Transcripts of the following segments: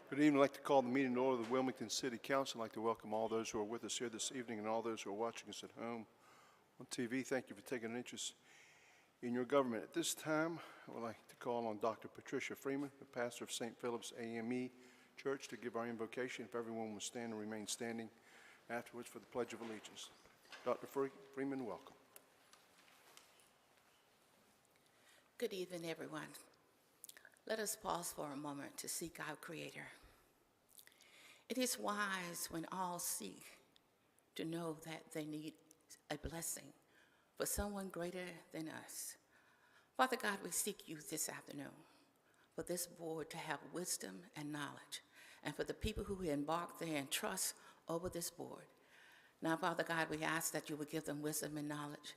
Good evening. I'd like to call the meeting to order of the Wilmington City Council. I'd like to welcome all those who are with us here this evening and all those who are watching us at home on TV. Thank you for taking an interest in your government. At this time, I would like to call on Dr. Patricia Freeman, the pastor of St. Philip's AME Church, to give our invocation. If everyone will stand and remain standing afterwards for the Pledge of Allegiance. Dr. Freeman, welcome. Good evening, everyone. Let us pause for a moment to seek our Creator. It is wise when all seek to know that they need a blessing for someone greater than us. Father God, we seek you this afternoon for this board to have wisdom and knowledge, and for the people who embark there and trust over this board. Now, Father God, we ask that you would give them wisdom and knowledge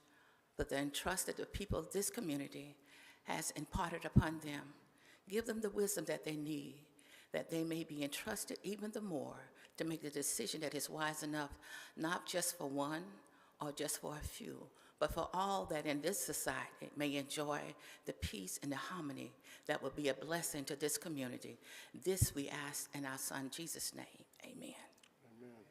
for the entrust that the people of this community has imparted upon them. Give them the wisdom that they need, that they may be entrusted even the more to make the decision that is wise enough, not just for one or just for a few, but for all that in this society may enjoy the peace and the harmony that will be a blessing to this community. This we ask in our Son Jesus' name. Amen. Amen.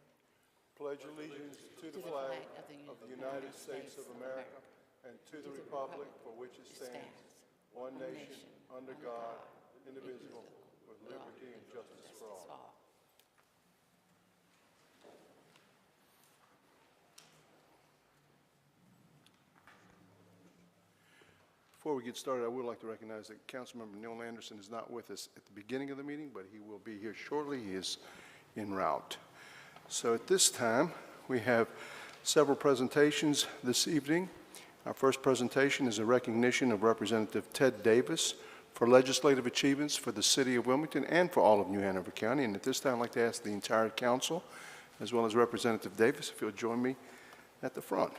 Pledge allegiance to the flag of the United States of America and to the republic for which it stands, one nation, under God, indivisible, with liberty and justice for all. Before we get started, I would like to recognize that Councilmember Neil Anderson is not with us at the beginning of the meeting, but he will be here shortly. He is en route. So at this time, we have several presentations this evening. Our first presentation is a recognition of Representative Ted Davis for legislative achievements for the city of Wilmington and for all of New Hanover County. And at this time, I'd like to ask the entire council, as well as Representative Davis, if you'll join me at the front.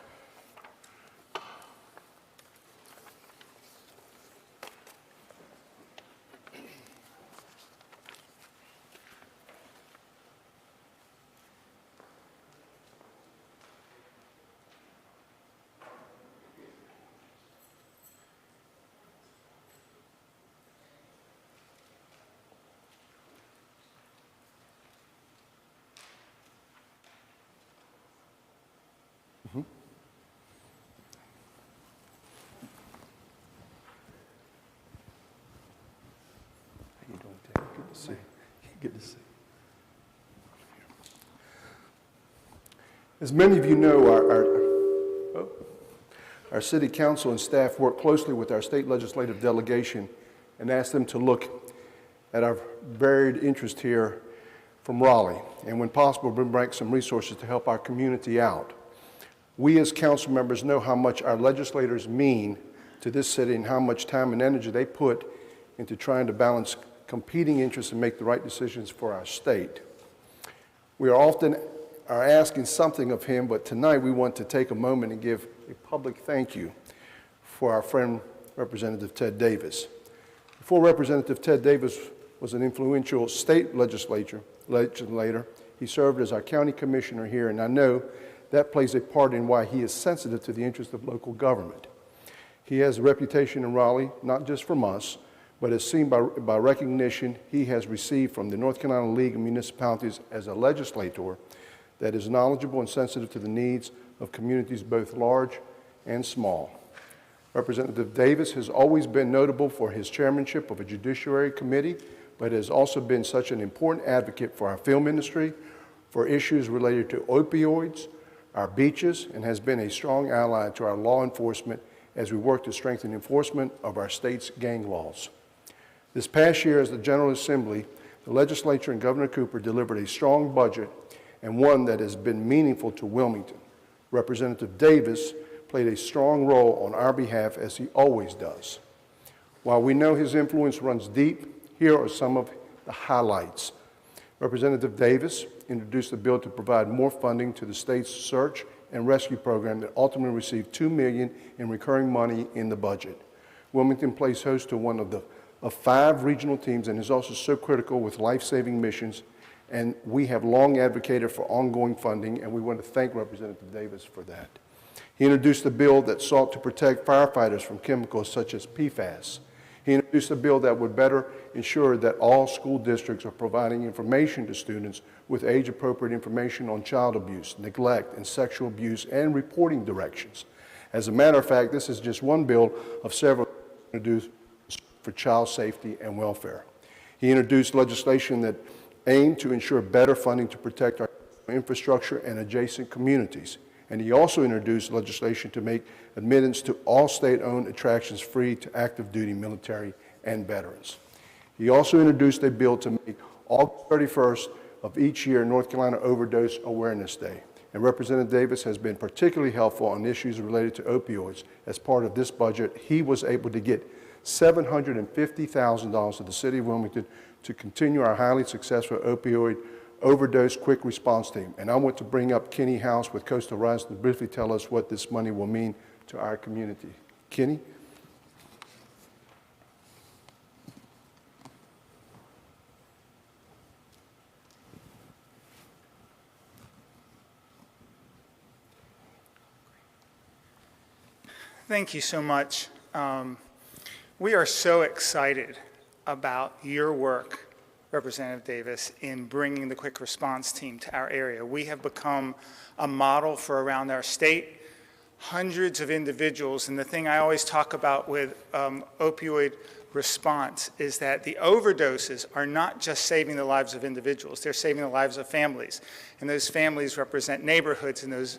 Good to see. As many of you know, our city council and staff work closely with our state legislative delegation and ask them to look at our varied interest here from Raleigh, and when possible, bring back some resources to help our community out. We as council members know how much our legislators mean to this city and how much time and energy they put into trying to balance competing interests and make the right decisions for our state. We are often asking something of him, but tonight we want to take a moment and give a public thank you for our friend Representative Ted Davis. Before Representative Ted Davis was an influential state legislator, he served as our county commissioner here, and I know that plays a part in why he is sensitive to the interests of local government. He has a reputation in Raleigh, not just from us, but as seen by recognition he has received from the North Carolina League of Municipalities as a legislator that is knowledgeable and sensitive to the needs of communities both large and small. Representative Davis has always been notable for his chairmanship of a judiciary committee, but has also been such an important advocate for our film industry, for issues related to opioids, our beaches, and has been a strong ally to our law enforcement as we work to strengthen enforcement of our state's gang laws. This past year, as the General Assembly, the legislature and Governor Cooper delivered a strong budget and one that has been meaningful to Wilmington. Representative Davis played a strong role on our behalf, as he always does. While we know his influence runs deep, here are some of the highlights. Representative Davis introduced a bill to provide more funding to the state's search and rescue program that ultimately received $2 million in recurring money in the budget. Wilmington plays host to one of 5 regional teams and is also so critical with life-saving missions, and we have long advocated for ongoing funding, and we want to thank Representative Davis for that. He introduced a bill that sought to protect firefighters from chemicals such as PFAS. He introduced a bill that would better ensure that all school districts are providing information to students with age-appropriate information on child abuse, neglect, and sexual abuse, and reporting directions. As a matter of fact, this is just one bill of several introduced for child safety and welfare. He introduced legislation that aimed to ensure better funding to protect our infrastructure and adjacent communities. And he also introduced legislation to make admittance to all state-owned attractions free to active duty military and veterans. He also introduced a bill to make August 31st of each year North Carolina Overdose Awareness Day. And Representative Davis has been particularly helpful on issues related to opioids. As part of this budget, he was able to get $750,000 to the City of Wilmington to continue our highly successful opioid overdose quick response team. And I want to bring up Kenny House with Coastal Horizons to briefly tell us what this money will mean to our community. Kenny? Thank you so much. We are so excited about your work, Representative Davis, in bringing the quick response team to our area. We have become a model for around our state, hundreds of individuals, and the thing I always talk about with opioid response is that the overdoses are not just saving the lives of individuals, they're saving the lives of families. And those families represent neighborhoods, and those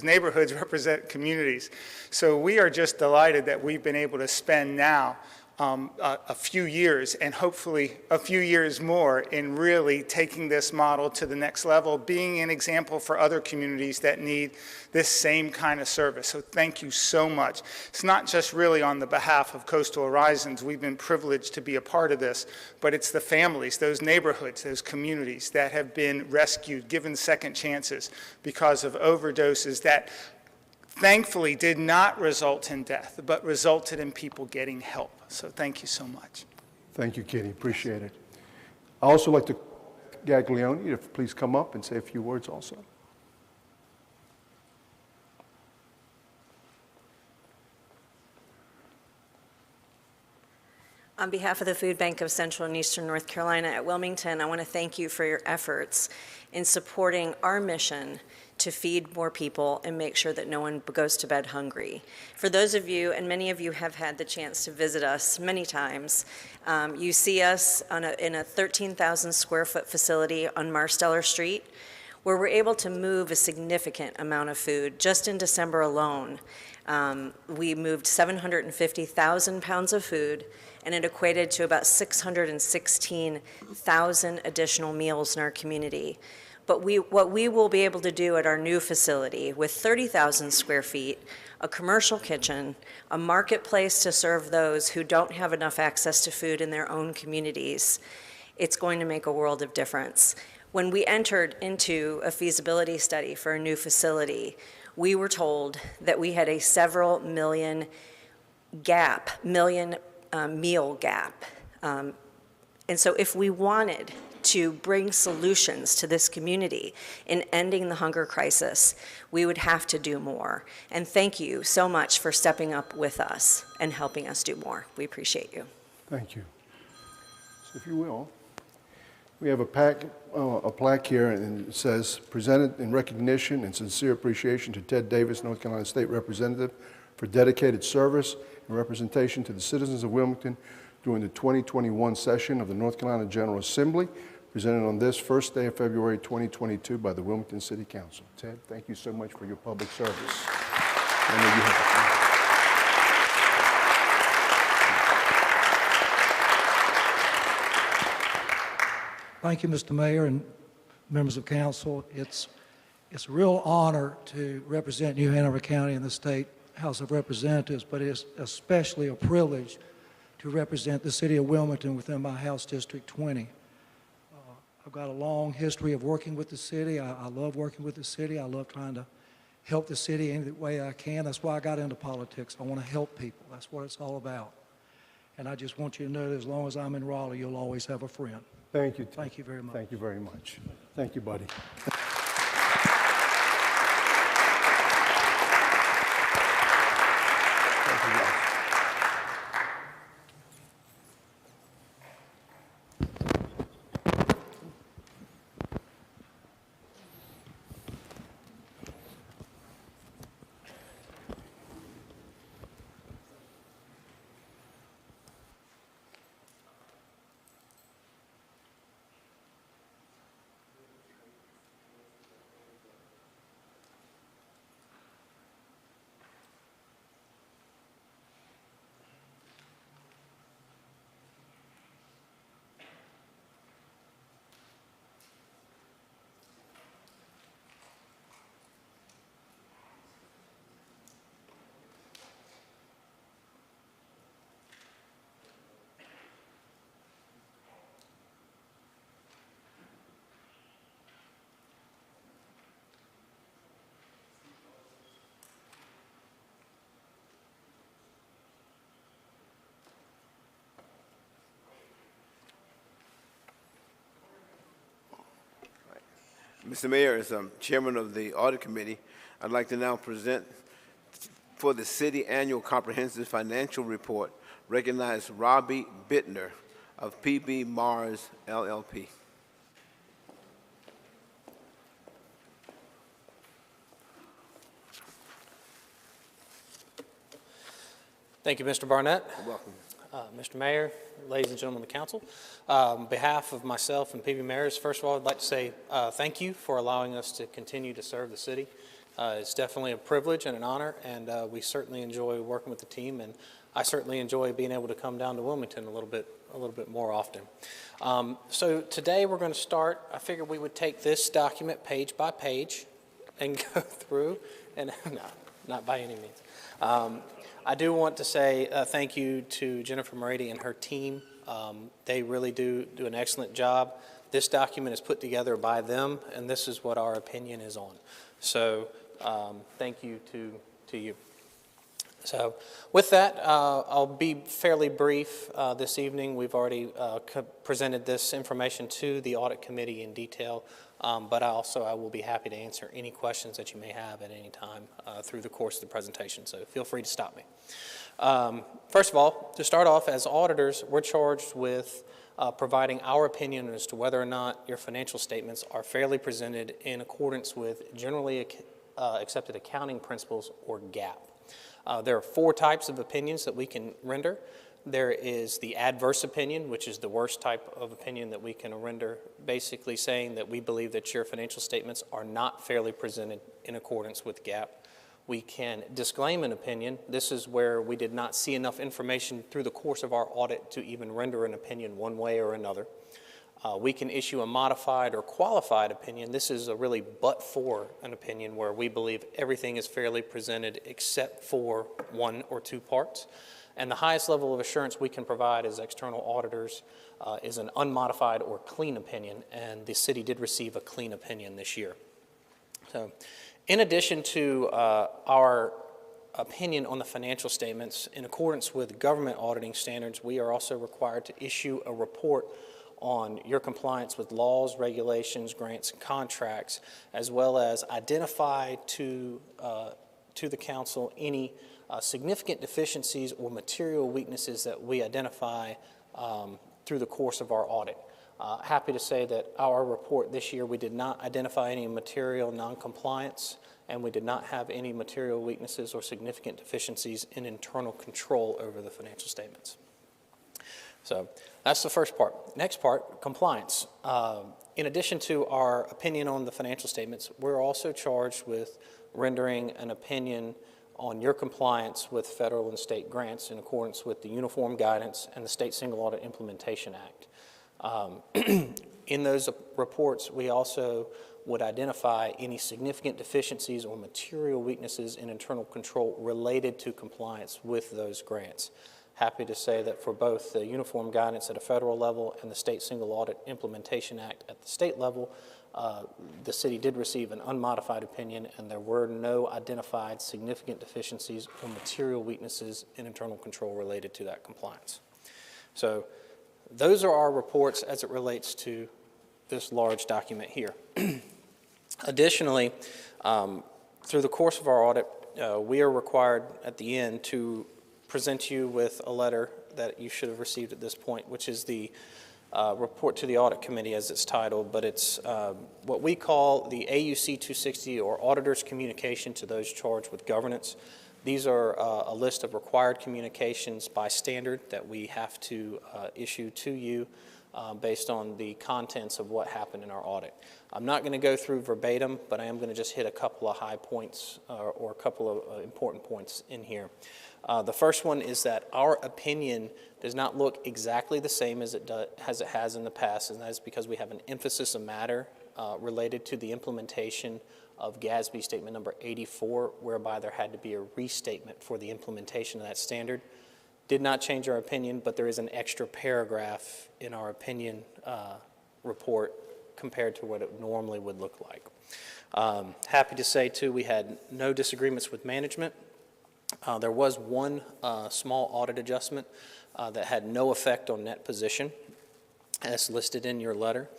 neighborhoods represent communities. So we are just delighted that we've been able to spend now a few years, and hopefully a few years more, in really taking this model to the next level, being an example for other communities that need this same kind of service. So thank you so much. It's not just really on the behalf of Coastal Horizons. We've been privileged to be a part of this, but it's the families, those neighborhoods, those communities that have been rescued, given second chances because of overdoses that thankfully did not result in death, but resulted in people getting help. So thank you so much. Thank you, Kenny. Appreciate it. I'd also like to Gaglione, if please come up and say a few words also. On behalf of the Food Bank of Central and Eastern North Carolina at Wilmington, I want to thank you for your efforts in supporting our mission to feed more people and make sure that no one goes to bed hungry. For those of you, and many of you have had the chance to visit us many times, you see us in a 13,000 square foot facility on Marsteller Street, where we're able to move a significant amount of food. Just in December alone, we moved 750,000 pounds of food, and it equated to about 616,000 additional meals in our community. But what we will be able to do at our new facility with 30,000 square feet, a commercial kitchen, a marketplace to serve those who don't have enough access to food in their own communities, it's going to make a world of difference. When we entered into a feasibility study for a new facility, we were told that we had a several million meal gap. And so if we wanted to bring solutions to this community in ending the hunger crisis, we would have to do more. And thank you so much for stepping up with us and helping us do more. We appreciate you. Thank you. So if you will, we have a plaque here, and it says, presented in recognition and sincere appreciation to Ted Davis, North Carolina State Representative, for dedicated service and representation to the citizens of Wilmington during the 2021 session of the North Carolina General Assembly, presented on this first day of February 2022 by the Wilmington City Council. Ted, thank you so much for your public service. I know you have Thank you, Mr. Mayor and members of council. It's a real honor to represent New Hanover County in the State House of Representatives, but it's especially a privilege to represent the city of Wilmington within my House District 20. I've got a long history of working with the city. I love working with the city. I love trying to help the city any way I can. That's why I got into politics. I want to help people. That's what it's all about. And I just want you to know that as long as I'm in Raleigh, you'll always have a friend. Thank you, Ted. Thank you very much. Thank you very much. Thank you, buddy. Mr. Mayor, as chairman of the Audit Committee, I'd like to now present for the City Annual Comprehensive Financial Report, recognize Robbie Bittner of PB Mars LLP. Thank you, Mr. Barnett. You're welcome. Mr. Mayor, ladies and gentlemen of the council, on behalf of myself and PB Mayors, first of all, I'd like to say thank you for allowing us to continue to serve the city. It's definitely a privilege and an honor, and we certainly enjoy working with the team, and I certainly enjoy being able to come down to Wilmington a little bit more often. So today we're going to start. I figured we would take this document page by page and go through, and no, not by any means. I do want to say thank you to Jennifer Morady and her team. They really do an excellent job. This document is put together by them, and this is what our opinion is on. So thank you to you. So with that, I'll be fairly brief this evening. We've already presented this information to the Audit Committee in detail, but I will be happy to answer any questions that you may have at any time through the course of the presentation, so feel free to stop me. First of all, to start off, as auditors, we're charged with providing our opinion as to whether or not your financial statements are fairly presented in accordance with generally accepted accounting principles, or GAAP. There are 4 types of opinions that we can render. There is the adverse opinion, which is the worst type of opinion that we can render, basically saying that we believe that your financial statements are not fairly presented in accordance with GAAP. We can disclaim an opinion. This is where we did not see enough information through the course of our audit to even render an opinion one way or another. We can issue a modified or qualified opinion. This is a really but for an opinion where we believe everything is fairly presented except for 1 or 2 parts. And the highest level of assurance we can provide as external auditors is an unmodified or clean opinion, and the city did receive a clean opinion this year. So, in addition to our opinion on the financial statements, in accordance with government auditing standards, we are also required to issue a report on your compliance with laws, regulations, grants, and contracts, as well as identify to the council any significant deficiencies or material weaknesses that we identify through the course of our audit. Happy to say that our report this year, we did not identify any material noncompliance, and we did not have any material weaknesses or significant deficiencies in internal control over the financial statements. So that's the first part. Next part, compliance. In addition to our opinion on the financial statements, we're also charged with rendering an opinion on your compliance with federal and state grants in accordance with the Uniform Guidance and the State Single Audit Implementation Act. In those reports, we also would identify any significant deficiencies or material weaknesses in internal control related to compliance with those grants. Happy to say that for both the Uniform Guidance at a federal level and the State Single Audit Implementation Act at the state level, the city did receive an unmodified opinion, and there were no identified significant deficiencies or material weaknesses in internal control related to that compliance. So those are our reports as it relates to this large document here. Additionally, through the course of our audit, we are required at the end to present you with a letter that you should have received at this point, which is the report to the Audit Committee as it's titled, but it's what we call the AUC 260, or Auditor's Communication to those charged with governance. These are a list of required communications by standard that we have to issue to you based on the contents of what happened in our audit. I'm not going to go through verbatim, but I am going to just hit a couple of high points or a couple of important points in here. The first one is that our opinion does not look exactly the same as it has in the past, and that is because we have an emphasis of matter related to the implementation of GASB Statement Number 84, whereby there had to be a restatement for the implementation of that standard. Did not change our opinion, but there is an extra paragraph in our opinion report compared to what it normally would look like. Happy to say, too, we had no disagreements with management. There was one small audit adjustment that had no effect on net position, as listed in your letter.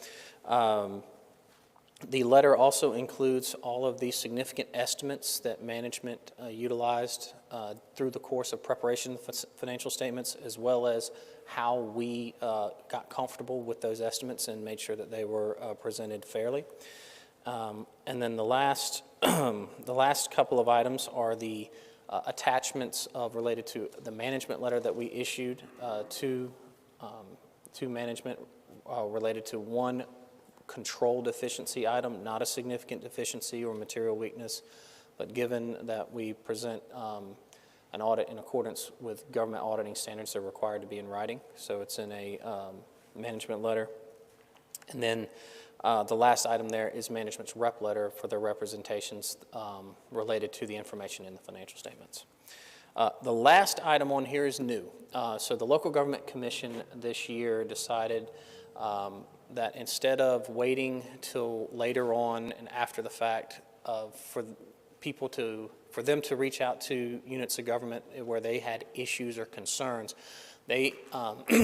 The letter also includes all of the significant estimates that management utilized through the course of preparation of financial statements, as well as how we got comfortable with those estimates and made sure that they were presented fairly. And then the last couple of items are the attachments related to the management letter that we issued to management related to one control deficiency item, not a significant deficiency or material weakness, but given that we present an audit in accordance with government auditing standards, they're required to be in writing, so it's in a management letter. And then the last item there is management's rep letter for their representations related to the information in the financial statements. The last item on here is new. So the Local Government Commission this year decided that instead of waiting till later on and after the fact for them to reach out to units of government where they had issues or concerns, they,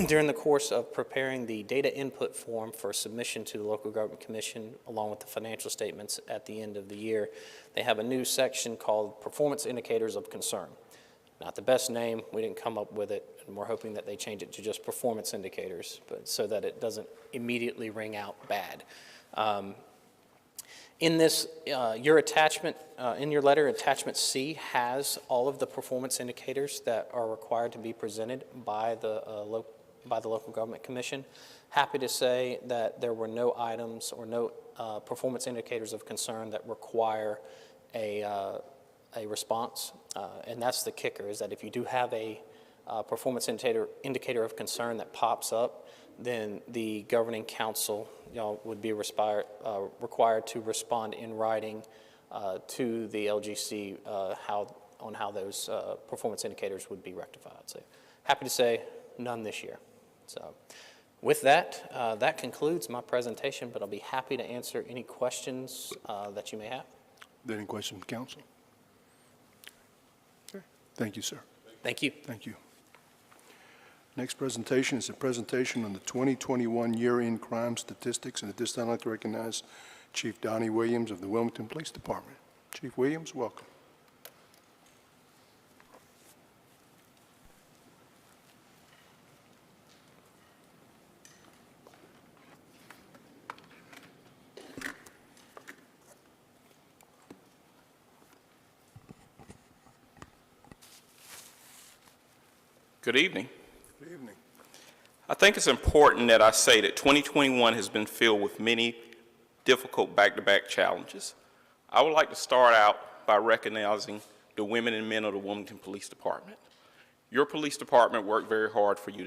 during the course of preparing the data input form for submission to the Local Government Commission, along with the financial statements at the end of the year, they have a new section called Performance Indicators of Concern. Not the best name, we didn't come up with it, and we're hoping that they change it to just performance indicators, but so that it doesn't immediately ring out bad. In this, your attachment, in your letter, attachment C has all of the performance indicators that are required to be presented by the Local Government Commission. Happy to say that there were no items or no performance indicators of concern that require a response, and that's the kicker, is that if you do have a performance indicator of concern that pops up, then the governing council would be required to respond in writing to the LGC on how those performance indicators would be rectified. So happy to say none this year. So with that, that concludes my presentation, but I'll be happy to answer any questions that you may have. Are there any questions from council? Okay. Thank you, sir. Thank you. Thank you. Next presentation is a presentation on the 2021 year-end crime statistics, and at this time I'd like to recognize Chief Donnie Williams of the Wilmington Police Department. Chief Williams, welcome. Good evening. Good evening. I think it's important that I say that 2021 has been filled with many difficult back-to-back challenges. I would like to start out by recognizing the women and men of the Wilmington Police Department. Your police department worked very hard for you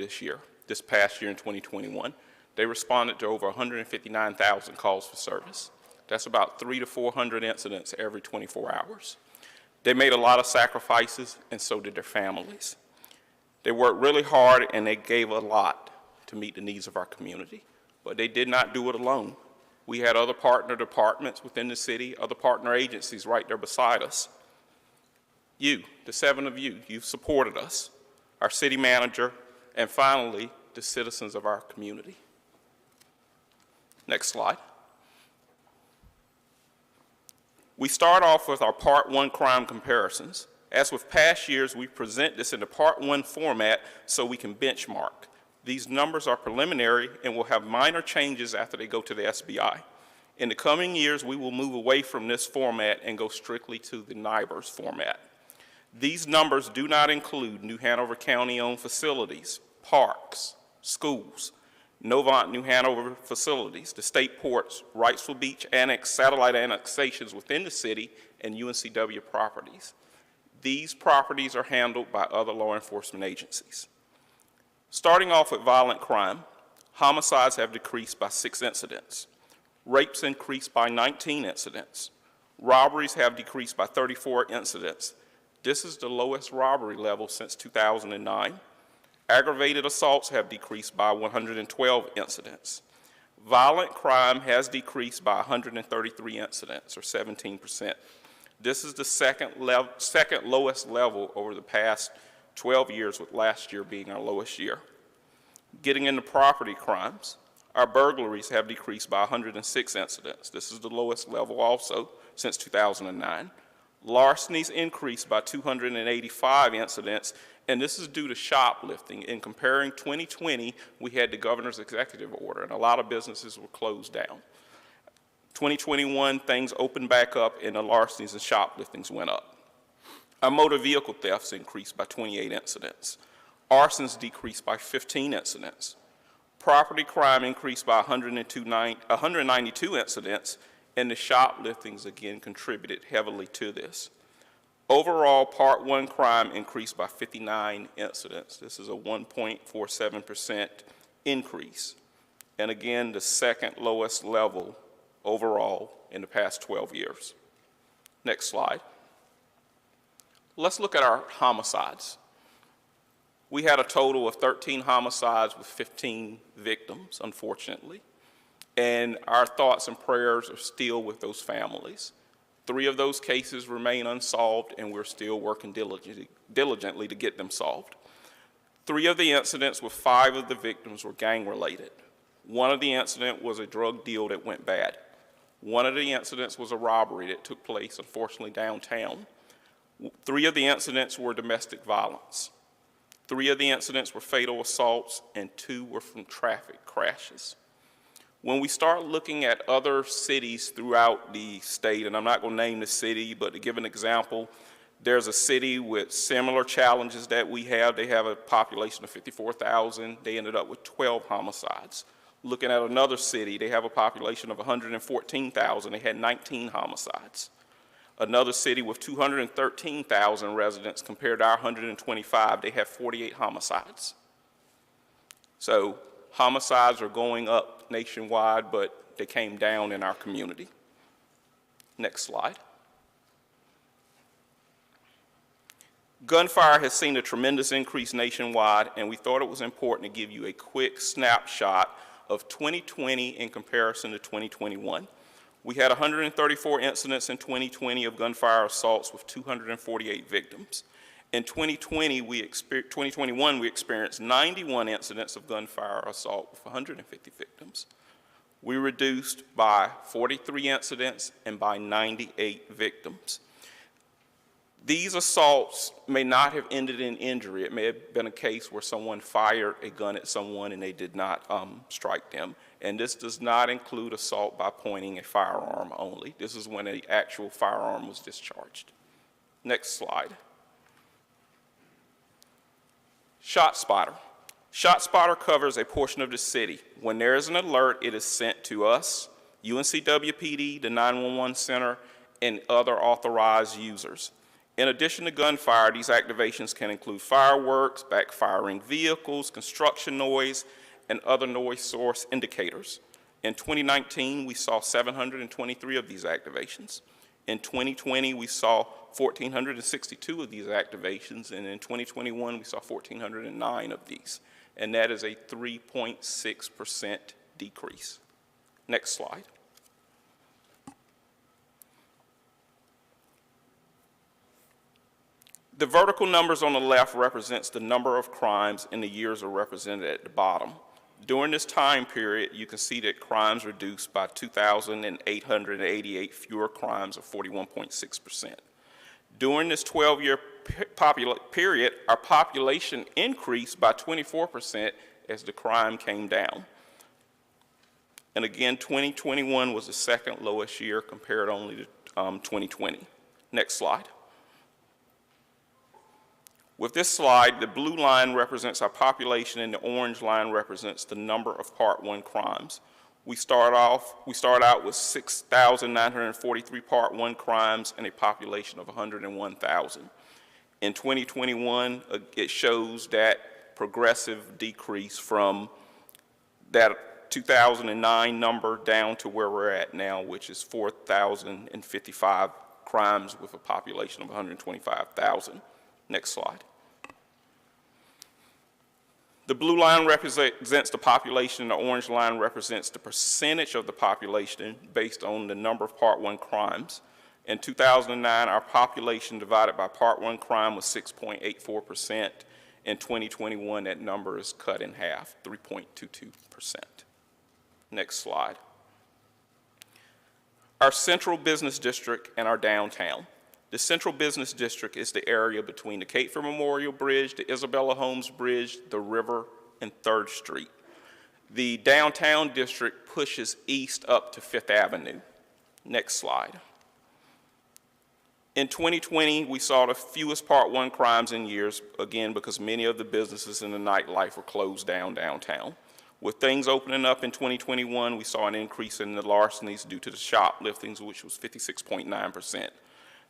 this past year in 2021. They responded to over 159,000 calls for service. That's about 300 to 400 incidents every 24 hours. They made a lot of sacrifices, and so did their families. They worked really hard, and they gave a lot to meet the needs of our community, but they did not do it alone. We had other partner departments within the city, other partner agencies right there beside us. You, the 7 of you, you've supported us, our city manager, and finally, the citizens of our community. Next slide. We start off with our Part 1 crime comparisons. As with past years, we present this in the Part 1 format so we can benchmark. These numbers are preliminary and will have minor changes after they go to the SBI. In the coming years, we will move away from this format and go strictly to the NIBRS format. These numbers do not include New Hanover County-owned facilities, parks, schools, Novant New Hanover facilities, the state ports, Wrightsville Beach Annex, satellite annexations within the city, and UNCW properties. These properties are handled by other law enforcement agencies. Starting off with violent crime, homicides have decreased by 6 incidents. Rapes increased by 19 incidents. Robberies have decreased by 34 incidents. This is the lowest robbery level since 2009. Aggravated assaults have decreased by 112 incidents. Violent crime has decreased by 133 incidents, or 17%. This is the second lowest level over the past 12 years, with last year being our lowest year. Getting into property crimes, Our burglaries have decreased by 106 incidents. This is the lowest level also since 2009. Larcenies increased by 285 incidents, and this is due to shoplifting. In comparing 2020, we had the governor's executive order, and a lot of businesses were closed down. 2021, things opened back up, and the larcenies and shopliftings went up. Our motor vehicle thefts increased by 28 incidents. Arsons decreased by 15 incidents. Property crime increased by 192 incidents, and the shopliftings again contributed heavily to this. Overall, Part 1 crime increased by 59 incidents. This is a 1.47% increase, and again, the second lowest level overall in the past 12 years. Next slide. Let's look at our homicides. We had a total of 13 homicides with 15 victims, unfortunately, and our thoughts and prayers are still with those families. 3 of those cases remain unsolved, and we're still working diligently to get them solved. 3 of the incidents with 5 of the victims were gang-related. 1 of the incidents was a drug deal that went bad. 1 of the incidents was a robbery that took place, unfortunately, downtown. 3 of the incidents were domestic violence. 3 of the incidents were fatal assaults, and 2 were from traffic crashes. When we start looking at other cities throughout the state, and I'm not going to name the city, but to give an example, there's a city with similar challenges that we have. They have a population of 54,000. They ended up with 12 homicides. Looking at another city, they have a population of 114,000. They had 19 homicides. Another city with 213,000 residents compared to our 125, they have 48 homicides. So homicides are going up nationwide, but they came down in our community. Next slide. Gunfire has seen a tremendous increase nationwide, and we thought it was important to give you a quick snapshot of 2020 in comparison to 2021. We had 134 incidents in 2020 of gunfire assaults with 248 victims. In 2021, we experienced 91 incidents of gunfire assault with 150 victims. We reduced by 43 incidents and by 98 victims. These assaults may not have ended in injury. It may have been a case where someone fired a gun at someone and they did not strike them. And this does not include assault by pointing a firearm only. This is when an actual firearm was discharged. Next slide. ShotSpotter. ShotSpotter covers a portion of the city. When there is an alert, it is sent to us, UNCWPD, the 911 center, and other authorized users. In addition to gunfire, these activations can include fireworks, backfiring vehicles, construction noise, and other noise source indicators. In 2019, we saw 723 of these activations. In 2020, we saw 1,462 of these activations, and in 2021, we saw 1,409 of these, and that is a 3.6% decrease. Next slide. The vertical numbers on the left represents the number of crimes, and the years are represented at the bottom. During this time period, you can see that crimes reduced by 2,888 fewer crimes, or 41.6%. During this 12-year period, our population increased by 24% as the crime came down. And again, 2021 was the second lowest year compared only to 2020. Next slide. With this slide, the blue line represents our population and the orange line represents the number of Part 1 crimes. We start out with 6,943 Part 1 crimes and a population of 101,000. In 2021, it shows that progressive decrease from that 2009 number down to where we're at now, which is 4,055 crimes with a population of 125,000. Next slide. The blue line represents the population, the orange line represents the percentage of the population based on the number of Part 1 crimes. In 2009, our population divided by Part 1 crime was 6.84%. In 2021, that number is cut in half, 3.22%. Next slide. Our central business district and our downtown. The central business district is the area between the Cateford Memorial Bridge, the Isabella Holmes Bridge, the river, and 3rd Street. The downtown district pushes east up to 5th Avenue. Next slide. In 2020, we saw the fewest Part 1 crimes in years, again, because many of the businesses in the nightlife were closed down downtown. With things opening up in 2021, we saw an increase in the larcenies due to the shopliftings, which was 56.9%.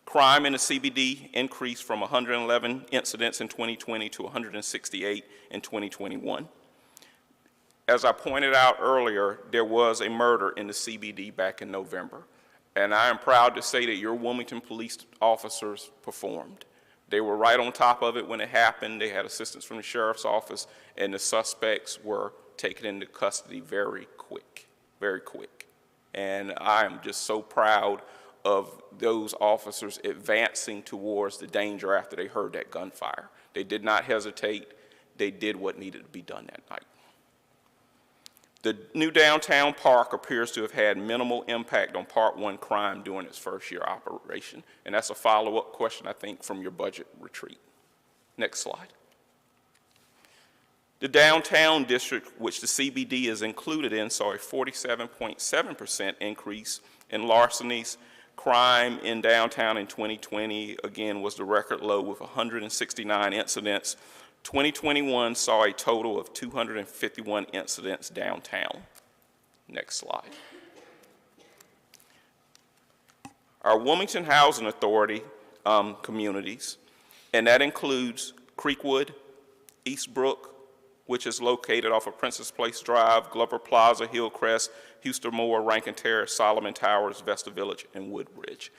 Crime in the CBD increased from 111 incidents in 2020 to 168 in 2021. As I pointed out earlier, there was a murder in the CBD back in November, and I am proud to say that your Wilmington police officers performed. They were right on top of it when it happened. They had assistance from the sheriff's office, and the suspects were taken into custody very quick, very quick. And I am just so proud of those officers advancing towards the danger after they heard that gunfire. They did not hesitate. They did what needed to be done that night. The new downtown park appears to have had minimal impact on Part 1 crime during its first year operation, and that's a follow-up question, I think, from your budget retreat. Next slide. The downtown district, which the CBD is included in, saw a 47.7% increase in larcenies. Crime in downtown in 2020, again, was the record low with 169 incidents. 2021 saw a total of 251 incidents downtown. Next slide. Our Wilmington Housing Authority communities, and that includes Creekwood, Eastbrook, which is located off of Princess Place Drive, Glover Plaza, Hillcrest, Houston Moore, Rankin Terrace, Solomon Towers, Vesta Village, and Woodbridge.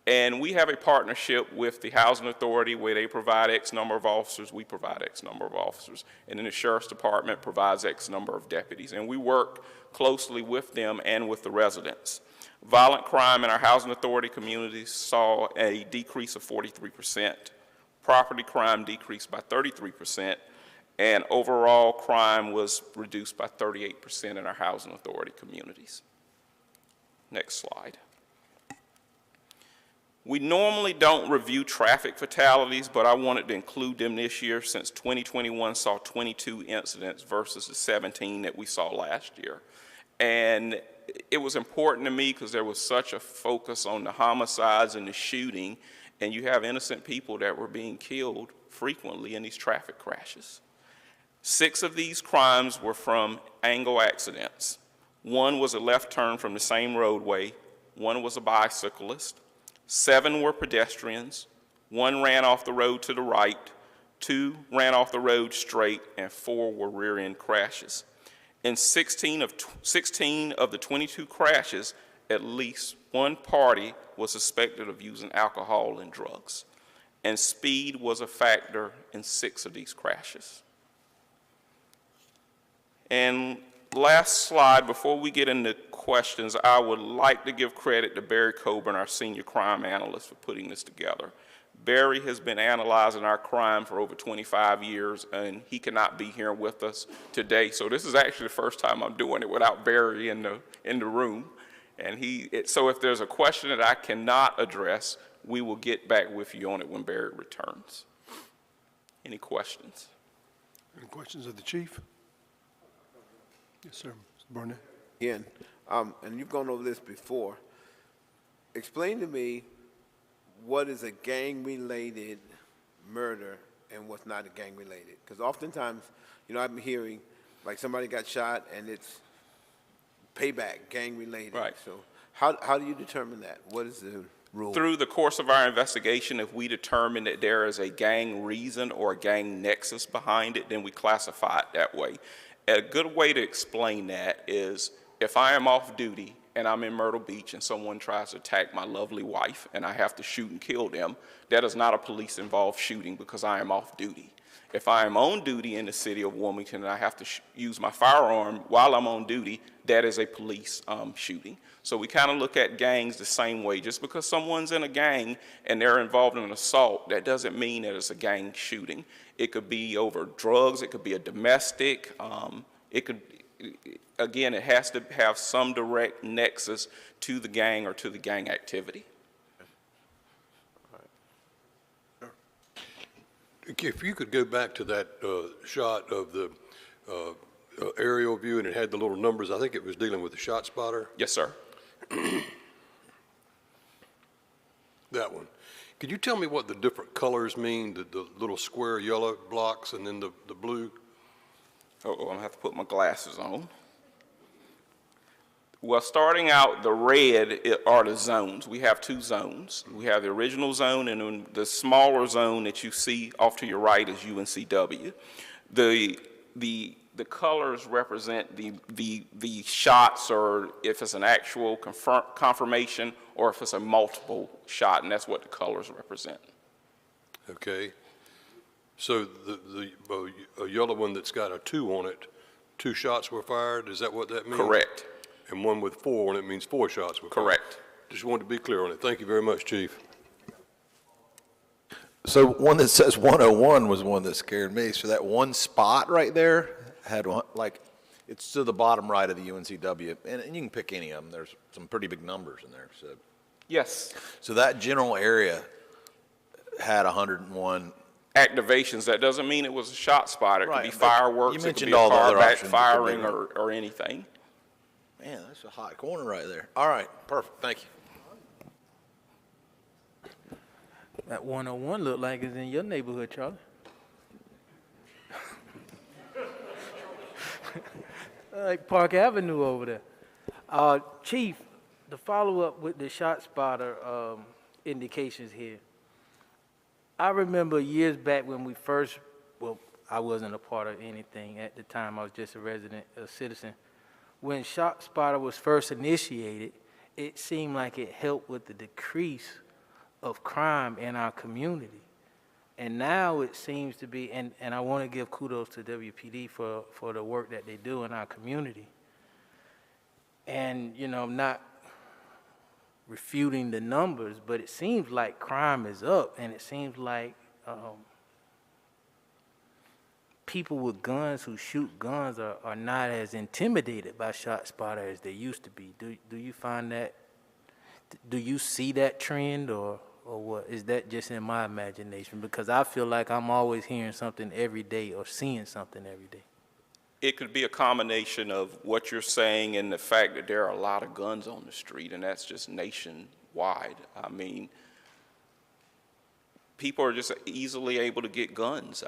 And we have a partnership with the Housing Authority where they provide X number of officers, we provide X number of officers, and then the Sheriff's Department provides X number of deputies. And we work closely with them and with the residents. Violent crime in our Housing Authority communities saw a decrease of 43%. Property crime decreased by 33%. And overall crime was reduced by 38% in our Housing Authority communities. Next slide. We normally don't review traffic fatalities, but I wanted to include them this year since 2021 saw 22 incidents versus the 17 that we saw last year. And it was important to me because there was such a focus on the homicides and the shooting, and you have innocent people that were being killed frequently in these traffic crashes. 6 of these crimes were from angle accidents. 1 was a left turn from the same roadway. 1 was a bicyclist. 7 were pedestrians. 1 ran off the road to the right. 2 ran off the road straight, and 4 were rear-end crashes. In 16 of the 22 crashes, at least 1 party was suspected of using alcohol and drugs. And speed was a factor in 6 of these crashes. And last slide, before we get into questions, I would like to give credit to Barry Coburn, our senior crime analyst, for putting this together. Barry has been analyzing our crime for over 25 years, and he cannot be here with us today. So this is actually the first time I'm doing it without Barry in the room. And so if there's a question that I cannot address, we will get back with you on it when Barry returns. Any questions? Any questions of the chief? Yes, sir. Mr. Barnett. Again, and you've gone over this before. Explain to me what is a gang-related murder and what's not a gang-related. Because oftentimes, I'm hearing like somebody got shot and it's payback, gang-related. Right. So how do you determine that? What is the rule? Through the course of our investigation, if we determine that there is a gang reason or a gang nexus behind it, then we classify it that way. A good way to explain that is if I am off duty and I'm in Myrtle Beach and someone tries to attack my lovely wife and I have to shoot and kill them, that is not a police-involved shooting because I am off duty. If I am on duty in the city of Wilmington and I have to use my firearm while I'm on duty, that is a police shooting. So we kind of look at gangs the same way. Just because someone's in a gang and they're involved in an assault, that doesn't mean that it's a gang shooting. It could be over drugs, it could be a domestic, again, it has to have some direct nexus to the gang or to the gang activity. If you could go back to that shot of the aerial view, and it had the little numbers, I think it was dealing with the shot spotter. Yes, sir. That one. Could you tell me what the different colors mean, the little square yellow blocks and then the blue? Oh, I'm gonna have to put my glasses on. Well, starting out, the red are the zones. We have two zones. We have the original zone, and then the smaller zone that you see off to your right is UNCW. The colors represent the shots, or if it's an actual confirmation, or if it's a multiple shot, and that's what the colors represent. Okay. So a yellow one that's got a 2 on it, 2 shots were fired, is that what that means? Correct. And one with 4 on it means 4 shots were fired? Correct. Just wanted to be clear on it. Thank you very much, Chief. So one that says 101 was one that scared me. So that one spot right there had one, like, it's to the bottom right of the UNCW, and you can pick any of them. There's some pretty big numbers in there. Yes. So that general area had 101 activations. That doesn't mean it was a shot spotter. It could be fireworks, you it could mentioned be a all the car other options backfiring that could be. or anything. Man, that's a hot corner right there. All right, perfect. Thank you. That 101 look like it's in your neighborhood, Charlie. Like Park Avenue over there. Chief, the follow-up with the shot spotter indications here. I remember years back when we first, well, I wasn't a part of anything at the time. I was just a citizen. When shot spotter was first initiated, it seemed like it helped with the decrease of crime in our community. And now it seems to be, and I want to give kudos to WPD for the work that they do in our community. And, you know, I'm not refuting the numbers, but it seems like crime is up, and it seems like people with guns who shoot guns are not as intimidated by shot spotter as they used to be. Do you find that, do you see that trend, or what? Is that just in my imagination? Because I feel like I'm always hearing something every day or seeing something every day. It could be a combination of what you're saying and the fact that there are a lot of guns on the street, and that's just nationwide. I mean, people are just easily able to get guns.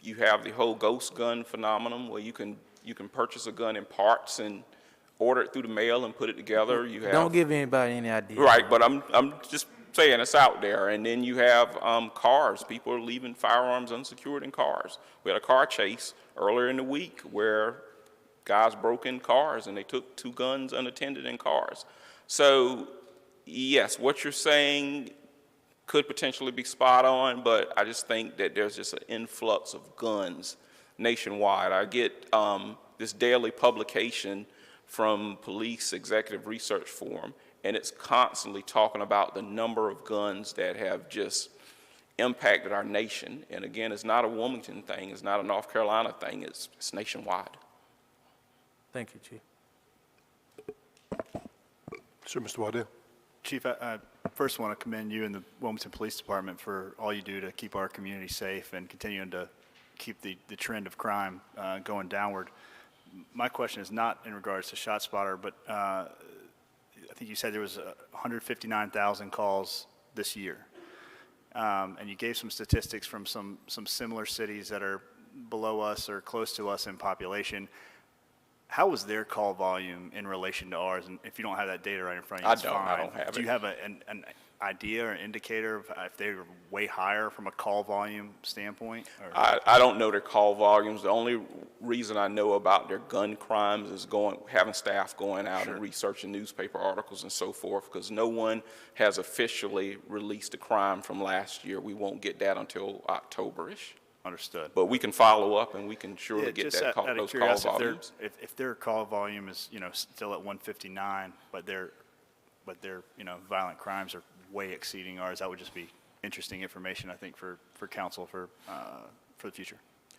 You have the whole ghost gun phenomenon where you can purchase a gun in parts and order it through the mail and put it together. You have, don't give anybody any idea. Right, but I'm just saying it's out there. And then you have cars. People are leaving firearms unsecured in cars. We had a car chase earlier in the week where guys broke in cars and they took 2 guns unattended in cars. So yes, what you're saying could potentially be spot on, but I just think that there's just an influx of guns nationwide. I get this daily publication from Police Executive Research Forum, and it's constantly talking about the number of guns that have just impacted our nation. And again, it's not a Wilmington thing, it's not a North Carolina thing, it's nationwide. Thank you, Chief. Sir, Mr. Waddell. Chief, I first want to commend you and the Wilmington Police Department for all you do to keep our community safe and continuing to keep the trend of crime going downward. My question is not in regards to ShotSpotter, but I think you said there was 159,000 calls this year. And you gave some statistics from some similar cities that are below us or close to us in population. How was their call volume in relation to ours? And if you don't have that data right in front of you, it's fine. I don't have it. Do you have an idea or an indicator of if they were way higher from a call volume standpoint? I don't know their call volumes. The only reason I know about their gun crimes is having staff going out and researching newspaper articles and so forth, because no one has officially released a crime from last year. We won't get that until October-ish. Understood. But we can follow up and we can surely get just that those call volumes. If their call volume is still at 159, but their violent crimes are way exceeding ours, that would just be interesting information, I think, for council for the future.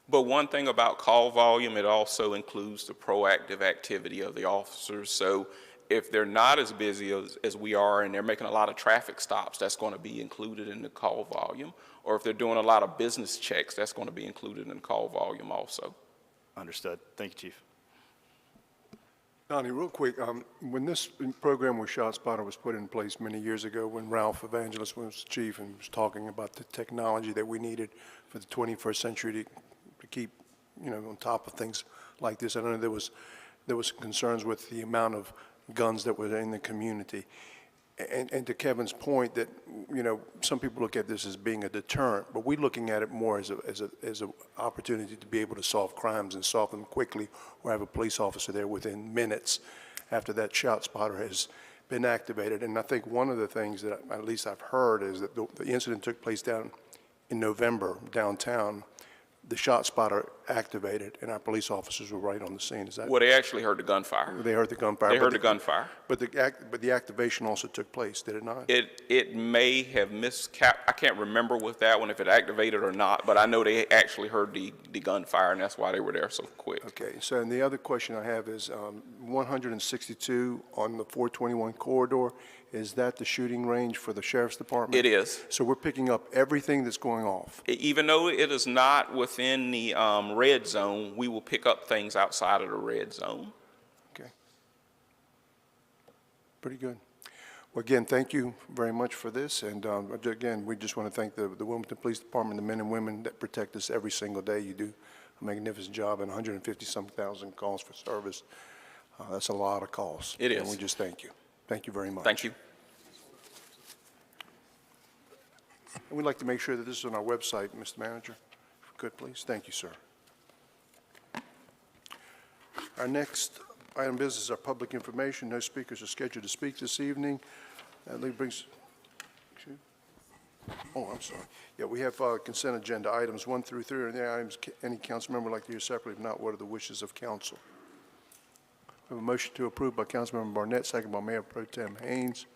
But one thing about call volume, it also includes the proactive activity of the officers. So if they're not as busy as we are and they're making a lot of traffic stops, that's going to be included in the call volume. Or if they're doing a lot of business checks, that's going to be included in the call volume also. Understood. Thank you, Chief. Donnie, real quick, when this program with ShotSpotter was put in place many years ago, when Ralph Evangelist was chief and was talking about the technology that we needed for the 21st century to keep, on top of things like this, I know there was concerns with the amount of guns that were in the community. And to Kevin's point that, some people look at this as being a deterrent, but we're looking at it more as an opportunity to be able to solve crimes and solve them quickly, or have a police officer there within minutes after that ShotSpotter has been activated. And I think one of the things that at least I've heard is that the incident took place down in November downtown. The ShotSpotter activated, and our police officers were right on the scene. Is that? Well, they actually heard the gunfire. They heard the gunfire. They heard the gunfire. But the activation also took place, did it not? It may have I can't remember with that one if it activated or not, but I know they actually heard the gunfire, and that's why they were there so quick. Okay, so and the other question I have is 162 on the 421 corridor, is that the shooting range for the Sheriff's Department? It is. So we're picking up everything that's going off? Even though it is not within the red zone, we will pick up things outside of the red zone. Okay. Pretty good. Well, again, thank you very much for this. And again, we just want to thank the Wilmington Police Department, the men and women that protect us every single day. You do a magnificent job, and 150-some thousand calls for service. That's a lot of calls. It is. And we just thank you. Thank you very much. Thank you. And we'd like to make sure that this is on our website, Mr. Manager. If we could, please. Thank you, sir. Our next item of business is our public information. No speakers are scheduled to speak this evening. That brings, excuse me? Oh, I'm sorry. Yeah, we have consent agenda items 1 through 3. Are there items any council member would like to hear separately? If not, what are the wishes of council? We have a motion to approve by Councilmember Barnett, second by Mayor Pro Tem Haynes.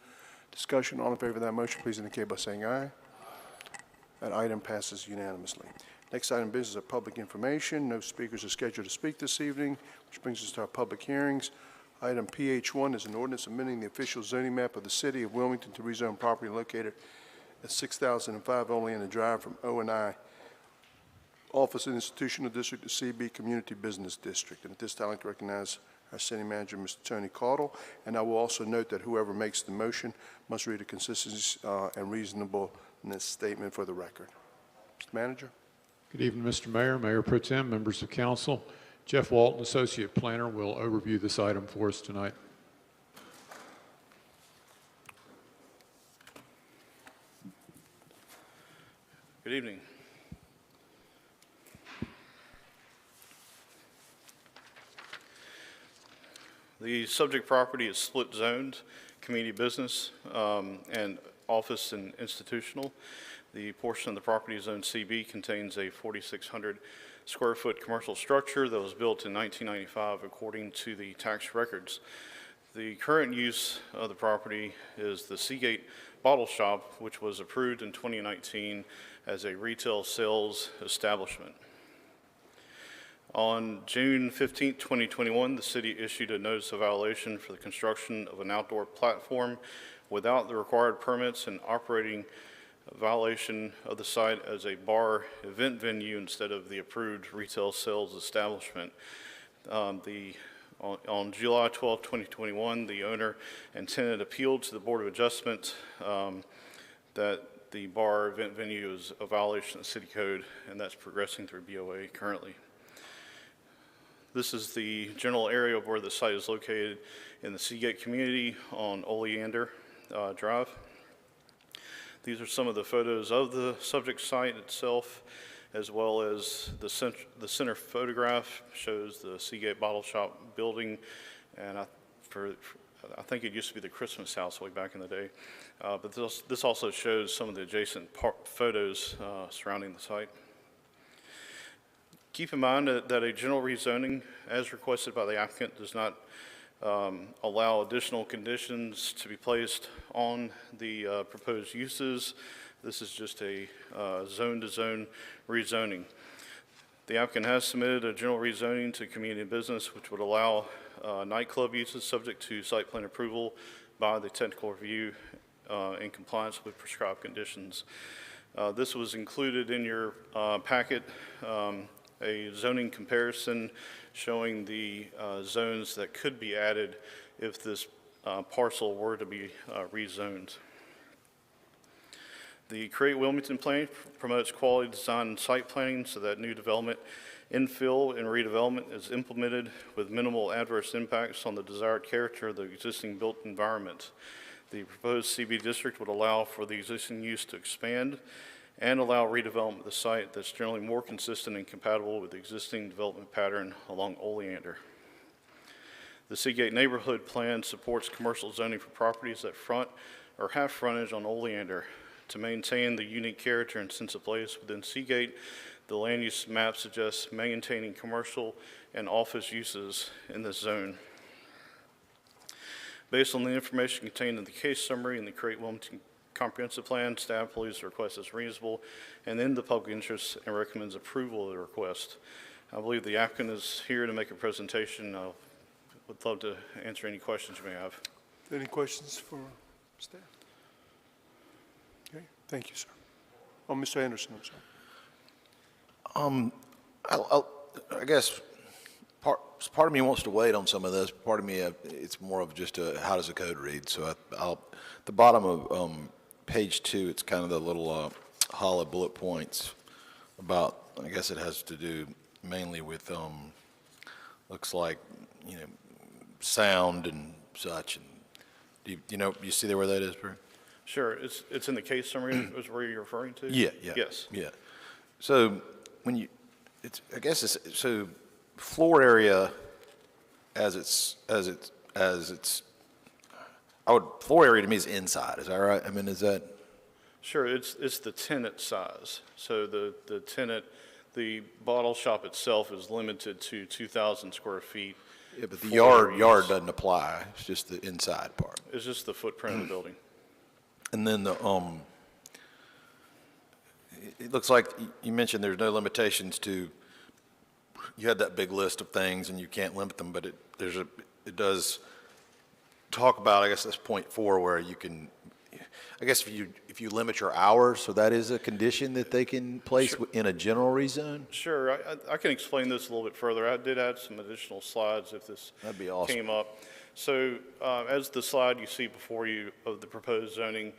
Discussion, all in favor of that motion, please indicate by saying aye. That item passes unanimously. Next item of business is public information. No speakers are scheduled to speak this evening, which brings us to our public hearings. Item PH1 is an ordinance amending the official zoning map of the city of Wilmington to rezone property located at 6005 Oleana Drive from O&I Office and Institutional District to CB Community Business District. And at this time, I'd like to recognize our city manager, Mr. Tony Caudle. And I will also note that whoever makes the motion must read a consistency and reasonableness statement for the record. Mr. Manager. Good evening, Mr. Mayor, Mayor Pro Tem, members of council. Jeff Walton, Associate Planner, will overview this item for us tonight. Good evening. The subject property is split zoned, community business, and office and institutional. The portion of the property zoned CB contains a 4,600 square foot commercial structure that was built in 1995 according to the tax records. The current use of the property is the Seagate bottle shop, which was approved in 2019 as a retail sales establishment. On June 15, 2021, the city issued a notice of violation for the construction of an outdoor platform without the required permits and operating a violation of the site as a bar event venue instead of the approved retail sales establishment. On July 12, 2021, the owner and tenant appealed to the Board of Adjustment that the bar event venue is a violation of the city code, and that's progressing through BOA currently. This is the general area of where the site is located in the Seagate community on Oleander Drive. These are some of the photos of the subject site itself, as well as the center photograph shows the Seagate Bottle Shop building, and I think it used to be the Christmas house way back in the day. But this also shows some of the adjacent photos surrounding the site. Keep in mind that a general rezoning, as requested by the applicant, does not allow additional conditions to be placed on the proposed uses. This is just a zone-to-zone rezoning. The applicant has submitted a general rezoning to community business, which would allow nightclub uses subject to site plan approval by the technical review in compliance with prescribed conditions. This was included in your packet, a zoning comparison showing the zones that could be added if this parcel were to be rezoned. The Create Wilmington Plan promotes quality design and site planning so that new development, infill, and redevelopment is implemented with minimal adverse impacts on the desired character of the existing built environment. The proposed CB district would allow for the existing use to expand and allow redevelopment of the site that's generally more consistent and compatible with the existing development pattern along Oleander. The Seagate neighborhood plan supports commercial zoning for properties that front or have frontage on Oleander. To maintain the unique character and sense of place within Seagate, the land use map suggests maintaining commercial and office uses in this zone. Based on the information contained in the case summary and the Create Wilmington Comprehensive Plan, staff believes the request is reasonable and in the public interest and recommends approval of the request. I believe the applicant is here to make a presentation. I would love to answer any questions you may have. Any questions for staff? Okay, thank you, sir. Oh, Mr. Anderson, I'm sorry. I guess part of me wants to wait on some of this. Part of me, it's more of just how does the code read? So the bottom of page 2, it's kind of the little hollow bullet points about, I guess it has to do mainly with, looks like, sound and such. And you see there where that is, Bert? Sure, it's in the case summary is where you're referring to? Yeah. Yes. Yeah. So when so floor area floor area to me is inside, is that right? I mean, is that? Sure, it's the tenant size. So the tenant, the bottle shop itself is limited to 2,000 square feet. Yeah, but the yard doesn't apply, it's just the inside part. It's just the footprint of the building. And then it looks like you mentioned there's no limitations to, you had that big list of things and you can't limit them, but it does talk about, I guess that's point 4, where you can, I guess if you limit your hours, so that is a condition that they can place in a general rezone? Sure, I can explain this a little bit further. I did add some additional slides if this That'd be awesome. came up. So as the slide you see before you of the proposed zoning,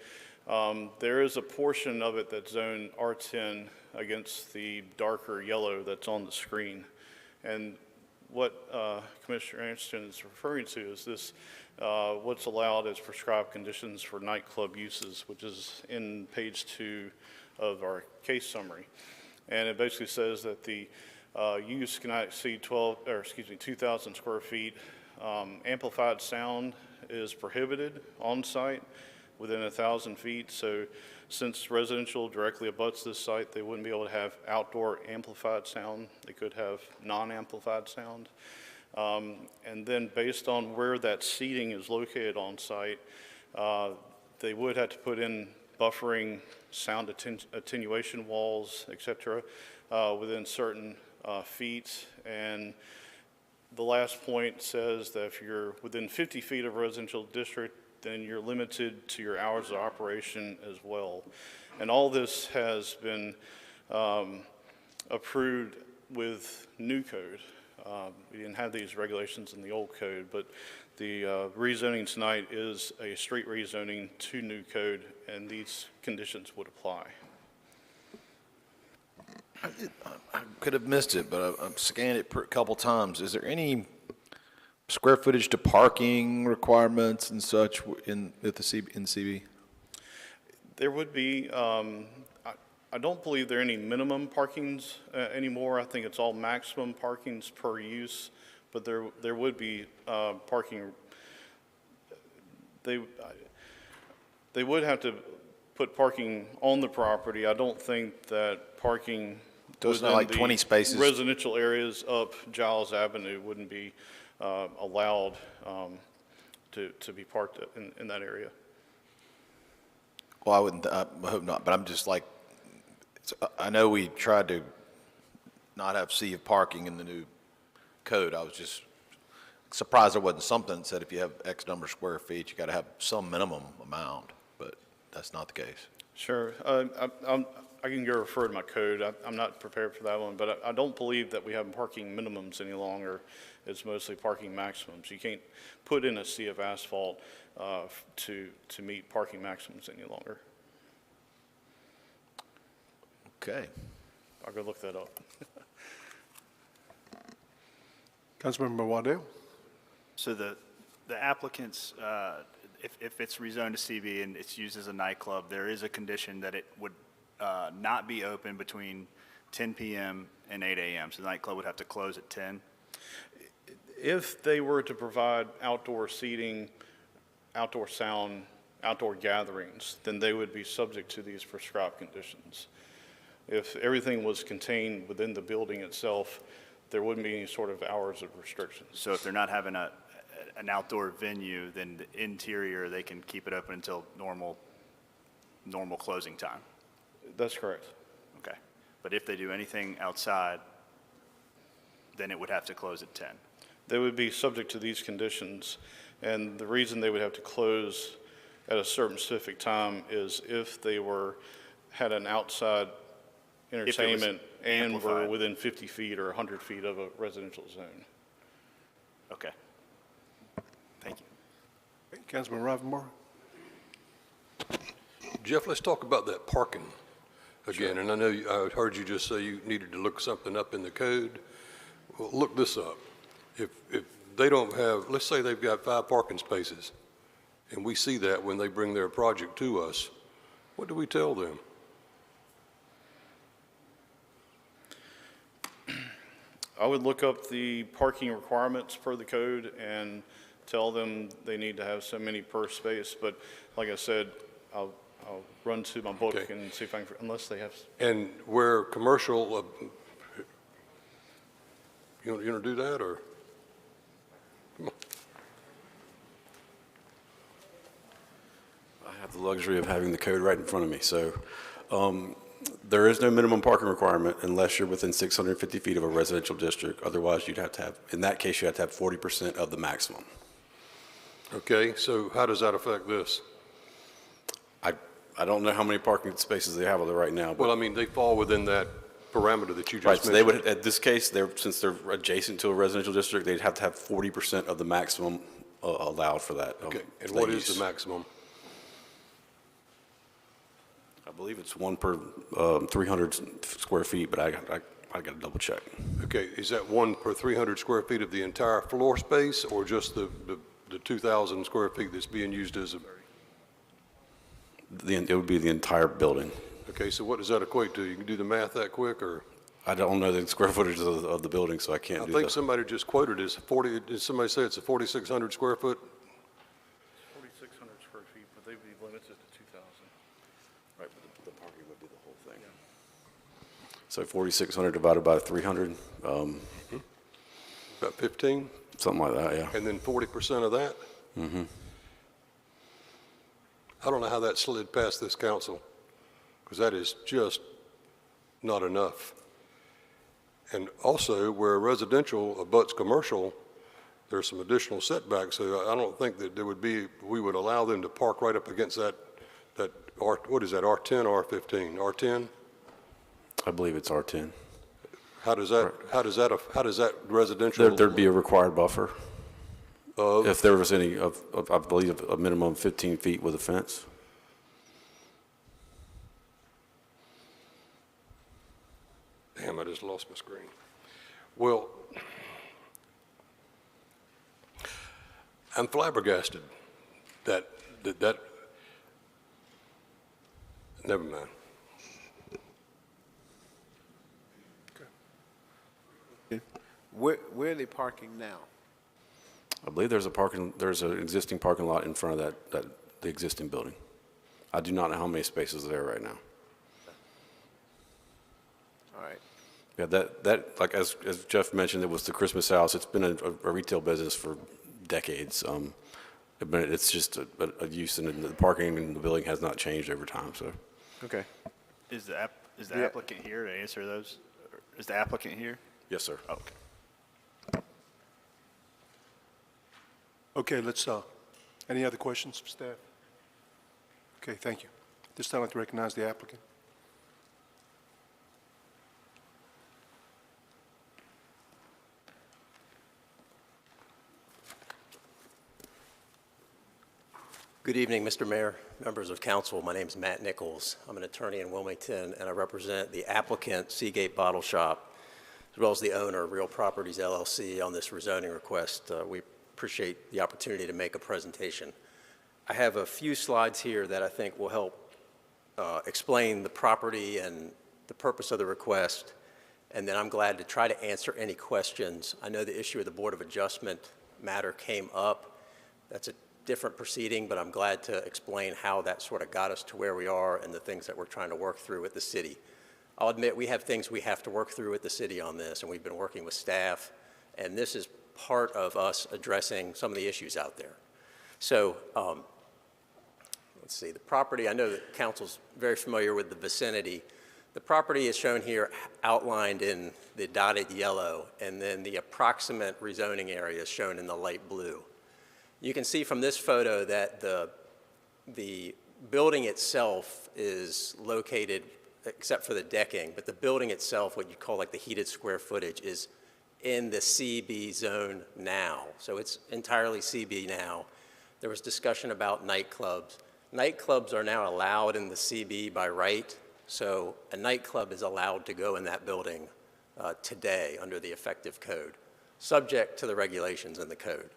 there is a portion of it that's zoned R10 against the darker yellow that's on the screen. And what Commissioner Anderson is referring to is this, what's allowed as prescribed conditions for nightclub uses, which is in page 2 of our case summary. And it basically says that the use cannot exceed 2,000 square feet. Amplified sound is prohibited on site within 1,000 feet. So since residential directly abuts this site, they wouldn't be able to have outdoor amplified sound. They could have non-amplified sound. And then based on where that seating is located on site, they would have to put in buffering, sound attenuation walls, et cetera, within certain feet. And the last point says that if you're within 50 feet of a residential district, then you're limited to your hours of operation as well. And all this has been approved with new code. We didn't have these regulations in the old code, but the rezoning tonight is a straight rezoning to new code, and these conditions would apply. I could have missed it, but I've scanned it a couple times. Is there any square footage to parking requirements and such in CB? There would be. I don't believe there are any minimum parkings anymore. I think it's all maximum parkings per use, but there would be parking. They would have to put parking on the property. I don't think that parking Those are like 20 spaces. Residential areas up Giles Avenue wouldn't be allowed to be parked in that area. Well, I hope not, but I'm just like, I know we tried to not have sea of parking in the new code. I was just surprised there wasn't something that said if you have X number of square feet, you got to have some minimum amount, but that's not the case. Sure. I can go refer to my code. I'm not prepared for that one, but I don't believe that we have parking minimums any longer. It's mostly parking maximums. You can't put in a sea of asphalt to meet parking maximums any longer. Okay. I'll go look that up. Councilmember Waddell? So the applicants, if it's rezoned to CB and it's used as a nightclub, there is a condition that it would not be open between 10 p.m. and 8 a.m. So the nightclub would have to close at 10. If they were to provide outdoor seating, outdoor sound, outdoor gatherings, then they would be subject to these prescribed conditions. If everything was contained within the building itself, there wouldn't be any sort of hours of restrictions. So if they're not having an outdoor venue, then the interior, they can keep it open until normal closing time. That's correct. Okay. But if they do anything outside, then it would have to close at 10. They would be subject to these conditions, and the reason they would have to close at a certain specific time is if they had an outside entertainment and were amplified. within 50 feet or 100 feet of a residential zone. Okay. Thank you. Councilman Rivenborough? Jeff, let's talk about that parking again. Sure. And I know I heard you just say you needed to look something up in the code. Well, look this up. If they don't have, let's say they've got 5 parking spaces, and we see that when they bring their project to us, what do we tell them? I would look up the parking requirements per the code and tell them they need to have so many per space. But like I said, I'll run to my book Okay. and see if I can, unless they have. And where commercial, you want to do that, or? Come on. I have the luxury of having the code right in front of me. So there is no minimum parking requirement unless you're within 650 feet of a residential district. Otherwise, you'd have to have, in that case, you have to have 40% of the maximum. Okay, so how does that affect this? I don't know how many parking spaces they have right now. But Well, I mean, they fall within that parameter that you just right, so mentioned. they would, at this case, since they're adjacent to a residential district, they'd have to have 40% of the maximum allowed for that. Okay, and that what is use. the maximum? I believe it's 1 per 300 square feet, but I got to double check. Okay, is that 1 per 300 square feet of the entire floor space, or just the 2,000 square feet that's being used as a? It would be the entire building. Okay, so what does that equate to? You can do the math that quick, or? I don't know the square footage of the building, so I can't do that. I think somebody just quoted as 40, did somebody say it's a 4,600 square foot? 4,600 square feet, but they'd be limited to 2,000. Right, but the parking would be the whole thing. So 4,600 divided by 300. About 15? Something like that, yeah. And then 40% of that? Mm-hmm. I don't know how that slid past this council, because that is just not enough. And also, where residential abuts commercial, there's some additional setbacks, so I don't think that we would allow them to park right up against that what is that, R10 or R15? R10? I believe it's R10. How does that residential? There'd be a required buffer. Of? If there was any, I believe, a minimum of 15 feet with a fence. Damn, I just lost my screen. Well, I'm flabbergasted that never mind. Where are they parking now? I believe there's an existing parking lot in front of the existing building. I do not know how many spaces are there right now. All right. Yeah, that like as Jeff mentioned, it was the Christmas house. It's been a retail business for decades. But it's just a use, and the parking in the building has not changed over time. So. Okay. Is the applicant here to answer those? is the applicant here? Yes, sir. Okay. Okay, let's, any other questions for staff? Okay, thank you. This time I'd like to recognize the applicant. Good evening, Mr. Mayor, members of council. My name is Matt Nichols. I'm an attorney in Wilmington, and I represent the applicant, Seagate Bottle Shop, as well as the owner, Real Properties LLC, on this rezoning request. We appreciate the opportunity to make a presentation. I have a few slides here that I think will help explain the property and the purpose of the request, and then I'm glad to try to answer any questions. I know the issue of the Board of Adjustment matter came up. That's a different proceeding, but I'm glad to explain how that sort of got us to where we are and the things that we're trying to work through with the city. I'll admit we have things we have to work through with the city on this, and we've been working with staff, and this is part of us addressing some of the issues out there. So let's see, the property, I know that council's very familiar with the vicinity. The property is shown here outlined in the dotted yellow, and then the approximate rezoning area is shown in the light blue. You can see from this photo that the building itself is located, except for the decking, but the building itself, what you call like the heated square footage, is in the CB zone now. So it's entirely CB now. There was discussion about nightclubs. Nightclubs are now allowed in the CB by right, so a nightclub is allowed to go in that building today under the effective code, subject to the regulations in the code.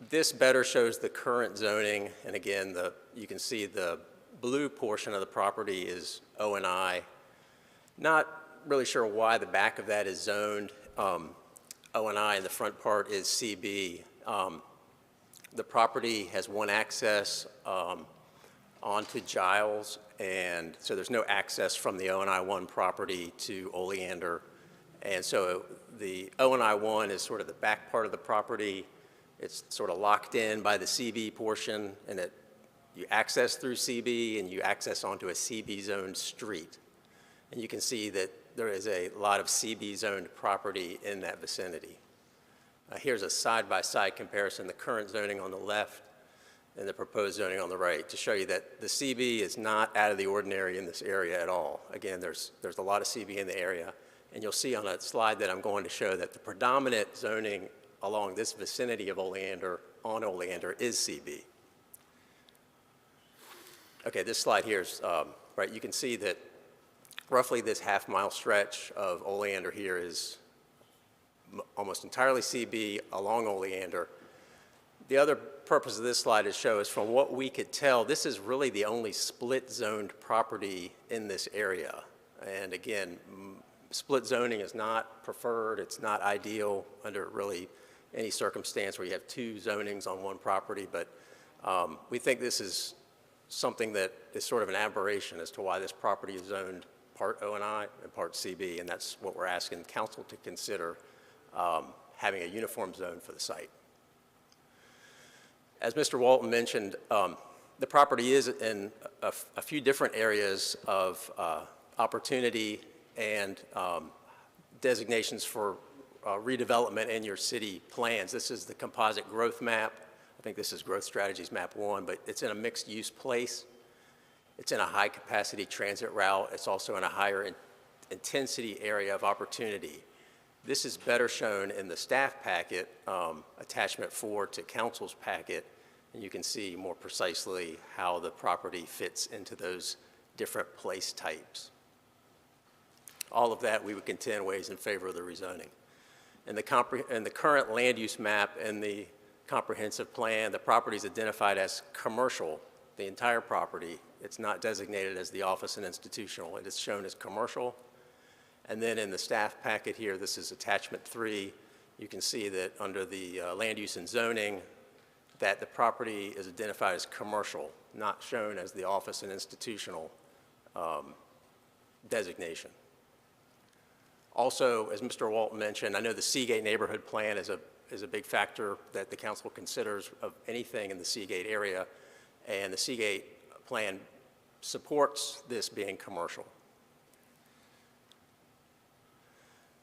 This better shows the current zoning, and again, you can see the blue portion of the property is O&I. Not really sure why the back of that is zoned O&I and the front part is CB. The property has one access onto Giles, and so there's no access from the O&I 1 property to Oleander. And so the O&I 1 is sort of the back part of the property. It's sort of locked in by the CB portion, and you access through CB and you access onto a CB zoned street. And you can see that there is a lot of CB zoned property in that vicinity. Here's a side-by-side comparison, the current zoning on the left and the proposed zoning on the right, to show you that the CB is not out of the ordinary in this area at all. Again, there's a lot of CB in the area, and you'll see on a slide that I'm going to show that the predominant zoning along this vicinity of Oleander, on Oleander, is CB. Okay, this slide here is, right, you can see that roughly this half-mile stretch of Oleander here is almost entirely CB along Oleander. The other purpose of this slide is to show is from what we could tell, this is really the only split-zoned property in this area. And again, split zoning is not preferred, it's not ideal under really any circumstance where you have two zonings on one property, but we think this is something that is sort of an aberration as to why this property is zoned part O&I and part CB, and that's what we're asking council to consider, having a uniform zone for the site. As Mr. Walton mentioned, the property is in a few different areas of opportunity and designations for redevelopment in your city plans. This is the composite growth map. I think this is growth strategies map 1, but it's in a mixed use place. It's in a high capacity transit route. It's also in a higher intensity area of opportunity. This is better shown in the staff packet, attachment 4 to council's packet, and you can see more precisely how the property fits into those different place types. All of that we would contend weighs in favor of the rezoning. In the current land use map and the comprehensive plan, the property is identified as commercial, the entire property. It's not designated as the office and institutional. It is shown as commercial. And then in the staff packet here, this is attachment 3. You can see that under the land use and zoning, that the property is identified as commercial, not shown as the office and institutional designation. Also, as Mr. Walton mentioned, I know the Seagate neighborhood plan is a big factor that the council considers of anything in the Seagate area, and the Seagate plan supports this being commercial.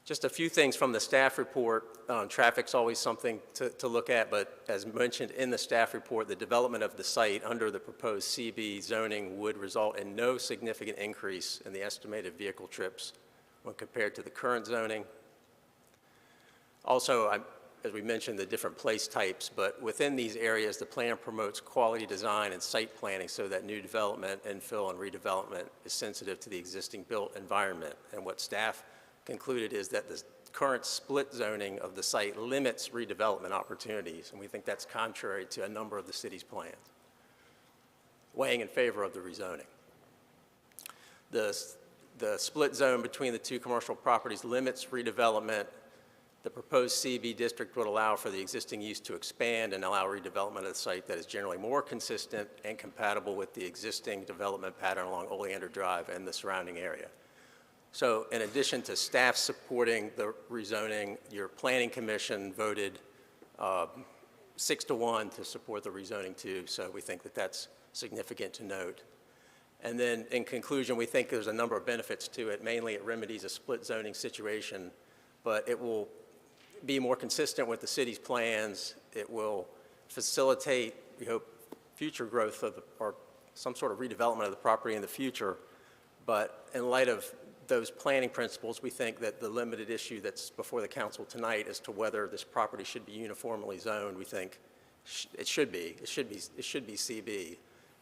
Just a few things from the staff report. Traffic's always something to look at, but as mentioned in the staff report, the development of the site under the proposed CB zoning would result in no significant increase in the estimated vehicle trips when compared to the current zoning. Also, as we mentioned, the different place types, but within these areas, the plan promotes quality design and site planning so that new development, infill, and redevelopment is sensitive to the existing built environment. And what staff concluded is that the current split zoning of the site limits redevelopment opportunities, and we think that's contrary to a number of the city's plans, weighing in favor of the rezoning. The split zone between the two commercial properties limits redevelopment. The proposed CB district would allow for the existing use to expand and allow redevelopment of the site that is generally more consistent and compatible with the existing development pattern along Oleander Drive and the surrounding area. So in addition to staff supporting the rezoning, your planning commission voted 6-1 to support the rezoning too, so we think that that's significant to note. And then in conclusion, we think there's a number of benefits to it. Mainly it remedies a split zoning situation, but it will be more consistent with the city's plans. It will facilitate, we hope, future growth of or some sort of redevelopment of the property in the future. But in light of those planning principles, we think that the limited issue that's before the council tonight as to whether this property should be uniformly zoned, we think it should be. It should be CB,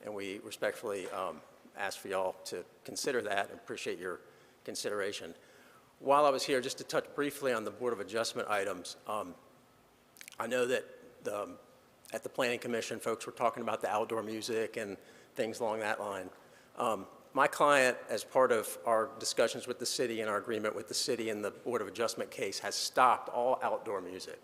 and we respectfully ask for y'all to consider that and appreciate your consideration. While I was here, just to touch briefly on the Board of Adjustment items, I know that at the Planning Commission, folks were talking about the outdoor music and things along that line. My client, as part of our discussions with the city and our agreement with the city in the Board of Adjustment case, has stopped all outdoor music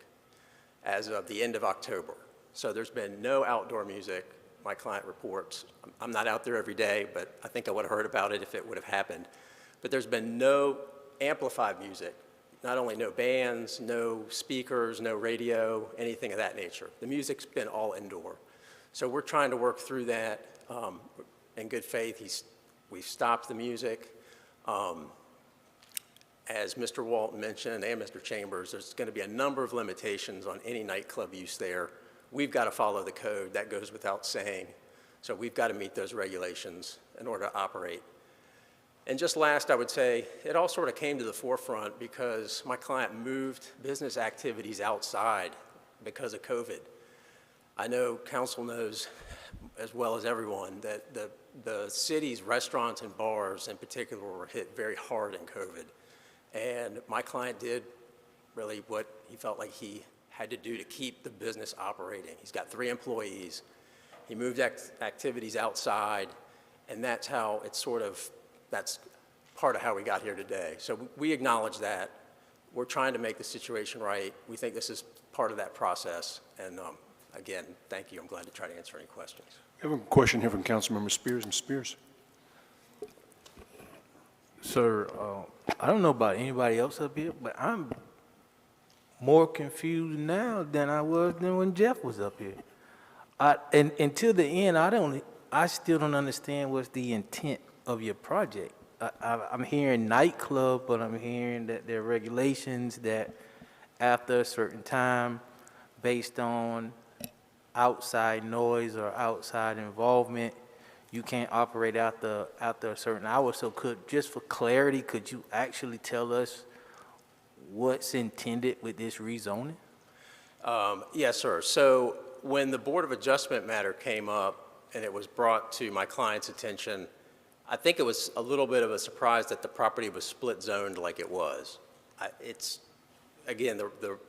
as of the end of October. So there's been no outdoor music, my client reports. I'm not out there every day, but I think I would have heard about it if it would have happened. But there's been no amplified music, not only no bands, no speakers, no radio, anything of that nature. The music's been all indoor. So we're trying to work through that in good faith. We've stopped the music. As Mr. Walton mentioned and Mr. Chambers, there's going to be a number of limitations on any nightclub use there. We've got to follow the code. That goes without saying. So we've got to meet those regulations in order to operate. And just last, I would say, it all sort of came to the forefront because my client moved business activities outside because of COVID. I know council knows as well as everyone that the city's restaurants and bars in particular were hit very hard in COVID. And my client did really what he felt like he had to do to keep the business operating. He's got 3 employees. He moved activities outside, and that's how it's sort of, that's part of how we got here today. So we acknowledge that. We're trying to make the situation right. We think this is part of that process. And again, thank you. I'm glad to try to answer any questions. We have a question here from Councilmember Spears. Mr. Spears. Sir, I don't know about anybody else up here, but I'm more confused now than I was when Jeff was up here. And until the end, I still don't understand what's the intent of your project. I'm hearing nightclub, but I'm hearing that there are regulations that after a certain time, based on outside noise or outside involvement, you can't operate after a certain hour. So just for clarity, could you actually tell us what's intended with this rezoning? Yes, sir. So when the Board of Adjustment matter came up and it was brought to my client's attention, I think it was a little bit of a surprise that the property was split zoned like it was. It's, again,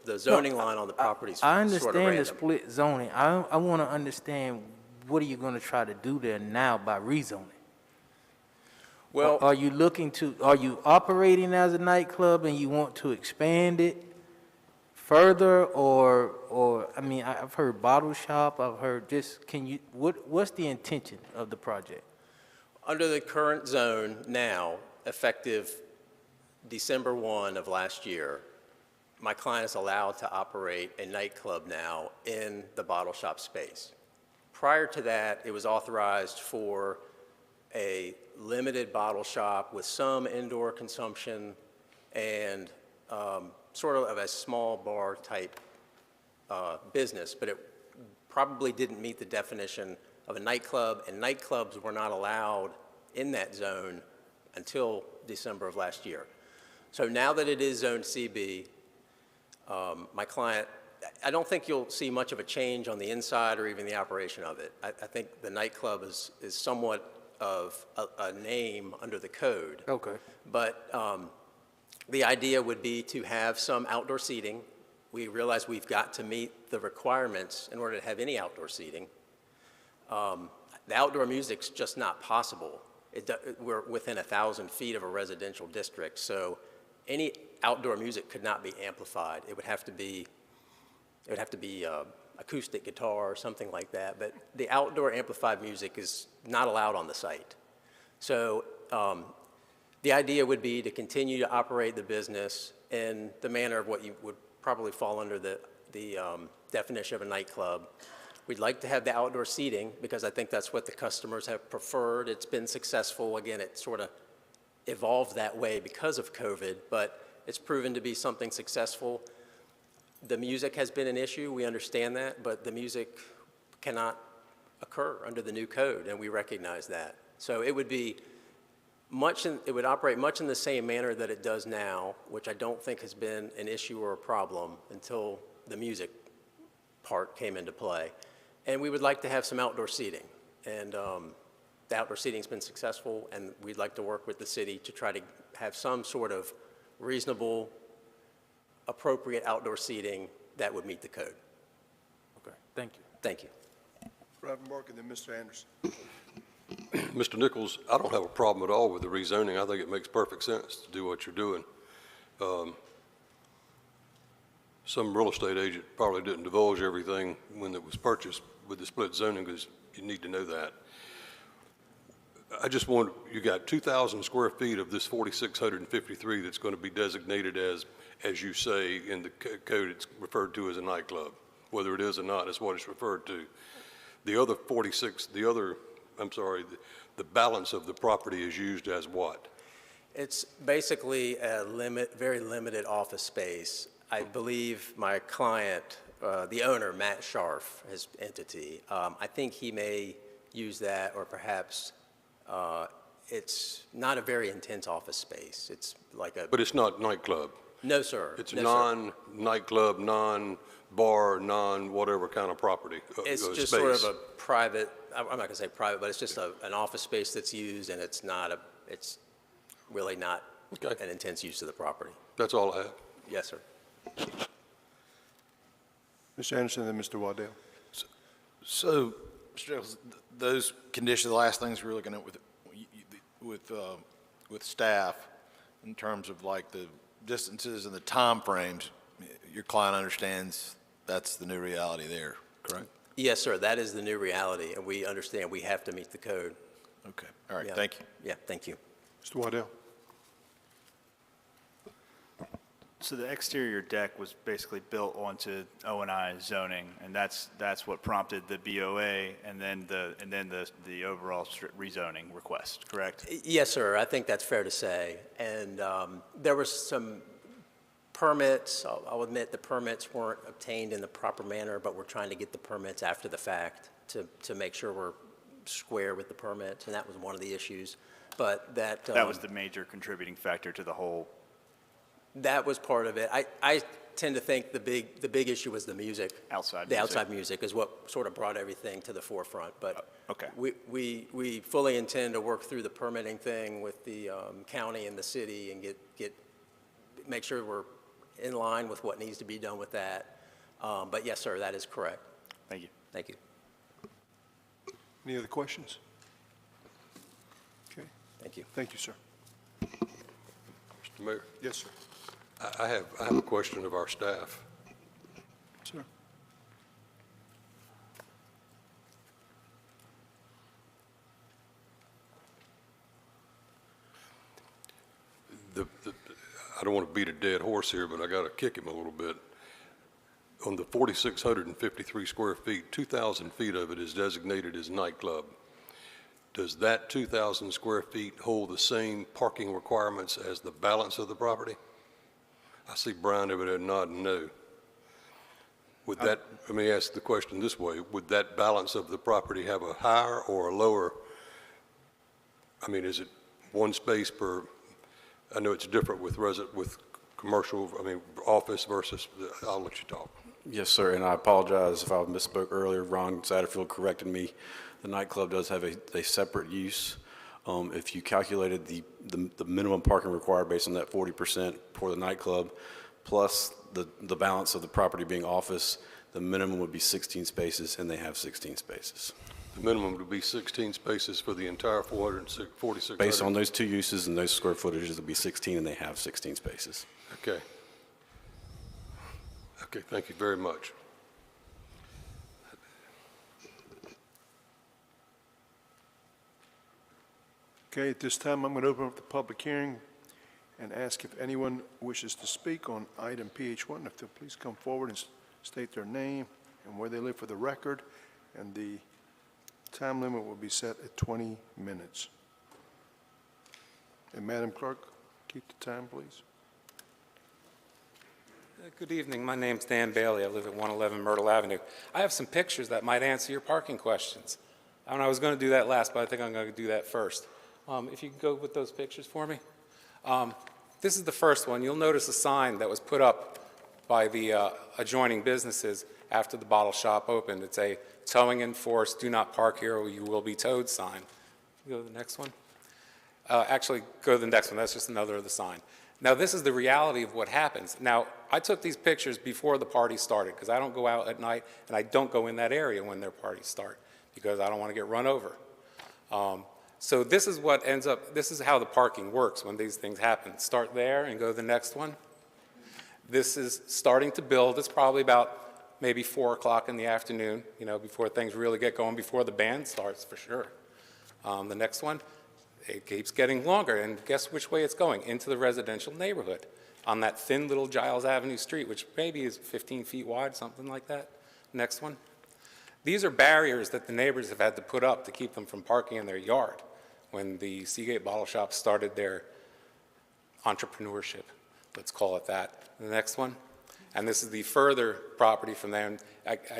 the zoning line on the property is sort of random. I understand the split zoning. I want to understand, what are you going to try to do there now by rezoning? Well, are you operating as a nightclub and you want to expand it further, or I mean, I've heard bottle shop, I've heard what's the intention of the project? Under the current zone now, effective December 1 of last year, my client is allowed to operate a nightclub now in the bottle shop space. Prior to that, it was authorized for a limited bottle shop with some indoor consumption and sort of a small bar type business, but it probably didn't meet the definition of a nightclub, and nightclubs were not allowed in that zone until December of last year. So now that it is Zone CB, my client, I don't think you'll see much of a change on the inside or even the operation of it. I think the nightclub is somewhat of a name under the code. Okay. But the idea would be to have some outdoor seating. We realize we've got to meet the requirements in order to have any outdoor seating. The outdoor music's just not possible. We're within 1,000 feet of a residential district, so any outdoor music could not be amplified. It would have to be acoustic guitar or something like that, but the outdoor amplified music is not allowed on the site. So the idea would be to continue to operate the business in the manner of what you would probably fall under the definition of a nightclub. We'd like to have the outdoor seating because I think that's what the customers have preferred. It's been successful. Again, it sort of evolved that way because of COVID, but it's proven to be something successful. The music has been an issue, we understand that, but the music cannot occur under the new code, and we recognize that. So it would be it would operate much in the same manner that it does now, which I don't think has been an issue or a problem until the music part came into play. And we would like to have some outdoor seating, and the outdoor seating's been successful, and we'd like to work with the city to try to have some sort of reasonable, appropriate outdoor seating that would meet the code. Okay, thank you. Thank you. Reverend Mark and then Mr. Anderson. Mr. Nichols, I don't have a problem at all with the rezoning. I think it makes perfect sense to do what you're doing. Some real estate agent probably didn't divulge everything when it was purchased with the split zoning because you need to know that. I just want, you got 2,000 square feet of this 4,653 that's going to be designated as you say in the code, it's referred to as a nightclub. Whether it is or not, that's what it's referred to. The other 46, the balance of the property is used as what? It's basically a very limited office space. I believe my client, the owner, Matt Scharf, his entity, I think he may use that, or perhaps it's not a very intense office space. It's like a... But it's not nightclub? No, sir. It's no, non-nightclub, non-bar, non-whatever kind of property, it's just space. sort of a private, I'm not going to say private, but it's just an office space that's used, and it's really not an intense use of the property. That's all I have. Yes, sir. Mr. Anderson and then Mr. Waddell. So, Mr. Nichols, those conditions, the last things we're looking at with staff in terms of like the distances and the time frames, your client understands that's the new reality there, correct? Yes, sir. That is the new reality, and we understand we have to meet the code. Okay. All right. Yeah. Thank you. Yeah. Thank you. Mr. Waddell. So the exterior deck was basically built onto O&I zoning, and that's what prompted the BOA and then the overall rezoning request, correct? Yes, sir. I think that's fair to say. And there were some permits. I'll admit the permits weren't obtained in the proper manner, but we're trying to get the permits after the fact to make sure we're square with the permits, and that was one of the issues. But that was the major contributing factor to the whole. That was part of it. I tend to think the big issue was the music. Outside music is what sort of brought everything to the forefront. But okay. We fully intend to work through the permitting thing with the county and the city and make sure we're in line with what needs to be done with that. But yes, sir, that is correct. Thank you. Thank you. Any other questions? Okay. Thank you. Thank you, sir. Mr. Mayor? Yes, sir. I have a question of our staff. Sir. I don't want to beat a dead horse here, but I got to kick him a little bit. On the 4,653 square feet, 2,000 feet of it is designated as nightclub. Does that 2,000 square feet hold the same parking requirements as the balance of the property? I see Brian over there nodding no. Would that, let me ask the question this way, would that balance of the property have a higher or a lower, I mean, is it one space per, I know it's different with commercial, I mean, office versus, I'll let you talk. Yes, sir, and I apologize if I misspoke earlier. Ron Satterfield corrected me. The nightclub does have a separate use. If you calculated the minimum parking required based on that 40% for the nightclub, plus the balance of the property being office, the minimum would be 16 spaces, and they have 16 spaces. The minimum would be 16 spaces for the entire 446. Based on those two uses and those square footages, it would be 16, and they have 16 spaces. Okay. Okay, thank you very much. Okay, at this time, I'm going to open up the public hearing and ask if anyone wishes to speak on item PH1, if they'll please come forward and state their name and where they live for the record, and the time limit will be set at 20 minutes. And Madam Clerk, keep the time, please. Good evening. My name's Dan Bailey. I live at 111 Myrtle Avenue. I have some pictures that might answer your parking questions. I was going to do that last, but I think I'm going to do that first. If you can go with those pictures for me. This is the first one. You'll notice a sign that was put up by the adjoining businesses after the bottle shop opened. It's a towing enforced, do not park here or you will be towed sign. Go to the next one. Actually, go to the next one. That's just another of the sign. Now, this is the reality of what happens. Now, I took these pictures before the party started because I don't go out at night and I don't go in that area when their parties start because I don't want to get run over. So this is what ends up, this is how the parking works when these things happen. Start there and go to the next one. This is starting to build. It's probably about maybe 4 o'clock in the afternoon, before things really get going, before the band starts for sure. The next one, it keeps getting longer, and guess which way it's going? Into the residential neighborhood on that thin little Giles Avenue street, which maybe is 15 feet wide, something like that. Next one. These are barriers that the neighbors have had to put up to keep them from parking in their yard when the Seagate bottle shop started their entrepreneurship, let's call it that. The next one. And this is the further property from them.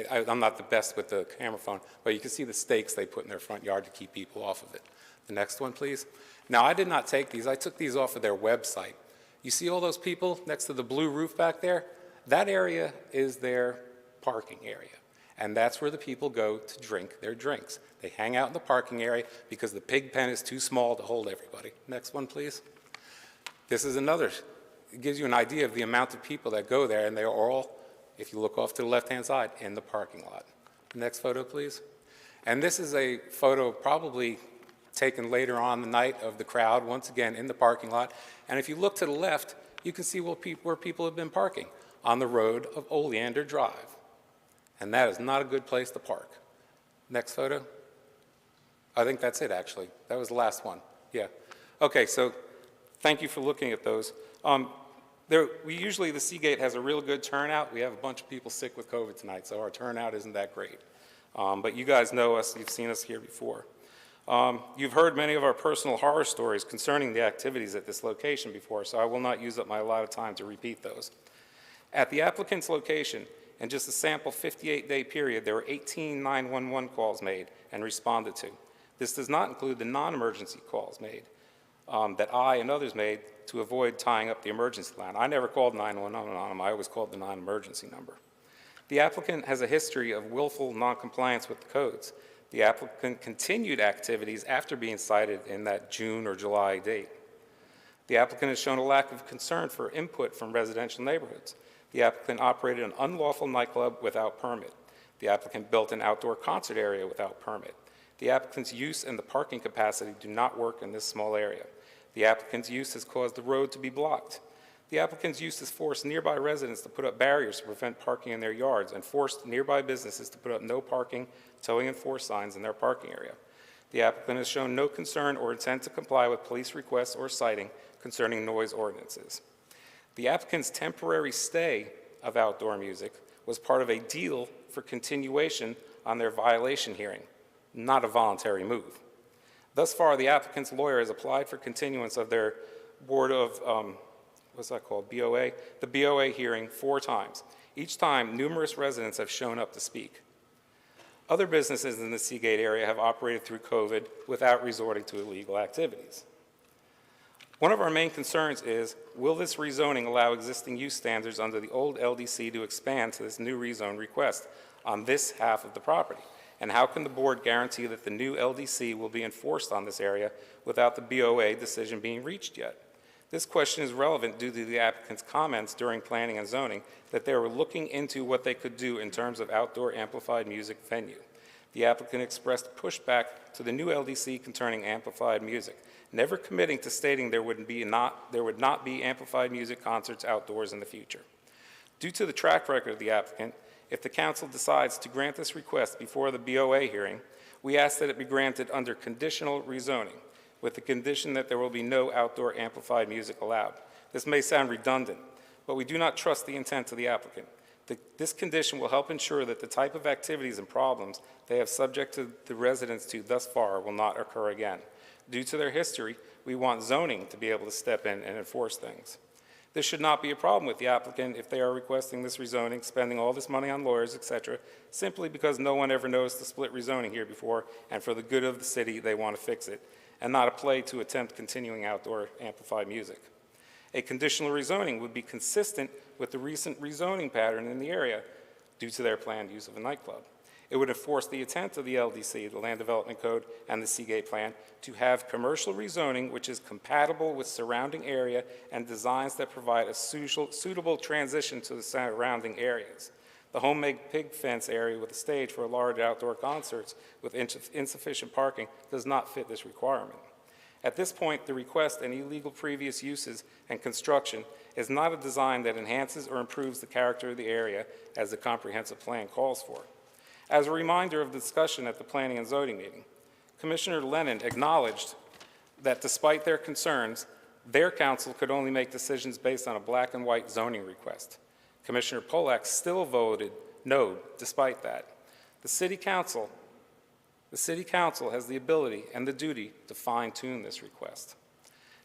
I'm not the best with the camera phone, but you can see the stakes they put in their front yard to keep people off of it. The next one, please. Now, I did not take these. I took these off of their website. You see all those people next to the blue roof back there? That area is their parking area. And that's where the people go to drink their drinks. They hang out in the parking area because the pig pen is too small to hold everybody. Next one, please. This is another. It gives you an idea of the amount of people that go there, and they are all, if you look off to the left-hand side, in the parking lot. Next photo, please. And this is a photo probably taken later on the night of the crowd, once again in the parking lot. And if you look to the left, you can see where people have been parking, on the road of Oleander Drive. And that is not a good place to park. Next photo. I think that's it, actually. That was the last one. Yeah. Okay, so thank you for looking at those. Usually the Seagate has a real good turnout. We have a bunch of people sick with COVID tonight, so our turnout isn't that great. But you guys know us. You've seen us here before. You've heard many of our personal horror stories concerning the activities at this location before, so I will not use up my allotted time to repeat those. At the applicant's location, in just a sample 58-day period, there were 18 911 calls made and responded to. This does not include the non-emergency calls made that I and others made to avoid tying up the emergency line. I never called 911 on them. I always called the non-emergency number. The applicant has a history of willful noncompliance with the codes. The applicant continued activities after being cited in that June or July date. The applicant has shown a lack of concern for input from residential neighborhoods. The applicant operated an unlawful nightclub without permit. The applicant built an outdoor concert area without permit. The applicant's use and the parking capacity do not work in this small area. The applicant's use has caused the road to be blocked. The applicant's use has forced nearby residents to put up barriers to prevent parking in their yards and forced nearby businesses to put up no parking, towing enforced signs in their parking area. The applicant has shown no concern or intent to comply with police requests or citing concerning noise ordinances. The applicant's temporary stay of outdoor music was part of a deal for continuation on their violation hearing, not a voluntary move. Thus far, the applicant's lawyer has applied for continuance of their Board of what's that called, BOA? The BOA hearing 4 times. Each time, numerous residents have shown up to speak. Other businesses in the Seagate area have operated through COVID without resorting to illegal activities. One of our main concerns is, will this rezoning allow existing use standards under the old LDC to expand to this new rezone request on this half of the property? And how can the board guarantee that the new LDC will be enforced on this area without the BOA decision being reached yet? This question is relevant due to the applicant's comments during planning and zoning that they were looking into what they could do in terms of outdoor amplified music venue. The applicant expressed pushback to the new LDC concerning amplified music, never committing to stating there would not be amplified music concerts outdoors in the future. Due to the track record of the applicant, if the council decides to grant this request before the BOA hearing, we ask that it be granted under conditional rezoning, with the condition that there will be no outdoor amplified music allowed. This may sound redundant, but we do not trust the intent of the applicant. This condition will help ensure that the type of activities and problems they have subjected the residents to thus far will not occur again. Due to their history, we want zoning to be able to step in and enforce things. This should not be a problem with the applicant if they are requesting this rezoning, spending all this money on lawyers, etc., simply because no one ever noticed the split rezoning here before, and for the good of the city, they want to fix it, and not a play to attempt continuing outdoor amplified music. A conditional rezoning would be consistent with the recent rezoning pattern in the area due to their planned use of a nightclub. It would enforce the intent of the LDC, the Land Development Code, and the Seagate Plan to have commercial rezoning which is compatible with surrounding area and designs that provide a suitable transition to the surrounding areas. The homemade pig fence area with a stage for large outdoor concerts with insufficient parking does not fit this requirement. At this point, the request and illegal previous uses and construction is not a design that enhances or improves the character of the area as the comprehensive plan calls for. As a reminder of the discussion at the Planning and Zoning meeting, Commissioner Lennon acknowledged that despite their concerns, their council could only make decisions based on a black and white zoning request. Commissioner Polak still voted no despite that. The City Council has the ability and the duty to fine-tune this request.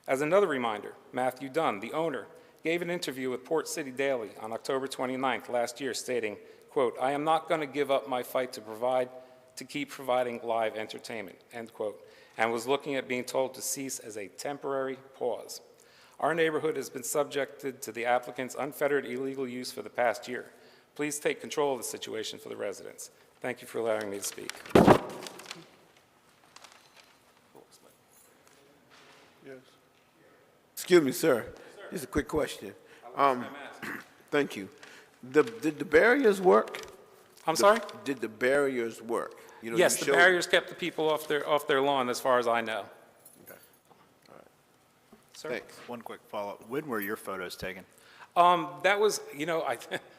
As another reminder, Matthew Dunn, the owner, gave an interview with Port City Daily on October 29th last year stating, quote, "I am not going to give up my fight to keep providing live entertainment," end quote, and was looking at being told to cease as a temporary pause. Our neighborhood has been subjected to the applicant's unfettered illegal use for the past year. Please take control of the situation for the residents. Thank you for allowing me to speak. Yes. Excuse me, sir. Just a quick question. Thank you. Did the barriers work? I'm sorry? Did the barriers work? You know, yes, the barriers kept the people off their lawn as far as I know. Okay. All right. Sir? Thanks. One quick follow-up. When were your photos taken? That was,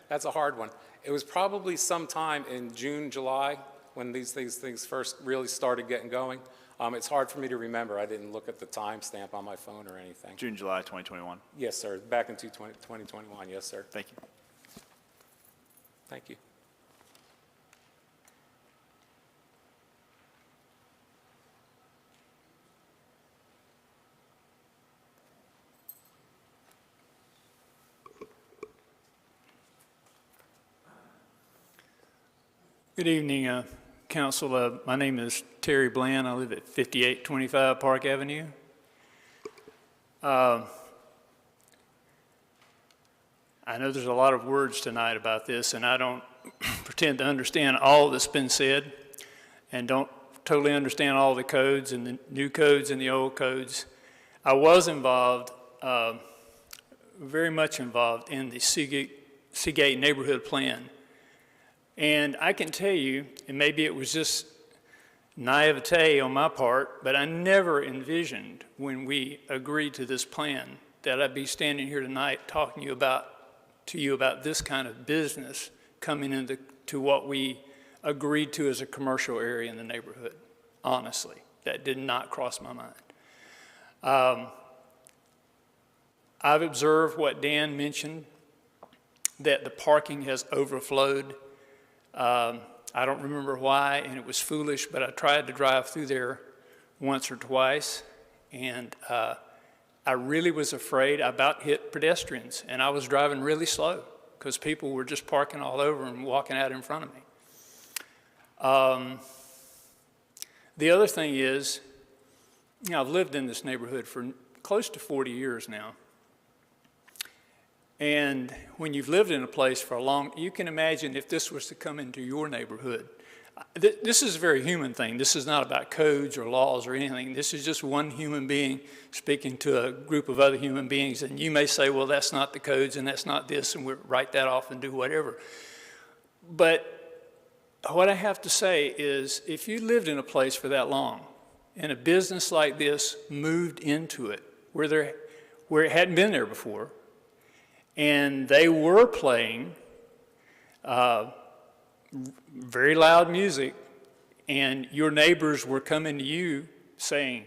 that's a hard one. It was probably sometime in June, July, when these things first really started getting going. It's hard for me to remember. I didn't look at the timestamp on my phone or anything. June, July 2021. Yes, sir. Back in 2021, yes, sir. Thank you. Thank you. Good evening, Council. My name is Terry Bland. I live at 5825 Park Avenue. I know there's a lot of words tonight about this, and I don't pretend to understand all that's been said, and don't totally understand all the codes and the new codes and the old codes. I was involved, very much involved in the Seagate neighborhood plan. And I can tell you, and maybe it was just naivete on my part, but I never envisioned when we agreed to this plan that I'd be standing here tonight talking to you about this kind of business coming into what we agreed to as a commercial area in the neighborhood. Honestly, that did not cross my mind. I've observed what Dan mentioned, that the parking has overflowed. I don't remember why, and it was foolish, but I tried to drive through there once or twice, and I really was afraid I about hit pedestrians, and I was driving really slow because people were just parking all over and walking out in front of me. The other thing is, I've lived in this neighborhood for close to 40 years now. And when you've lived in a place for a long, you can imagine if this was to come into your neighborhood. This is a very human thing. This is not about codes or laws or anything. This is just one human being speaking to a group of other human beings. And you may say, well, that's not the codes and that's not this, and we'll write that off and do whatever. But what I have to say is, if you lived in a place for that long, and a business like this moved into it, where it hadn't been there before, and they were playing very loud music, and your neighbors were coming to you saying,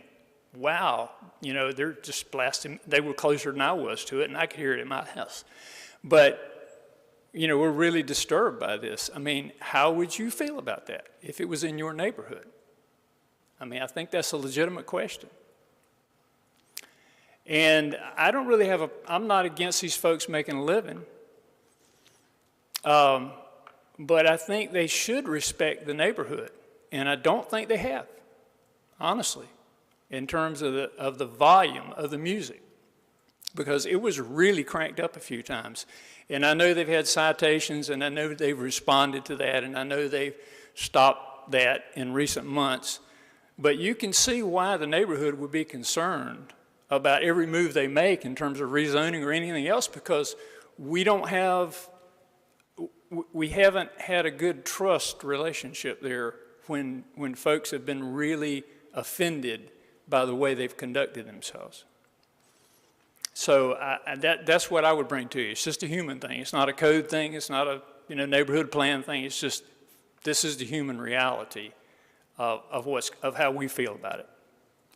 wow, they're just blasting. They were closer than I was to it, and I could hear it in my house. But, we're really disturbed by this. I mean, how would you feel about that if it was in your neighborhood? I mean, I think that's a legitimate question. And I don't really I'm not against these folks making a living. But I think they should respect the neighborhood. And I don't think they have, honestly, in terms of the volume of the music. Because it was really cranked up a few times. And I know they've had citations, and I know they've responded to that, and I know they've stopped that in recent months. But you can see why the neighborhood would be concerned about every move they make in terms of rezoning or anything else, because we haven't had a good trust relationship there when folks have been really offended by the way they've conducted themselves. So that's what I would bring to you. It's just a human thing. It's not a code thing. It's not a neighborhood plan thing. It's just, this is the human reality of how we feel about it.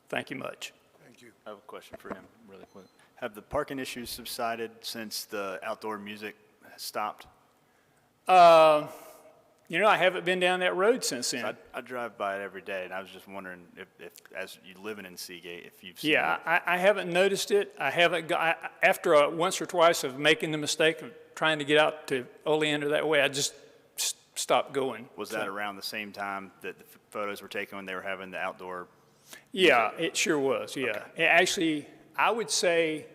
Thank you much. Thank you. I have a question for him really quick. Have the parking issues subsided since the outdoor music has stopped? I haven't been down that road since then. I drive by it every day, and I was just wondering if as you living in Seagate, if you've seen it. I haven't noticed it. I haven't after once or twice of making the mistake of trying to get out to Oleander that way, I just stopped going. Was that around the same time that the photos were taken when they were having the outdoor? Yeah, it sure was, yeah. Okay. Actually, I would say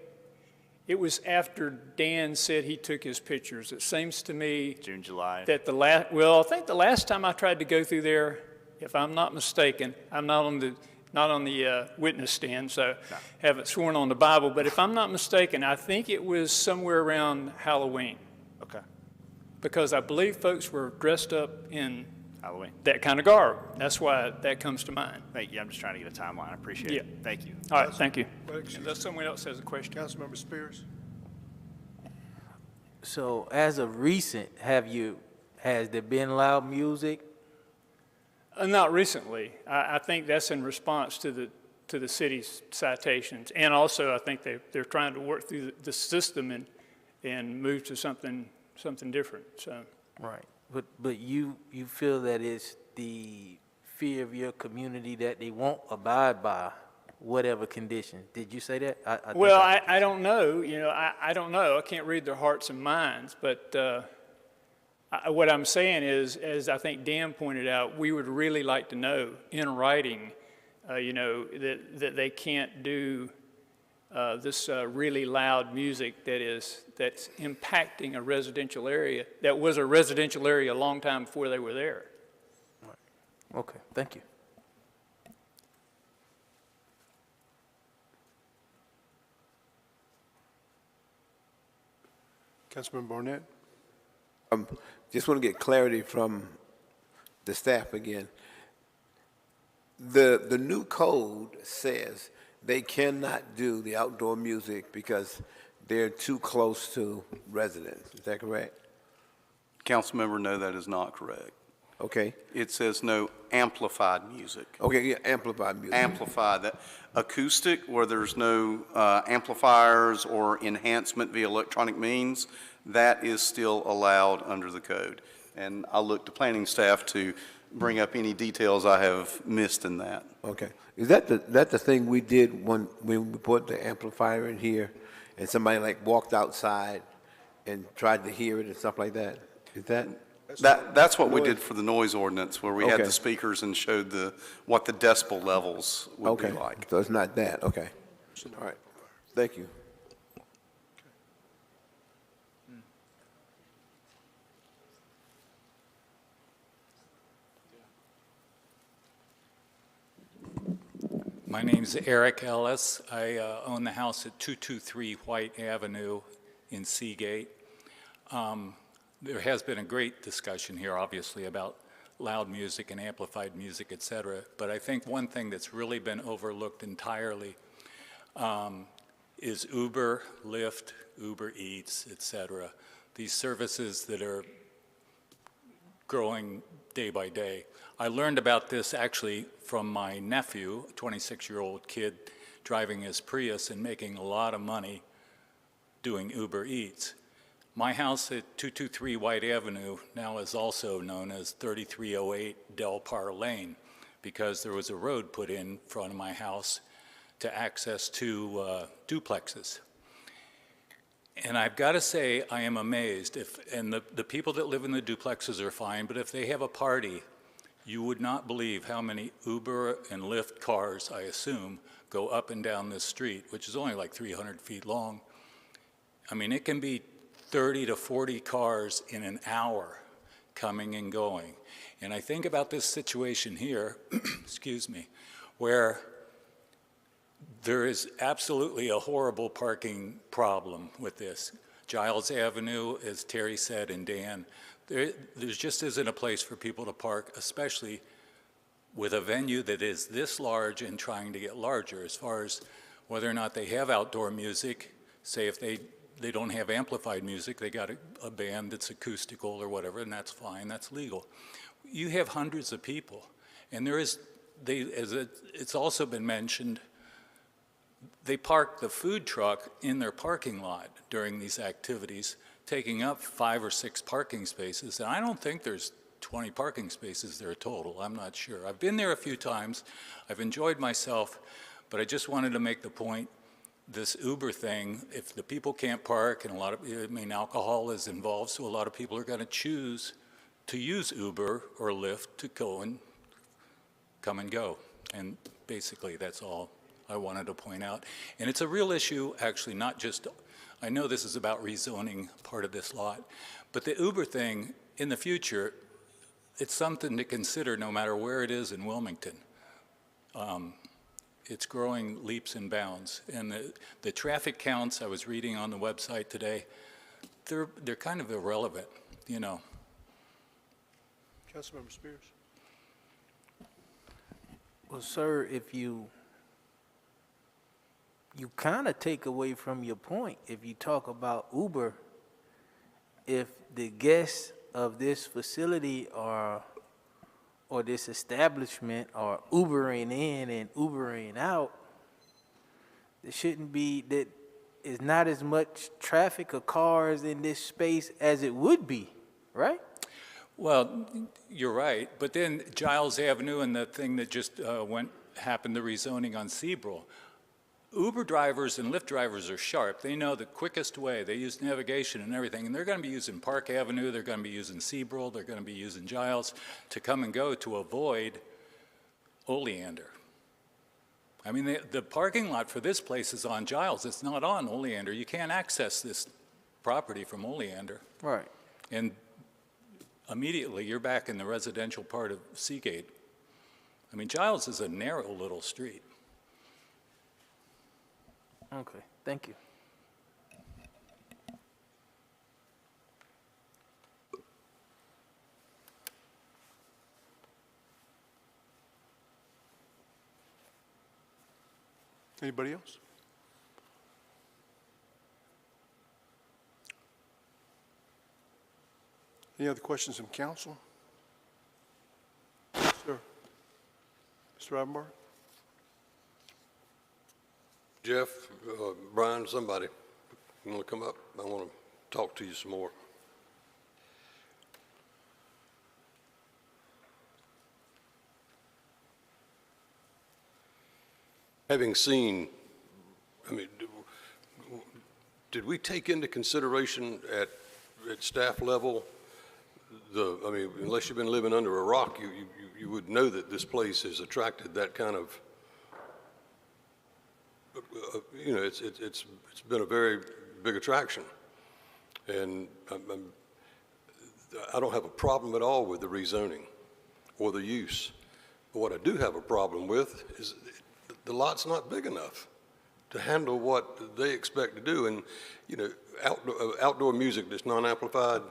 it was after Dan said he took his pictures. It seems to me June, July. That I think the last time I tried to go through there, if I'm not mistaken, I'm not on the witness stand, so haven't sworn on the Bible. But if I'm not mistaken, I think it was somewhere around Halloween. Okay. Because I believe folks were dressed up in Halloween, that kind of garb. That's why that comes to mind. Thank you. I'm just trying to get a timeline. I appreciate it. Thank you. All right, thank you. Unless someone else has a question. Councilmember Spears. So as of recent, has there been loud music? Not recently. I think that's in response to the city's citations, and also I think they're trying to work through the system and move to something different. So. Right. But you feel that it's the fear of your community that they won't abide by whatever condition. Did you say that? I don't know. I don't know. I can't read their hearts and minds. But what I'm saying is, as I think Dan pointed out, we would really like to know in writing, that they can't do this really loud music that's impacting a residential area that was a residential area a long time before they were there. Right. Okay, thank you. Councilman Barnett. Just want to get clarity from the staff again. The new code says they cannot do the outdoor music because they're too close to residents. Is that correct? Councilmember, no, that is not correct. Okay. It says no amplified music. Okay, yeah, amplified music. Amplified. That acoustic, where there's no amplifiers or enhancement via electronic means, that is still allowed under the code. And I'll look to planning staff to bring up any details I have missed in that. Okay. Is that the thing we did when we put the amplifier in here and somebody like walked outside and tried to hear it and stuff like that? Is that? That's what we did for the noise ordinance, where we had Okay. the speakers and showed what the decibel levels would be Okay. like. So it's not that, okay. All right. Thank you. My name's Eric Ellis. I own the house at 223 White Avenue in Seagate. There has been a great discussion here, obviously, about loud music and amplified music, et cetera. But I think one thing that's really been overlooked entirely is Uber, Lyft, Uber Eats, et cetera. These services that are growing day by day. I learned about this actually from my nephew, a 26-year-old kid driving his Prius and making a lot of money doing Uber Eats. My house at 223 White Avenue now is also known as 3308 Del Par Lane because there was a road put in front of my house to access two duplexes. And I've got to say, I am amazed. And the people that live in the duplexes are fine, but if they have a party, you would not believe how many Uber and Lyft cars, I assume, go up and down this street, which is only like 300 feet long. I mean, it can be 30 to 40 cars in an hour coming and going. And I think about this situation here, excuse me, where there is absolutely a horrible parking problem with this. Giles Avenue, as Terry said, and Dan, there just isn't a place for people to park, especially with a venue that is this large and trying to get larger as far as whether or not they have outdoor music. Say if they don't have amplified music, they got a band that's acoustical or whatever, and that's fine, that's legal. You have hundreds of people, and it's also been mentioned, they park the food truck in their parking lot during these activities, taking up 5 or 6 parking spaces. And I don't think there's 20 parking spaces there total. I'm not sure. I've been there a few times. I've enjoyed myself, but I just wanted to make the point, this Uber thing, if the people can't park, and alcohol is involved, so a lot of people are going to choose to use Uber or Lyft to go and come and go. And basically, that's all I wanted to point out. And it's a real issue, actually, not just, I know this is about rezoning part of this lot, but the Uber thing, in the future, it's something to consider no matter where it is in Wilmington. It's growing leaps and bounds. And the traffic counts I was reading on the website today, they're kind of irrelevant, you know. Councilmember Spears. Well, sir, if you kind of take away from your point if you talk about Uber. If the guests of this facility or this establishment are Ubering in and Ubering out, there shouldn't be, that is not as much traffic or cars in this space as it would be, right? Well, you're right, but then Giles Avenue and the thing that just happened, the rezoning on Seabrill, Uber drivers and Lyft drivers are sharp. They know the quickest way. They use navigation and everything, and they're going to be using Park Avenue, they're going to be using Seabrill, they're going to be using Giles to come and go to avoid Oleander. I mean, the parking lot for this place is on Giles. It's not on Oleander. You can't access this property from Oleander. Right. And immediately you're back in the residential part of Seagate. I mean, Giles is a narrow little street. Okay, thank you. Anybody else? Any other questions from council? Sir. Mr. Rivenbark? Jeff, Brian, somebody, you want to come up? I want to talk to you some more. Having seen, I mean, did we take into consideration at staff level I mean, unless you've been living under a rock, you would know that this place has attracted that kind of, you know, it's been a very big attraction. And I don't have a problem at all with the rezoning or the use. But what I do have a problem with is the lot's not big enough to handle what they expect to do. And, you know, outdoor music that's non-amplified,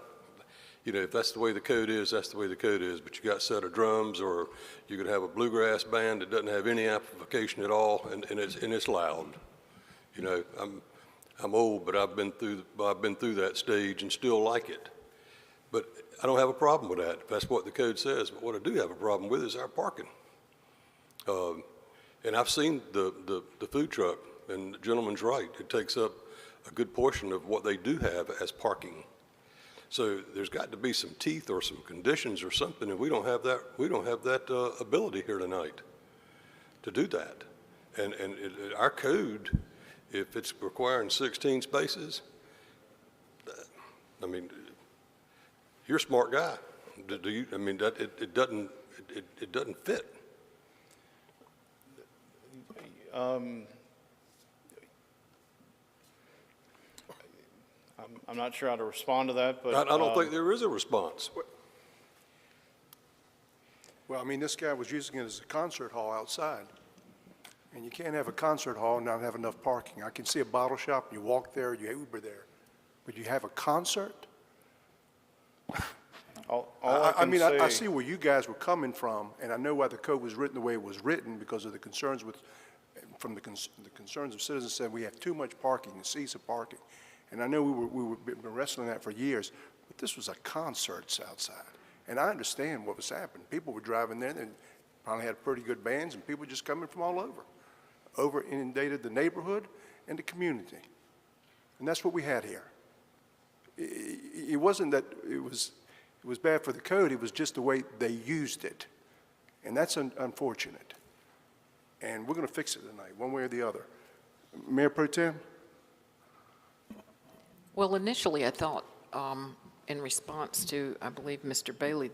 you know, if that's the way the code is, that's the way the code is. But you got a set of drums, or you could have a bluegrass band that doesn't have any amplification at all, and it's loud. You know, I'm old, but I've been through that stage and still like it. But I don't have a problem with that if that's what the code says. But what I do have a problem with is our parking. And I've seen the food truck, and the gentleman's right. It takes up a good portion of what they do have as parking. So there's got to be some teeth or some conditions or something, and we don't have that. We don't have that ability here tonight to do that. And our code, if it's requiring 16 spaces, I mean, you're a smart guy. Do you? I mean, that it doesn't fit. I'm not sure how to respond to that, but I don't think there is a response. Well, I mean, this guy was using it as a concert hall outside. And you can't have a concert hall and not have enough parking. I can see a bottle shop, you walk there, you Uber there. But you have a concert? I mean, I see where you guys were coming from, and I know why the code was written the way it was written, because of the concerns from the concerns of citizens said we have too much parking, the seats of parking. And I know we were been wrestling that for years, but this was a concert outside. And I understand what was happening. People were driving there, and probably had pretty good bands, and people just coming from all over inundated the neighborhood and the community. And that's what we had here. It wasn't that it was bad for the code, it was just the way they used it. And that's unfortunate. And we're going to fix it tonight, one way or the other. Mayor Pro Tem? Well, initially I thought, in response to, I believe, Mr. Bailey,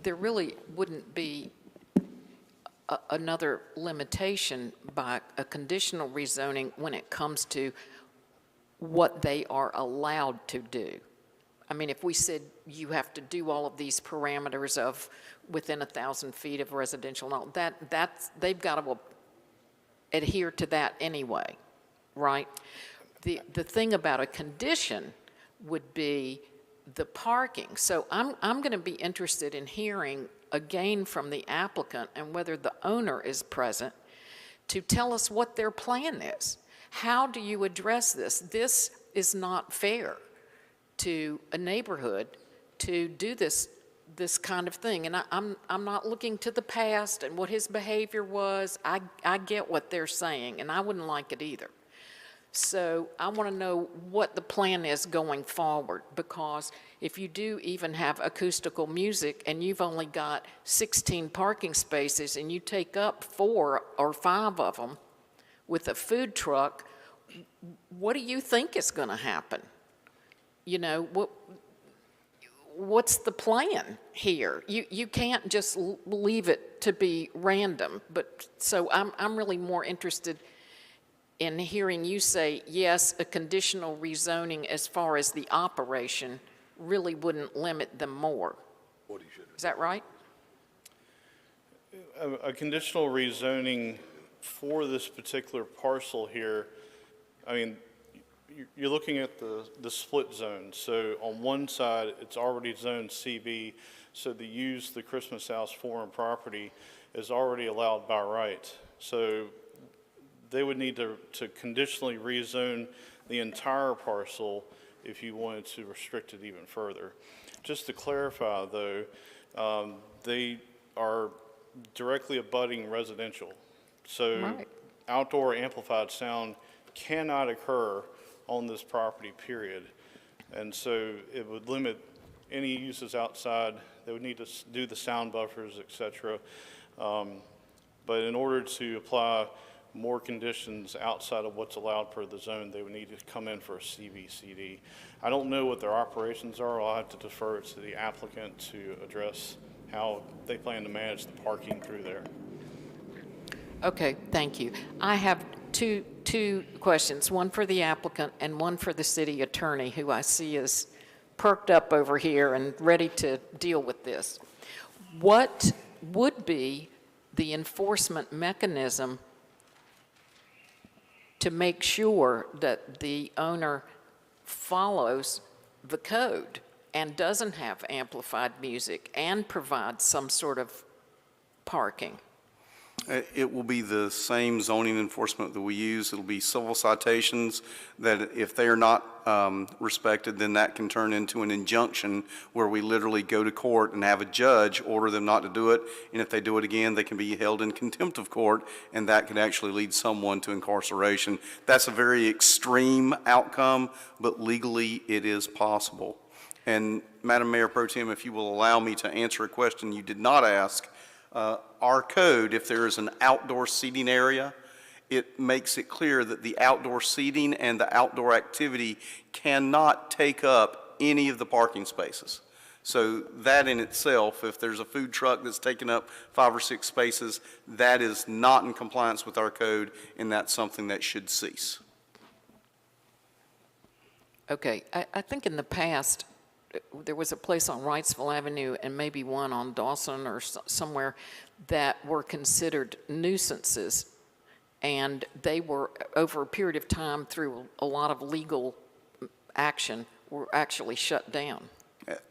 there really wouldn't be another limitation by a conditional rezoning when it comes to what they are allowed to do. I mean, if we said you have to do all of these parameters of within 1,000 feet of residential, and all that's they've got to adhere to that anyway, right? The thing about a condition would be the parking. So I'm going to be interested in hearing again from the applicant, and whether the owner is present, to tell us what their plan is. How do you address this? This is not fair to a neighborhood to do this kind of thing. And I'm not looking to the past and what his behavior was. I get what they're saying, and I wouldn't like it either. So I want to know what the plan is going forward, because if you do even have acoustical music and you've only got 16 parking spaces and you take up 4 or 5 of them with a food truck, what do you think is going to happen? You know, what's the plan here? You can't just leave it to be random. But so I'm really more interested in hearing you say, yes, a conditional rezoning as far as the operation really wouldn't limit them more. Is that right? A conditional rezoning for this particular parcel here, I mean, you're looking at the split zone. So on one side, it's already zoned CB, so the use the Christmas House foreign property is already allowed by right. So they would need to conditionally rezone the entire parcel if you wanted to restrict it even further. Just to clarify, though, they are directly abutting residential. So right. Outdoor amplified sound cannot occur on this property, period. And so it would limit any uses outside. They would need to do the sound buffers, et cetera. But in order to apply more conditions outside of what's allowed per the zone, they would need to come in for a CBCD. I don't know what their operations are. I'll have to defer it to the applicant to address how they plan to manage the parking through there. Okay, thank you. I have two questions, one for the applicant and one for the city attorney, who I see is perked up over here and ready to deal with this. What would be the enforcement mechanism to make sure that the owner follows the code and doesn't have amplified music and provides some sort of parking? It will be the same zoning enforcement that we use. It'll be civil citations that if they are not respected, then that can turn into an injunction where we literally go to court and have a judge order them not to do it. And if they do it again, they can be held in contempt of court, and that could actually lead someone to incarceration. That's a very extreme outcome, but legally it is possible. And Madam Mayor Pro Tem, if you will allow me to answer a question you did not ask, our code, if there is an outdoor seating area, it makes it clear that the outdoor seating and the outdoor activity cannot take up any of the parking spaces. So that in itself, if there's a food truck that's taking up 5 or 6 spaces, that is not in compliance with our code, and that's something that should cease. Okay, I think in the past, there was a place on Wrightsville Avenue and maybe one on Dawson or somewhere that were considered nuisances, and they were, over a period of time, through a lot of legal action, were actually shut down.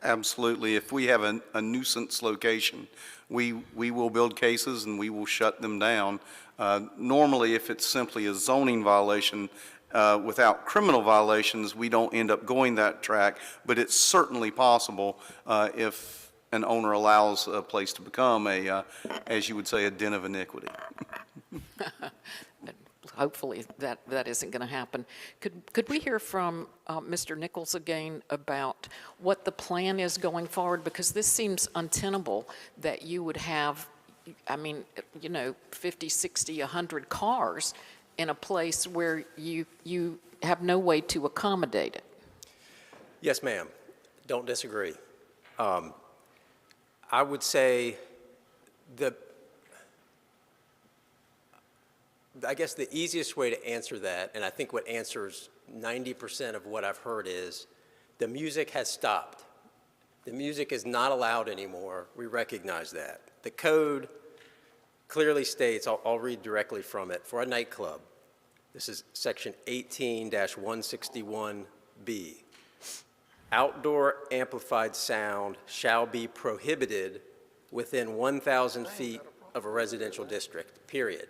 Absolutely. If we have a nuisance location, we will build cases and we will shut them down. Normally, if it's simply a zoning violation, without criminal violations, we don't end up going that track, but it's certainly possible if an owner allows a place to become as you would say, a den of iniquity. Hopefully that isn't going to happen. Could we hear from Mr. Nichols again about what the plan is going forward? Because this seems untenable that you would have, 50, 60, 100 cars in a place where you have no way to accommodate it. Yes, ma'am. Don't disagree. I would say I guess the easiest way to answer that, and I think what answers 90% of what I've heard, is the music has stopped. The music is not allowed anymore. We recognize that. The code clearly states, I'll read directly from it, for a nightclub. This is section 18-161B. Outdoor amplified sound shall be prohibited within 1,000 feet of a residential district, period.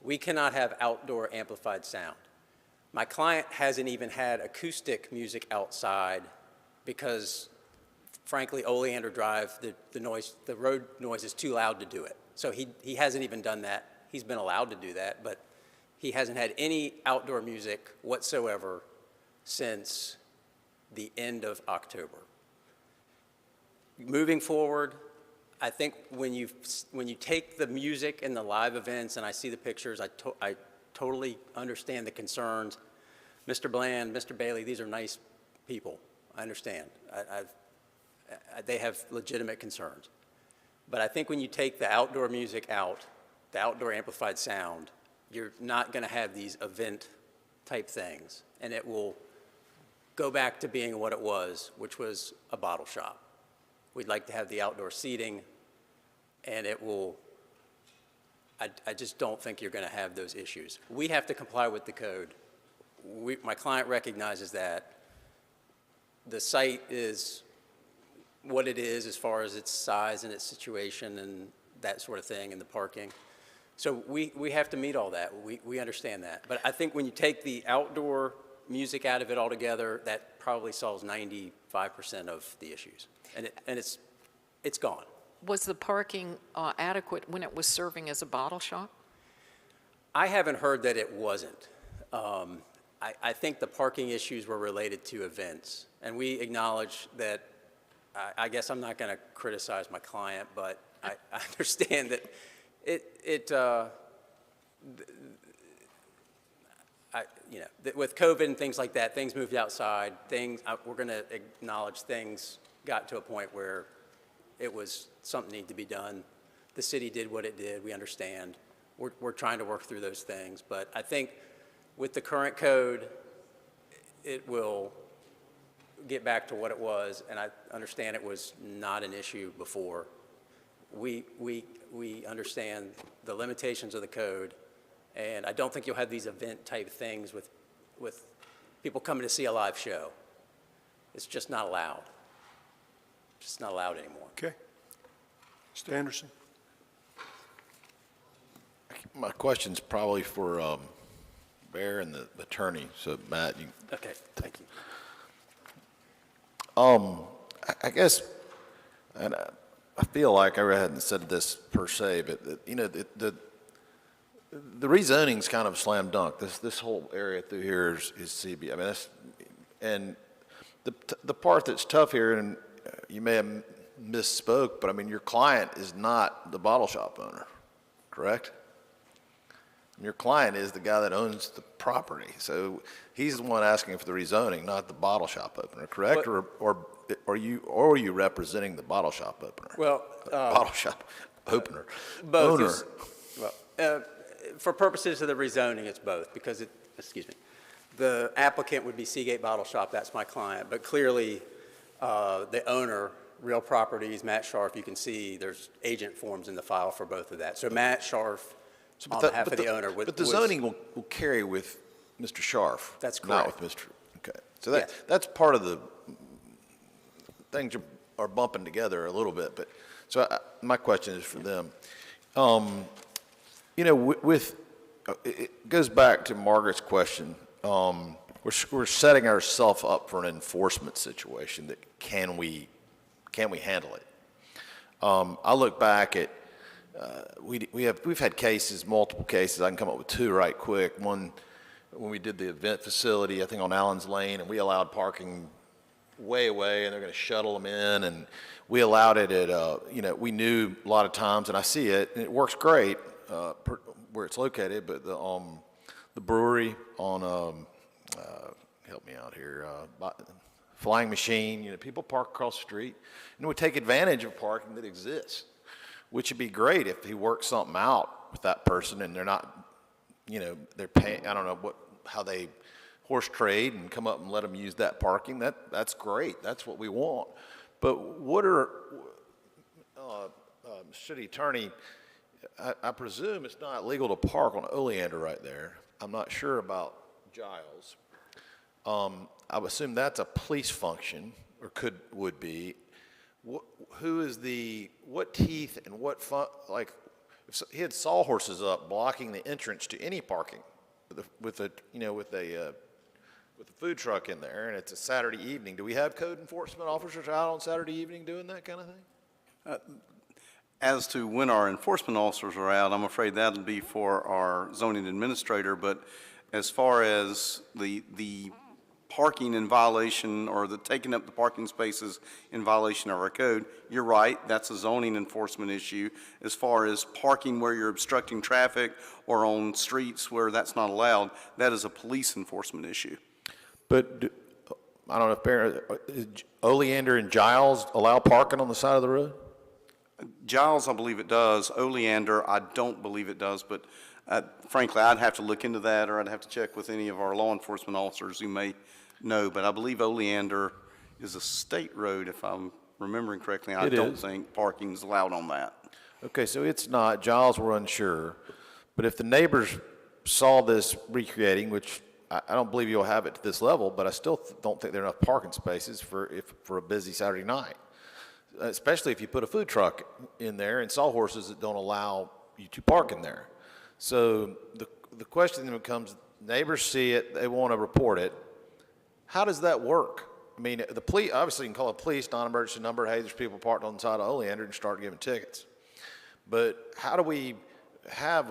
We cannot have outdoor amplified sound. My client hasn't even had acoustic music outside because, frankly, Oleander Drive, the road noise is too loud to do it. So he hasn't even done that. He's been allowed to do that, but he hasn't had any outdoor music whatsoever since the end of October. Moving forward, I think when you take the music and the live events, and I see the pictures, I totally understand the concerns. Mr. Bland, Mr. Bailey, these are nice people. I understand. They have legitimate concerns. But I think when you take the outdoor music out, the outdoor amplified sound, you're not going to have these event-type things, and it will go back to being what it was, which was a bottle shop. We'd like to have the outdoor seating, and it will, I just don't think you're going to have those issues. We have to comply with the code. My client recognizes that. The site is what it is as far as its size and its situation and that sort of thing, and the parking. So we have to meet all that. We understand that. But I think when you take the outdoor music out of it altogether, that probably solves 95% of the issues. And it's gone. Was the parking adequate when it was serving as a bottle shop? I haven't heard that it wasn't. I think the parking issues were related to events. And we acknowledge that, I guess I'm not going to criticize my client, but I understand that with COVID and things like that, things moved outside. We're going to acknowledge things got to a point where it was something needed to be done. The city did what it did. We understand. We're trying to work through those things. But I think with the current code, it will get back to what it was. And I understand it was not an issue before. We understand the limitations of the code. And I don't think you'll have these event-type things with people coming to see a live show. It's just not allowed. It's just not allowed anymore. Okay. Mr. Anderson? My question's probably for Bear and the attorney. So, Matt, you... Okay, thank you. I guess, and I feel like I hadn't said this per se, but, the rezoning's kind of a slam dunk. This whole area through here is CB. I mean, and the part that's tough here, and you may have misspoke, but I mean, your client is not the bottle shop owner, correct? Your client is the guy that owns the property, so he's the one asking for the rezoning, not the bottle shop opener, correct? Or are you representing the bottle shop opener? Well, bottle shop opener. Both. Owner. For purposes of the rezoning, it's both, because the applicant would be Seagate Bottle Shop, that's my client, but clearly the owner, Real Properties, Matt Scharf, you can see there's agent forms in the file for both of that. So Matt Scharf, on behalf of the owner. But the zoning will carry with Mr. Scharf. That's correct. Not with Mr. Okay. So that's part of the things are bumping together a little bit. But so my question is for them. It goes back to Margaret's question. We're setting ourselves up for an enforcement situation that can we handle it? I look back at we've had cases, multiple cases. I can come up with two right quick. One when we did the event facility, I think on Allen's Lane, and we allowed parking way away, and they're going to shuttle them in, and we allowed it at we knew a lot of times, and I see it, and it works great where it's located, but the brewery on help me out here, Flying Machine, people park across the street, and we take advantage of parking that exists, which would be great if he works something out with that person, and they're not, they're paying, I don't know how they horse trade and come up and let them use that parking. That's great. That's what we want. But what are, city attorney, I presume it's not legal to park on Oleander right there. I'm not sure about Giles. I would assume that's a police function, or would be. What teeth and if he had sawhorses up blocking the entrance to any parking with a food truck in there, and it's a Saturday evening. Do we have code enforcement officers out on Saturday evening doing that kind of thing? As to when our enforcement officers are out, I'm afraid that'll be for our zoning administrator, but as far as the parking in violation, or the taking up the parking spaces in violation of our code, you're right, that's a zoning enforcement issue. As far as parking where you're obstructing traffic or on streets where that's not allowed, that is a police enforcement issue. But I don't know if Oleander and Giles allow parking on the side of the road? Giles, I believe it does. Oleander, I don't believe it does, but frankly, I'd have to look into that, or I'd have to check with any of our law enforcement officers who may know. But I believe Oleander is a state road, if I'm remembering correctly. I don't think parking's allowed on that. Okay, so it's not. Giles, we're unsure. But if the neighbors saw this recreating, which I don't believe you'll have it to this level, but I still don't think there are enough parking spaces for a busy Saturday night, especially if you put a food truck in there and sawhorses that don't allow you to park in there. So the question then becomes, neighbors see it, they want to report it. How does that work? I mean, the police, obviously you can call the police, non-emergency number, hey, there's people parked on the side of Oleander, and start giving tickets. But how do we have,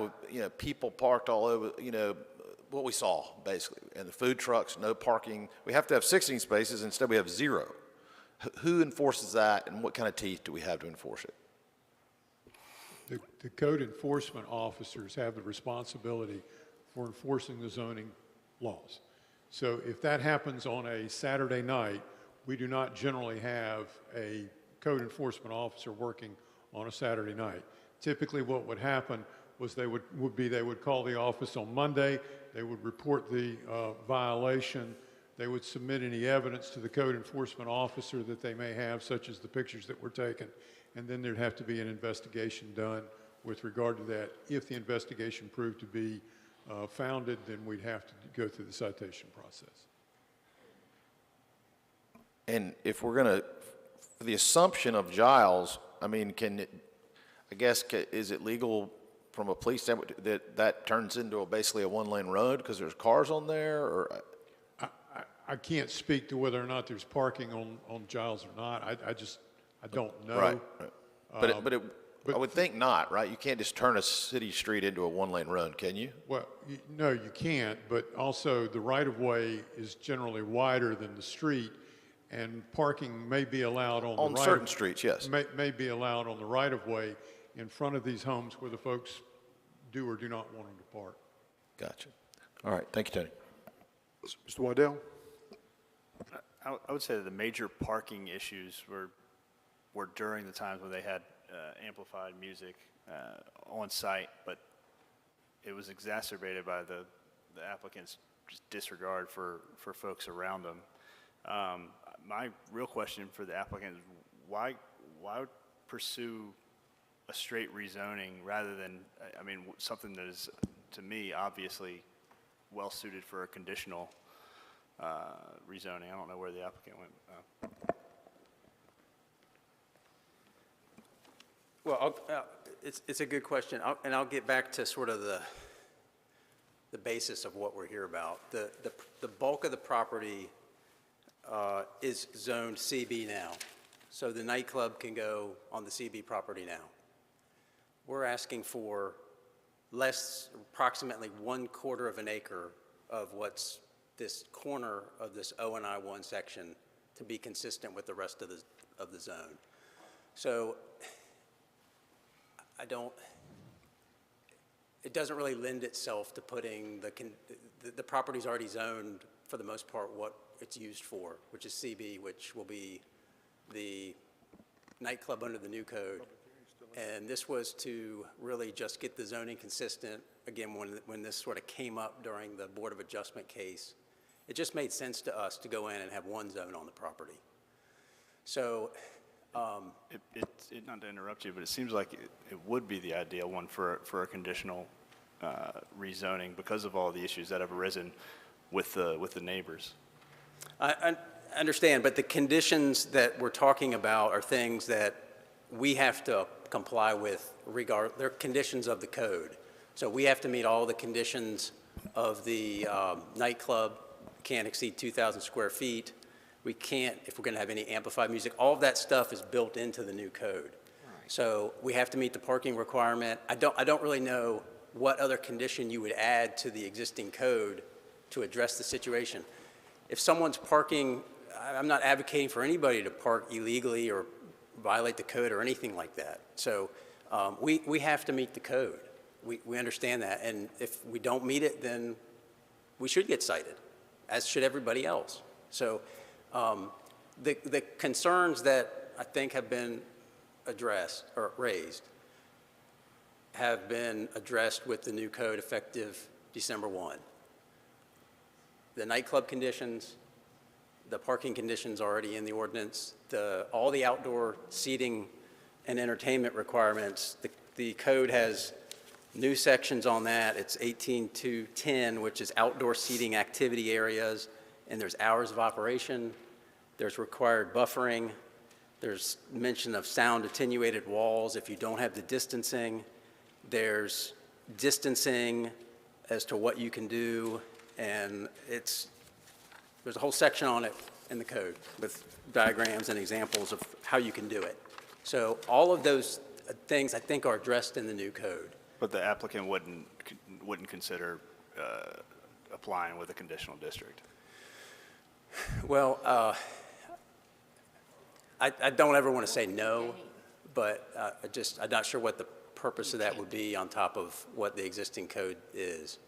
people parked all over, what we saw, basically, and the food trucks, no parking. We have to have 16 spaces, instead we have 0. Who enforces that, and what kind of teeth do we have to enforce it? The code enforcement officers have the responsibility for enforcing the zoning laws. So if that happens on a Saturday night, we do not generally have a code enforcement officer working on a Saturday night. Typically what would happen was they would call the office on Monday, they would report the violation, they would submit any evidence to the code enforcement officer that they may have, such as the pictures that were taken, and then there'd have to be an investigation done with regard to that. If the investigation proved to be founded, then we'd have to go through the citation process. And if we're going to, for the assumption of Giles, I mean, is it legal from a police standpoint that turns into basically a one-lane road because there's cars on there? Or I can't speak to whether or not there's parking on Giles or not. I don't know. Right. But I would think not, right? You can't just turn a city street into a one-lane road, can you? Well, no, you can't, but also the right-of-way is generally wider than the street, and parking may be allowed on the certain streets, yes. May be allowed on the right-of-way in front of these homes where the folks do or do not want them to park. Gotcha. All right, thank you, Tony. Mr. Waddell? I would say that the major parking issues were during the times when they had amplified music on site, but it was exacerbated by the applicant's just disregard for folks around them. My real question for the applicant is why pursue a straight rezoning rather than, I mean, something that is, to me, obviously well suited for a conditional rezoning? I don't know where the applicant went. Well, it's a good question, and I'll get back to sort of the basis of what we're here about. The bulk of the property is zoned CB now, so the nightclub can go on the CB property now. We're asking for approximately 1/4 of an acre of what's this corner of this O and I-1 section to be consistent with the rest of the zone. So it doesn't really lend itself to putting the property's already zoned for the most part what it's used for, which is CB, which will be the nightclub under the new code. And this was to really just get the zoning consistent. Again, when this sort of came up during the Board of Adjustment case, it just made sense to us to go in and have one zone on the property. So not to interrupt you, but it seems like it would be the ideal one for a conditional rezoning because of all the issues that have arisen with the neighbors. I understand, but the conditions that we're talking about are things that we have to comply with. They're conditions of the code. So we have to meet all the conditions of the nightclub. Can't exceed 2,000 square feet. We can't, if we're going to have any amplified music, all of that stuff is built into the new code. So we have to meet the parking requirement. I don't really know what other condition you would add to the existing code to address the situation. If someone's parking, I'm not advocating for anybody to park illegally or violate the code or anything like that. So we have to meet the code. We understand that. And if we don't meet it, then we should get cited, as should everybody else. So the concerns that I think have been addressed or raised have been addressed with the new code effective December 1. The nightclub conditions, the parking conditions already in the ordinance, all the outdoor seating and entertainment requirements, the code has new sections on that. It's 18.2.10, which is outdoor seating activity areas, and there's hours of operation, there's required buffering, there's mention of sound attenuated walls if you don't have the distancing, there's distancing as to what you can do, and there's a whole section on it in the code with diagrams and examples of how you can do it. So all of those things I think are addressed in the new code. But the applicant wouldn't consider applying with a conditional district. Well, I don't ever want to say no, but I'm not sure what the purpose of that would be on top of what the existing code is.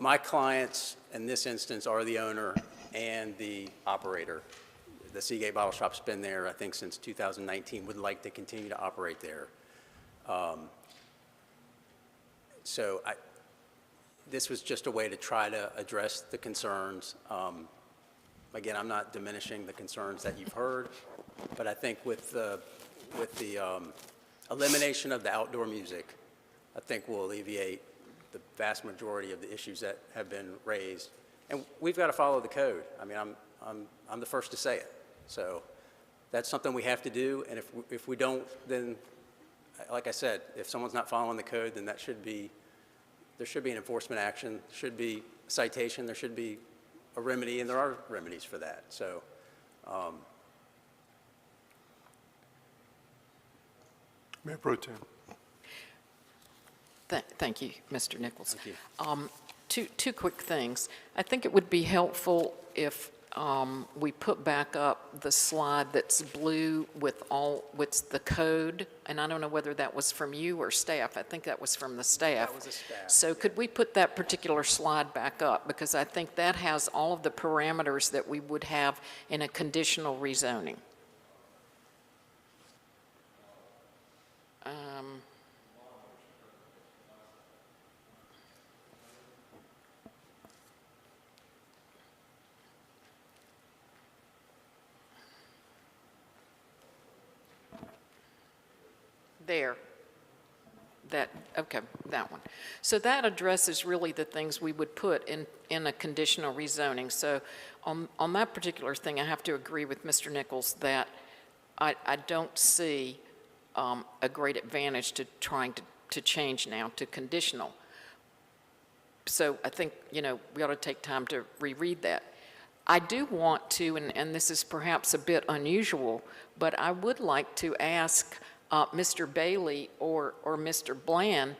My clients in this instance are the owner and the operator. The Seagate Bottle Shop's been there, I think, since 2019, would like to continue to operate there. This was just a way to try to address the concerns. Again, I'm not diminishing the concerns that you've heard, but I think with the elimination of the outdoor music, I think will alleviate the vast majority of the issues that have been raised. And we've got to follow the code. I mean, I'm the first to say it. So that's something we have to do. And if we don't, then, like I said, if someone's not following the code, then there should be an enforcement action, there should be a citation, there should be a remedy, and there are remedies for that. So. Mayor Pro Tem. Thank you, Mr. Nichols. Thank you. Two quick things. I think it would be helpful if we put back up the slide that's blue with the code, and I don't know whether that was from you or staff. I think that was from the staff. That was a staff. So could we put that particular slide back up? Because I think that has all of the parameters that we would have in a conditional rezoning. There. Okay, that one. So that addresses really the things we would put in a conditional rezoning. So on that particular thing, I have to agree with Mr. Nichols that I don't see a great advantage to trying to change now to conditional. So I think, we ought to take time to reread that. I do want to, and this is perhaps a bit unusual, but I would like to ask Mr. Bailey or Mr. Bland,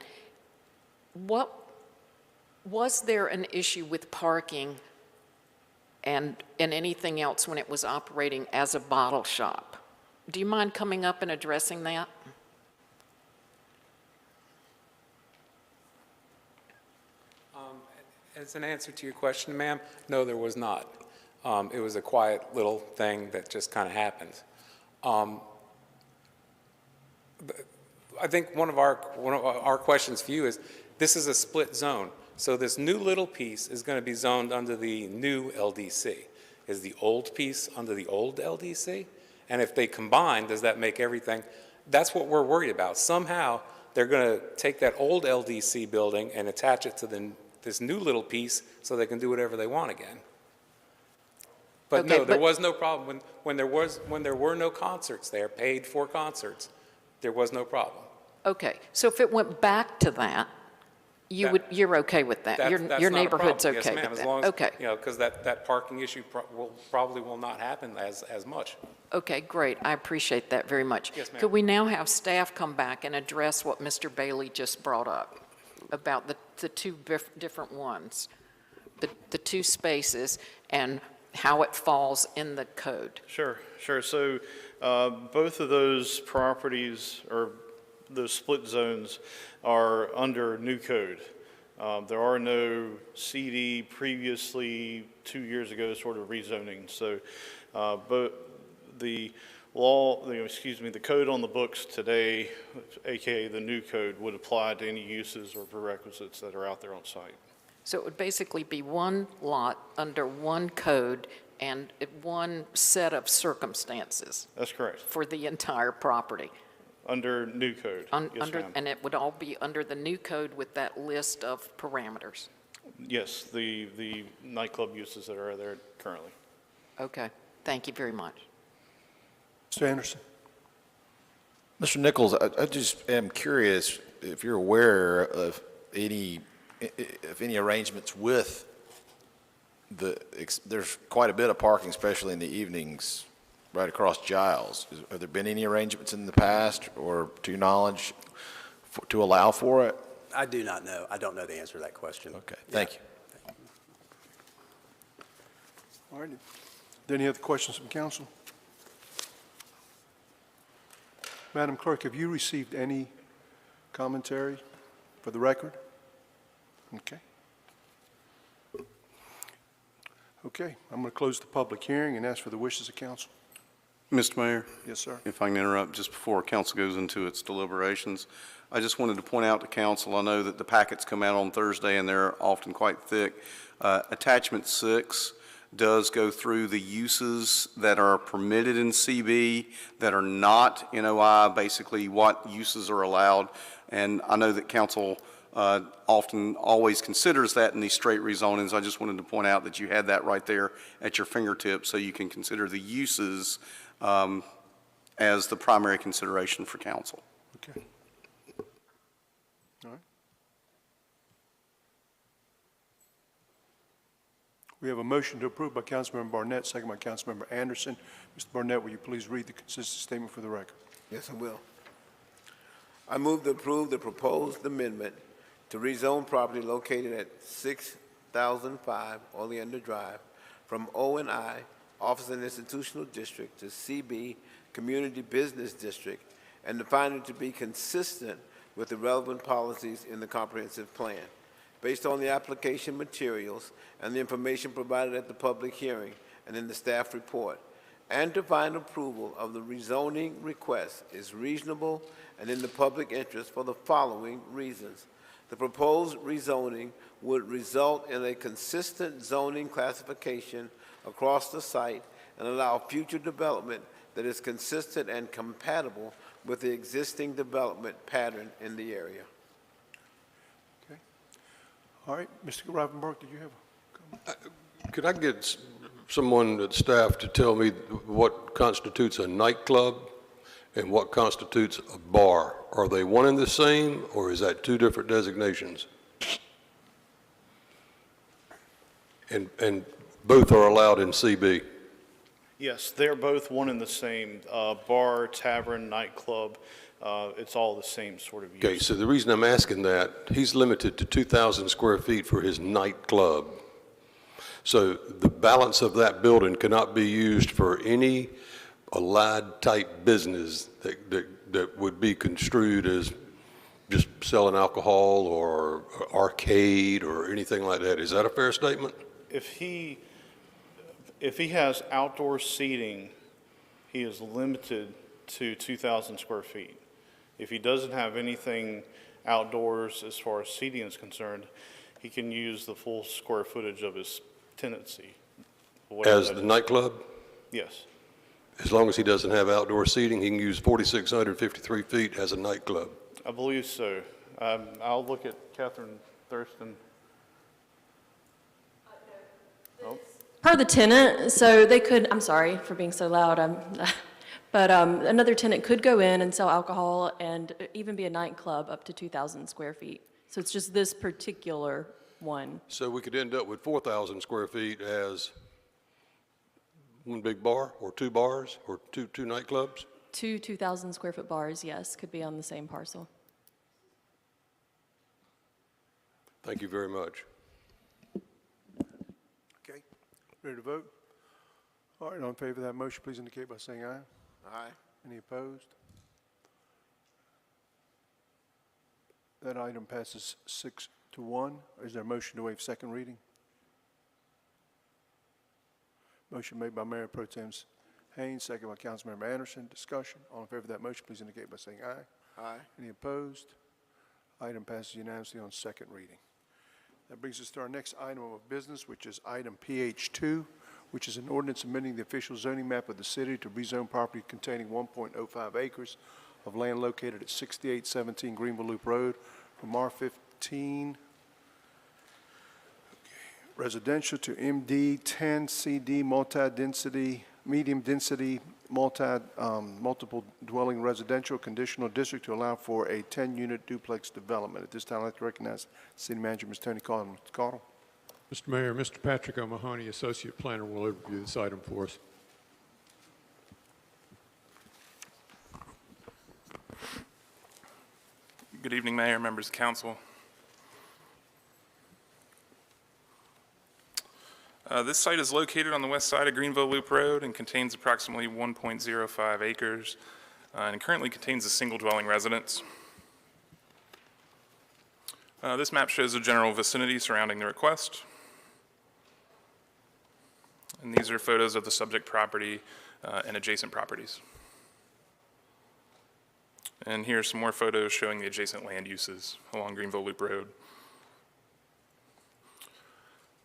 was there an issue with parking and anything else when it was operating as a bottle shop? Do you mind coming up and addressing that? As an answer to your question, ma'am, no, there was not. It was a quiet little thing that just kind of happened. I think one of our questions for you is, this is a split zone. So this new little piece is going to be zoned under the new LDC. Is the old piece under the old LDC? And if they combine, does that make everything? That's what we're worried about. Somehow they're going to take that old LDC building and attach it to this new little piece so they can do whatever they want again. But okay, no, there was no problem. When there were no concerts there, paid for concerts, there was no problem. Okay, so if it went back to that, you're okay with that? Your neighborhood's okay with that? Yes, ma'am, as long as, okay. Because that parking issue probably will not happen as much. Okay, great. I appreciate that very much. Yes, ma'am. Could we now have staff come back and address what Mr. Bailey just brought up about the two different ones, the two spaces, and how it falls in the code? Sure. So both of those properties, or those split zones, are under new code. There are no CD previously 2 years ago sort of rezoning. So, but the law, the code on the books today, AKA the new code, would apply to any uses or prerequisites that are out there on site. So it would basically be one lot under one code and one set of circumstances. That's correct. For the entire property. Under new code, yes, ma'am. And it would all be under the new code with that list of parameters? Yes, the nightclub uses that are there currently. Okay, thank you very much. Mr. Anderson. Mr. Nichols, I just am curious if you're aware of any arrangements with there's quite a bit of parking, especially in the evenings, right across Giles. Have there been any arrangements in the past, or to your knowledge, to allow for it? I do not know. I don't know the answer to that question. Okay, thank you. All right. Are there any other questions from council? Madam Clerk, have you received any commentary for the record? Okay. Okay, I'm going to close the public hearing and ask for the wishes of council. Mr. Mayor? Yes, sir. If I can interrupt just before council goes into its deliberations, I just wanted to point out to council, I know that the packets come out on Thursday and they're often quite thick. Attachment 6 does go through the uses that are permitted in CB that are not NOI, basically what uses are allowed. And I know that council often always considers that in these straight rezonings. I just wanted to point out that you had that right there at your fingertips so you can consider the uses as the primary consideration for council. Okay. All right. We have a motion to approve by Councilmember Barnett, second by Councilmember Anderson. Mr. Barnett, will you please read the consistent statement for the record? Yes, I will. I move to approve the proposed amendment to rezone property located at 6005 Oleander Drive from O&I Office and Institutional District to CB Community Business District and to find it to be consistent with the relevant policies in the comprehensive plan. Based on the application materials and the information provided at the public hearing and in the staff report, and to find approval of the rezoning request is reasonable and in the public interest for the following reasons. The proposed rezoning would result in a consistent zoning classification across the site and allow future development that is consistent and compatible with the existing development pattern in the area. Okay. All right, Mr. Rivenberg, did you have a comment? Could I get someone at staff to tell me what constitutes a nightclub and what constitutes a bar? Are they one and the same, or is that two different designations? And both are allowed in CB? Yes, they're both one and the same. Bar, tavern, nightclub, it's all the same sort of use. Okay, so the reason I'm asking that, he's limited to 2,000 square feet for his nightclub. So the balance of that building cannot be used for any allied type business that would be construed as just selling alcohol or arcade or anything like that. Is that a fair statement? If he has outdoor seating, he is limited to 2,000 square feet. If he doesn't have anything outdoors as far as seating is concerned, he can use the full square footage of his tenancy. As the nightclub? Yes. As long as he doesn't have outdoor seating, he can use 4,653 feet as a nightclub. I believe so. I'll look at Catherine Thurston. Oh. Per the tenant, so they could, I'm sorry for being so loud, but another tenant could go in and sell alcohol and even be a nightclub up to 2,000 square feet. So it's just this particular one. So we could end up with 4,000 square feet as one big bar or two bars or two nightclubs? Two 2,000 square foot bars, yes, could be on the same parcel. Thank you very much. Okay, ready to vote? All right, all in favor of that motion, please indicate by saying aye. Aye. Any opposed? That item passes 6-1. Is there a motion to waive second reading? Motion made by Mayor Pro Tem Haynes, second by Councilmember Anderson. Discussion. All in favor of that motion, please indicate by saying aye. Aye. Any opposed? Item passes unanimously on second reading. That brings us to our next item of business, which is item PH2, which is an ordinance amending the official zoning map of the city to rezone property containing 1.05 acres of land located at 6817 Greenville Loop Road from R15 residential to MD10 CD multi-density, medium-density, multiple dwelling residential conditional district to allow for a 10-unit duplex development. At this time, I'd like to recognize City Manager, Ms. Tony Cottle. Mr. Cottle. Mr. Mayor, Mr. Patrick O'Mahony, Associate Planner, will overview this item for us. Good evening, Mayor, members of council. This site is located on the west side of Greenville Loop Road and contains approximately 1.05 acres and it currently contains a single dwelling residence. This map shows the general vicinity surrounding the request. And these are photos of the subject property and adjacent properties. And here are some more photos showing the adjacent land uses along Greenville Loop Road.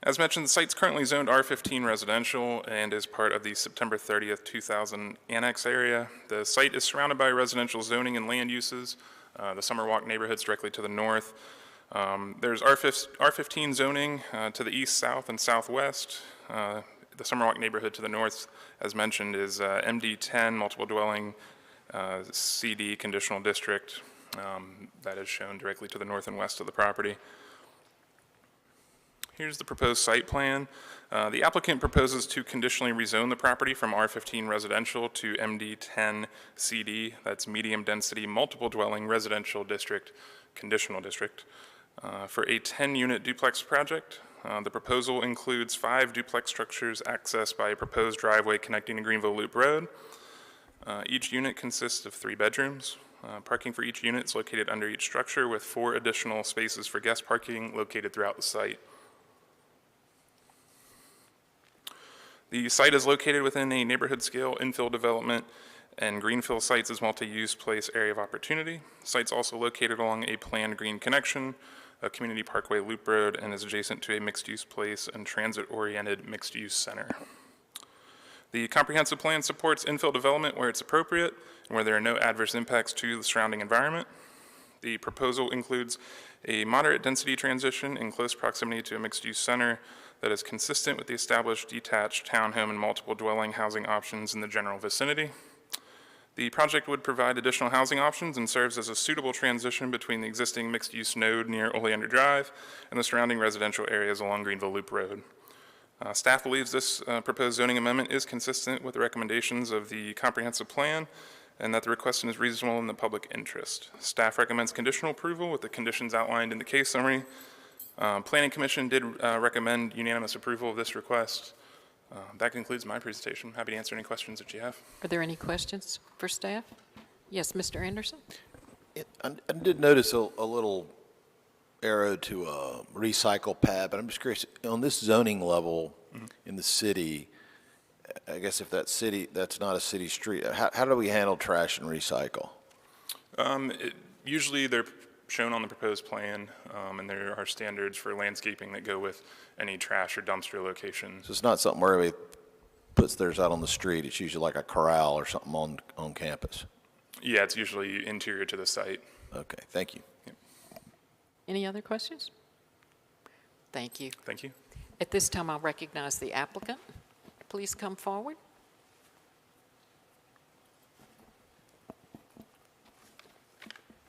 As mentioned, the site's currently zoned R15 residential and is part of the September 30th, 2000 annex area. The site is surrounded by residential zoning and land uses. The Summerwalk neighborhood's directly to the north. There's R15 zoning to the east, south, and southwest. The Summerwalk neighborhood to the north, as mentioned, is MD10, multiple dwelling, CD, conditional district. That is shown directly to the north and west of the property. Here's the proposed site plan. The applicant proposes to conditionally rezone the property from R15 residential to MD10 CD, that's medium density, multiple dwelling residential district, conditional district, for a 10-unit duplex project. The proposal includes 5 duplex structures accessed by a proposed driveway connecting to Greenville Loop Road. Each unit consists of 3 bedrooms. Parking for each unit is located under each structure with 4 additional spaces for guest parking located throughout the site. The site is located within a neighborhood-scale infill development and greenfill sites as multi-use place area of opportunity. The site's also located along a planned green connection, a community parkway loop road, and is adjacent to a mixed-use place and transit-oriented mixed-use center. The comprehensive plan supports infill development where it's appropriate and where there are no adverse impacts to the surrounding environment. The proposal includes a moderate density transition in close proximity to a mixed-use center that is consistent with the established detached townhome and multiple dwelling housing options in the general vicinity. The project would provide additional housing options and serves as a suitable transition between the existing mixed-use node near Oleander Drive and the surrounding residential areas along Greenville Loop Road. Staff believes this proposed zoning amendment is consistent with the recommendations of the comprehensive plan and that the request is reasonable in the public interest. Staff recommends conditional approval with the conditions outlined in the case summary. Planning Commission did recommend unanimous approval of this request. That concludes my presentation. Happy to answer any questions that you have. Are there any questions for staff? Yes, Mr. Anderson? I did notice a little arrow to a recycle pad, but I'm just curious, on this zoning level in the city, I guess if that's not a city street, how do we handle trash and recycle? Usually they're shown on the proposed plan, and there are standards for landscaping that go with any trash or dumpster location. So it's not something where everybody puts theirs out on the street. It's usually like a corral or something on campus. Yeah, it's usually interior to the site. Okay, thank you. Yep. Any other questions? Thank you. Thank you. At this time, I'll recognize the applicant. Please come forward.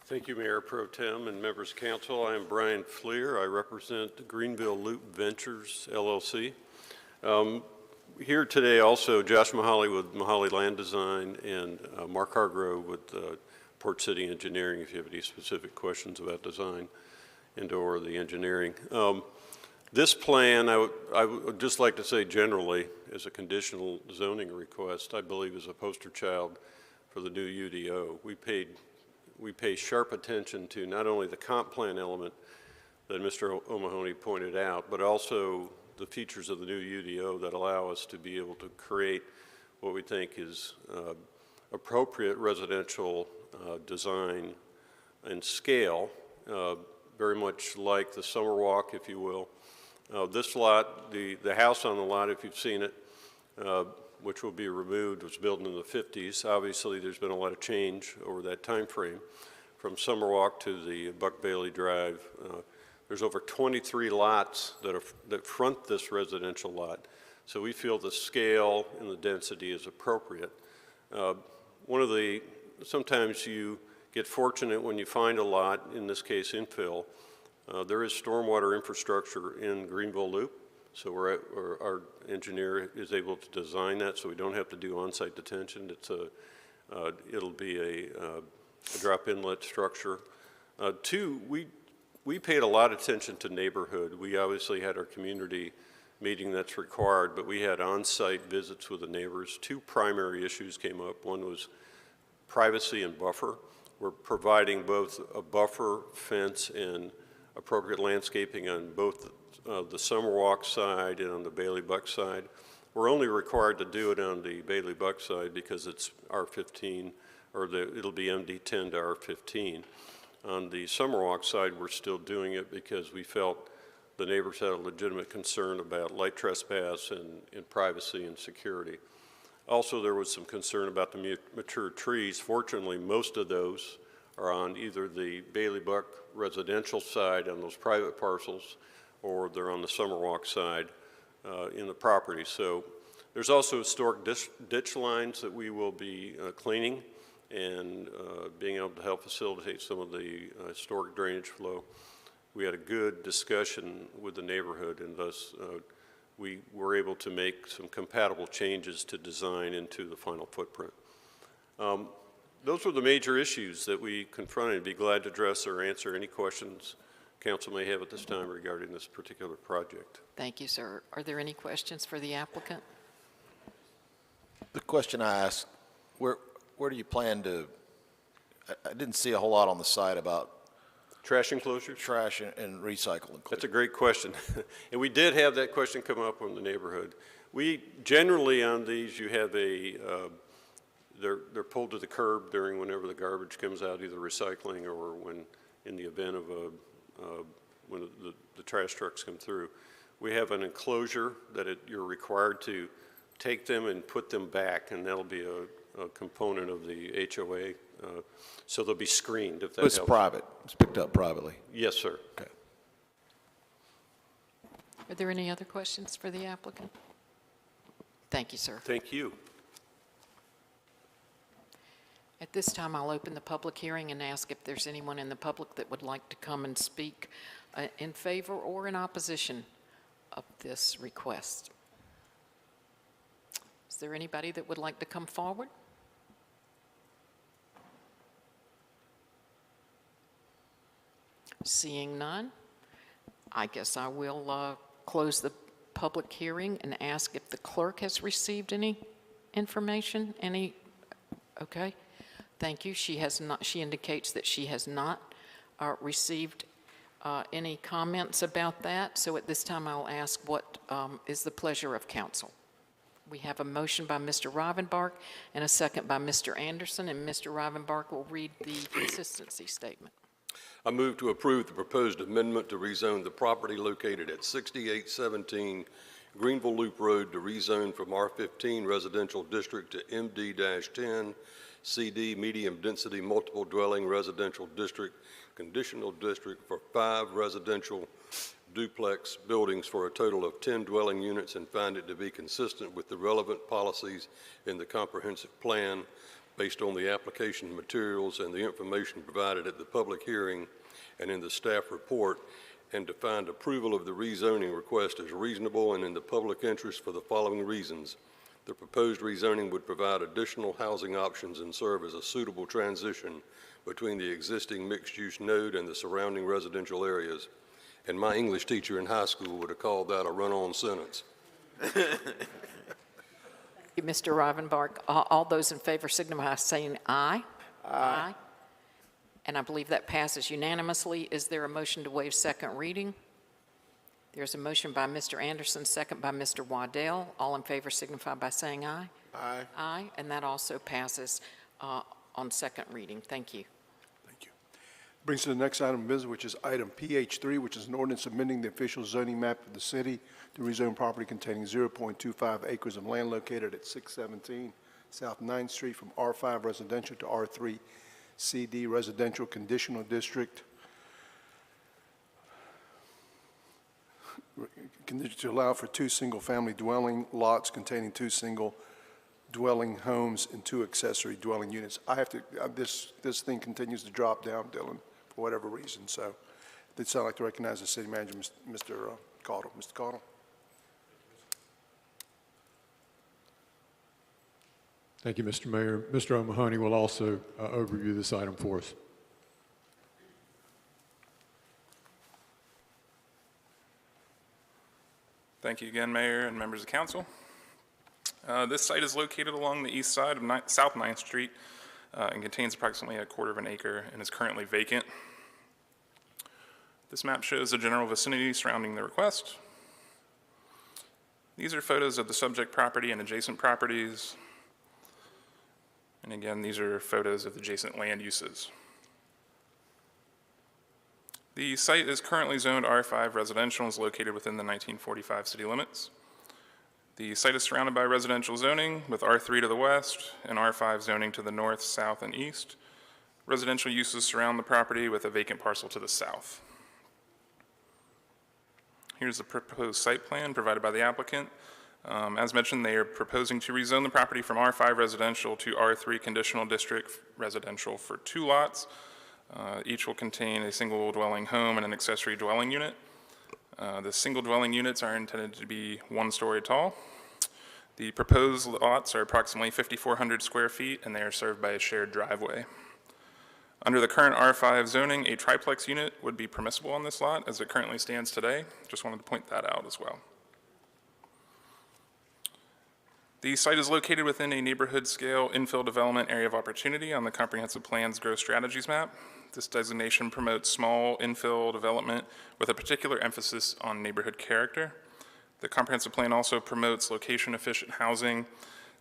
Thank you, Mayor Pro Tem and members of council. I am Brian Fleer. I represent Greenville Loop Ventures, LLC. Here today also Josh Mahaly with Mahaly Land Design and Mark Hargrove with Port City Engineering, if you have any specific questions about design and or the engineering. This plan, I would just like to say generally, as a conditional zoning request, I believe is a poster child for the new UDO. We pay sharp attention to not only the comp plan element that Mr. O'Mahony pointed out, but also the features of the new UDO that allow us to be able to create what we think is appropriate residential design and scale, very much like the Summerwalk, if you will. This lot, the house on the lot, if you've seen it, which will be removed, was built in the 50s. Obviously, there's been a lot of change over that time frame. From Summerwalk to the Buck Bailey Drive, there's over 23 lots that front this residential lot. So we feel the scale and the density is appropriate. Sometimes you get fortunate when you find a lot, in this case infill. There is stormwater infrastructure in Greenville Loop. So our engineer is able to design that so we don't have to do on-site detention. It'll be a drop inlet structure. Two, we paid a lot of attention to neighborhood. We obviously had our community meeting that's required, but we had on-site visits with the neighbors. 2 primary issues came up. One was privacy and buffer. We're providing both a buffer, fence, and appropriate landscaping on both the Summerwalk side and on the Bailey Buck side. We're only required to do it on the Bailey Buck side because it's R15, or it'll be MD10 to R15. On the Summerwalk side, we're still doing it because we felt the neighbors had a legitimate concern about light trespass and privacy and security. Also, there was some concern about the mature trees. Fortunately, most of those are on either the Bailey Buck residential side on those private parcels, or they're on the Summerwalk side in the property. So there's also historic ditch lines that we will be cleaning and being able to help facilitate some of the historic drainage flow. We had a good discussion with the neighborhood, and thus we were able to make some compatible changes to design into the final footprint. Those were the major issues that we confronted. I'd be glad to address or answer any questions council may have at this time regarding this particular project. Thank you, sir. Are there any questions for the applicant? The question I asked, where do you plan to, I didn't see a whole lot on the site about trash enclosures? Trash and recycle. That's a great question. And we did have that question come up from the neighborhood. We generally on these, you have they're pulled to the curb during whenever the garbage comes out, either recycling or when in the event of when the trash trucks come through. We have an enclosure that you're required to take them and put them back, and that'll be a component of the HOA. So they'll be screened if that helps. It's private. It's picked up privately. Yes, sir. Okay. Are there any other questions for the applicant? Thank you, sir. Thank you. At this time, I'll open the public hearing and ask if there's anyone in the public that would like to come and speak in favor or in opposition of this request. Is there anybody that would like to come forward? Seeing none, I guess I will close the public hearing and ask if the clerk has received any information, okay. Thank you. She has not. She indicates that she has not received any comments about that. So at this time, I'll ask what is the pleasure of council. We have a motion by Mr. Rivenbark and a second by Mr. Anderson, and Mr. Rivenbark will read the consistency statement. I move to approve the proposed amendment to rezone the property located at 6817 Greenville Loop Road to rezone from R15 Residential District to MD-10 CD Medium Density Multiple Dwelling Residential District Conditional District for 5 residential duplex buildings for a total of 10 dwelling units, and find it to be consistent with the relevant policies in the comprehensive plan based on the application materials and the information provided at the public hearing and in the staff report, and to find approval of the rezoning request as reasonable and in the public interest for the following reasons. The proposed rezoning would provide additional housing options and serve as a suitable transition between the existing mixed-use node and the surrounding residential areas. And my English teacher in high school would have called that a run-on sentence. Thank you, Mr. Rivenbark. All those in favor signify by saying aye. Aye. And I believe that passes unanimously. Is there a motion to waive second reading? There's a motion by Mr. Anderson, second by Mr. Waddell. All in favor signify by saying aye. Aye. Aye, and that also passes on second reading. Thank you. Thank you. Brings us to the next item of business, which is item PH3, which is an ordinance amending the official zoning map of the city to rezone property containing 0.25 acres of land located at 617 South 9th Street from R5 residential to R3 CD residential conditional district. To allow for 2 single-family dwelling lots containing 2 single dwelling homes and 2 accessory dwelling units. I have to, this thing continues to drop down, Dylan, for whatever reason. So I'd like to recognize the city manager, Mr. Caudle. Mr. Caudle. Thank you, Mr. Mayor. Mr. O'Mahony will also overview this item for us. Thank you again, Mayor and members of council. This site is located along the east side of South 9th Street and contains approximately 1/4 acre and is currently vacant. This map shows the general vicinity surrounding the request. These are photos of the subject property and adjacent properties. And again, these are photos of adjacent land uses. The site is currently zoned R5 residential and is located within the 1945 city limits. The site is surrounded by residential zoning with R3 to the west and R5 zoning to the north, south, and east. Residential uses surround the property with a vacant parcel to the south. Here's the proposed site plan provided by the applicant. As mentioned, they are proposing to rezone the property from R5 residential to R3 conditional district residential for 2 lots. Each will contain a single dwelling home and an accessory dwelling unit. The single dwelling units are intended to be 1-story tall. The proposed lots are approximately 5,400 square feet, and they are served by a shared driveway. Under the current R5 zoning, a triplex unit would be permissible on this lot as it currently stands today. Just wanted to point that out as well. The site is located within a neighborhood scale infill development area of opportunity on the Comprehensive Plan's Growth Strategies map. This designation promotes small infill development with a particular emphasis on neighborhood character. The Comprehensive Plan also promotes location-efficient housing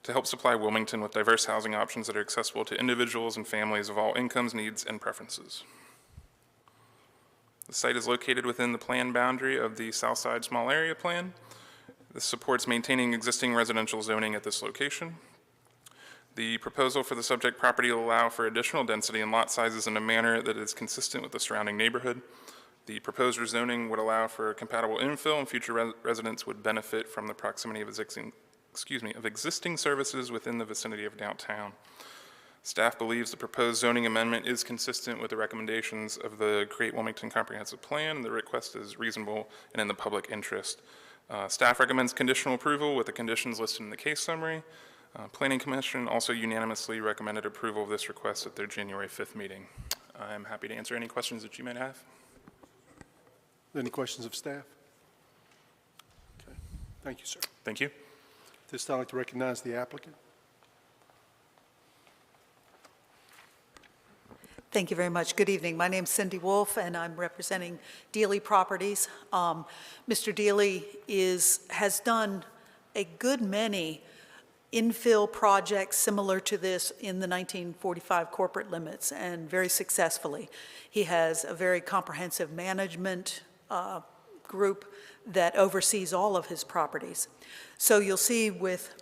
to help supply Wilmington with diverse housing options that are accessible to individuals and families of all incomes, needs, and preferences. The site is located within the plan boundary of the Southside Small Area Plan. This supports maintaining existing residential zoning at this location. The proposal for the subject property will allow for additional density and lot sizes in a manner that is consistent with the surrounding neighborhood. The proposed rezoning would allow for compatible infill, and future residents would benefit from the proximity of existing services within the vicinity of downtown. Staff believes the proposed zoning amendment is consistent with the recommendations of the Great Wilmington Comprehensive Plan, and the request is reasonable and in the public interest. Staff recommends conditional approval with the conditions listed in the case summary. Planning Commission also unanimously recommended approval of this request at their January 5th meeting. I'm happy to answer any questions that you might have. Any questions of staff? Okay. Thank you, sir. Thank you. At this time, I'd like to recognize the applicant. Thank you very much. Good evening. My name's Cindy Wolf, and I'm representing Dealey Properties. Mr. Dealey has done a good many infill projects similar to this in the 1945 corporate limits, and very successfully. He has a very comprehensive management group that oversees all of his properties. So you'll see with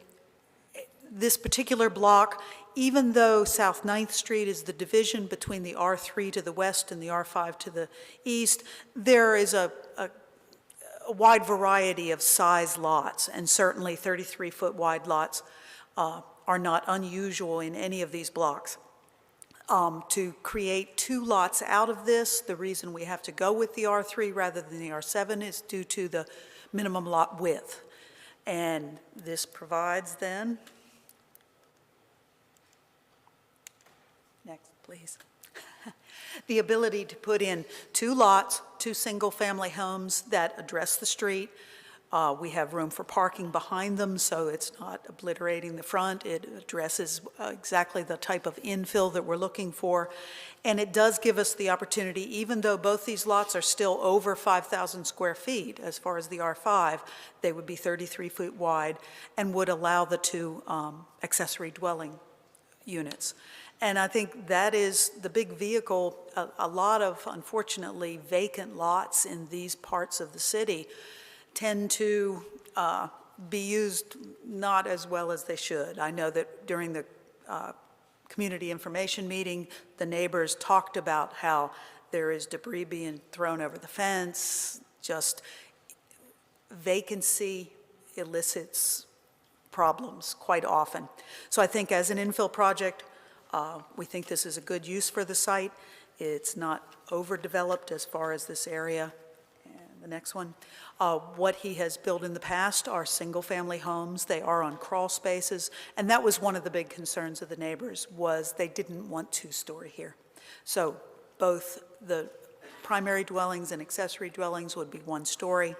this particular block, even though South 9th Street is the division between the R3 to the west and the R5 to the east, there is a wide variety of size lots, and certainly 33-foot wide lots are not unusual in any of these blocks. To create 2 lots out of this, the reason we have to go with the R3 rather than the R7 is due to the minimum lot width. And this provides then, next please, the ability to put in 2 lots, 2 single-family homes that address the street. We have room for parking behind them, so it's not obliterating the front. It addresses exactly the type of infill that we're looking for. And it does give us the opportunity, even though both these lots are still over 5,000 square feet, as far as the R5, they would be 33 feet wide and would allow the 2 accessory dwelling units. And I think that is the big vehicle. A lot of, unfortunately, vacant lots in these parts of the city tend to be used not as well as they should. I know that during the community information meeting, the neighbors talked about how there is debris being thrown over the fence. Just vacancy elicits problems quite often. So I think as an infill project, we think this is a good use for the site. It's not overdeveloped as far as this area. And the next one. What he has built in the past are single-family homes. They are on crawl spaces, and that was one of the big concerns of the neighbors, was they didn't want 2-story here. So both the primary dwellings and accessory dwellings would be 1-story,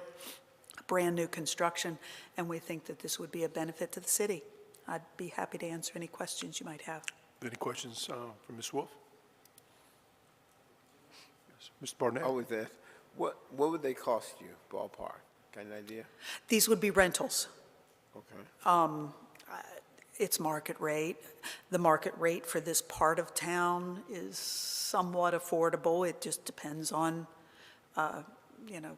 brand new construction, and we think that this would be a benefit to the city. I'd be happy to answer any questions you might have. Any questions for Ms. Wolf? Yes. Mr. Barnett? I was asked, what would they cost you, ballpark? Got an idea? These would be rentals. Okay. It's market rate. The market rate for this part of town is somewhat affordable. It just depends on, you know,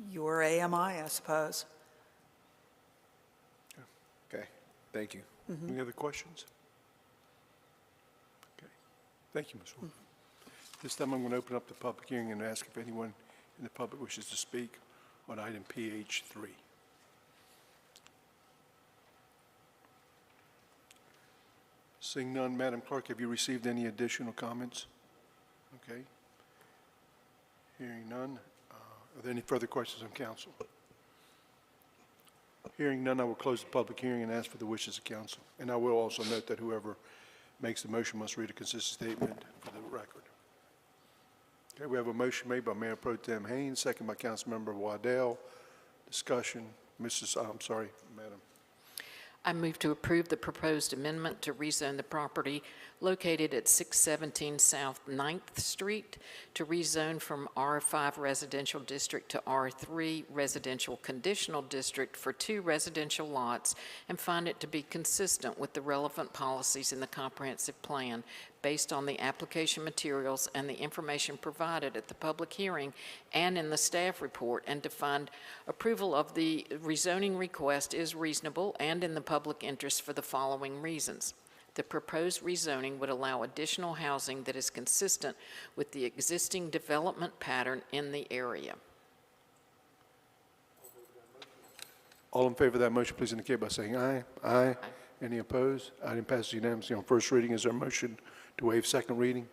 your AMI, I suppose. Okay, thank you. Any other questions? Okay. Thank you, Ms. Wolf. This time I'm going to open up the public hearing and ask if anyone in the public wishes to speak on item PH3. Seeing none, Madam Clerk, have you received any additional comments? Okay. Hearing none. Are there any further questions on council? Hearing none, I will close the public hearing and ask for the wishes of council. And I will also note that whoever makes the motion must read a consistent statement for the record. Okay, we have a motion made by Mayor Pro Tem Haynes, second by Councilmember Waddell. Discussion. I'm sorry, Madam. I move to approve the proposed amendment to rezone the property located at 617 South 9th Street to rezone from R5 Residential District to R3 Residential Conditional District for 2 residential lots and find it to be consistent with the relevant policies in the comprehensive plan based on the application materials and the information provided at the public hearing and in the staff report, and to find approval of the rezoning request is reasonable and in the public interest for the following reasons. The proposed rezoning would allow additional housing that is consistent with the existing development pattern in the area. All in favor of that motion, please indicate by saying aye. Aye. Any opposed? Item passes unanimously on first reading. Is there a motion to waive second reading?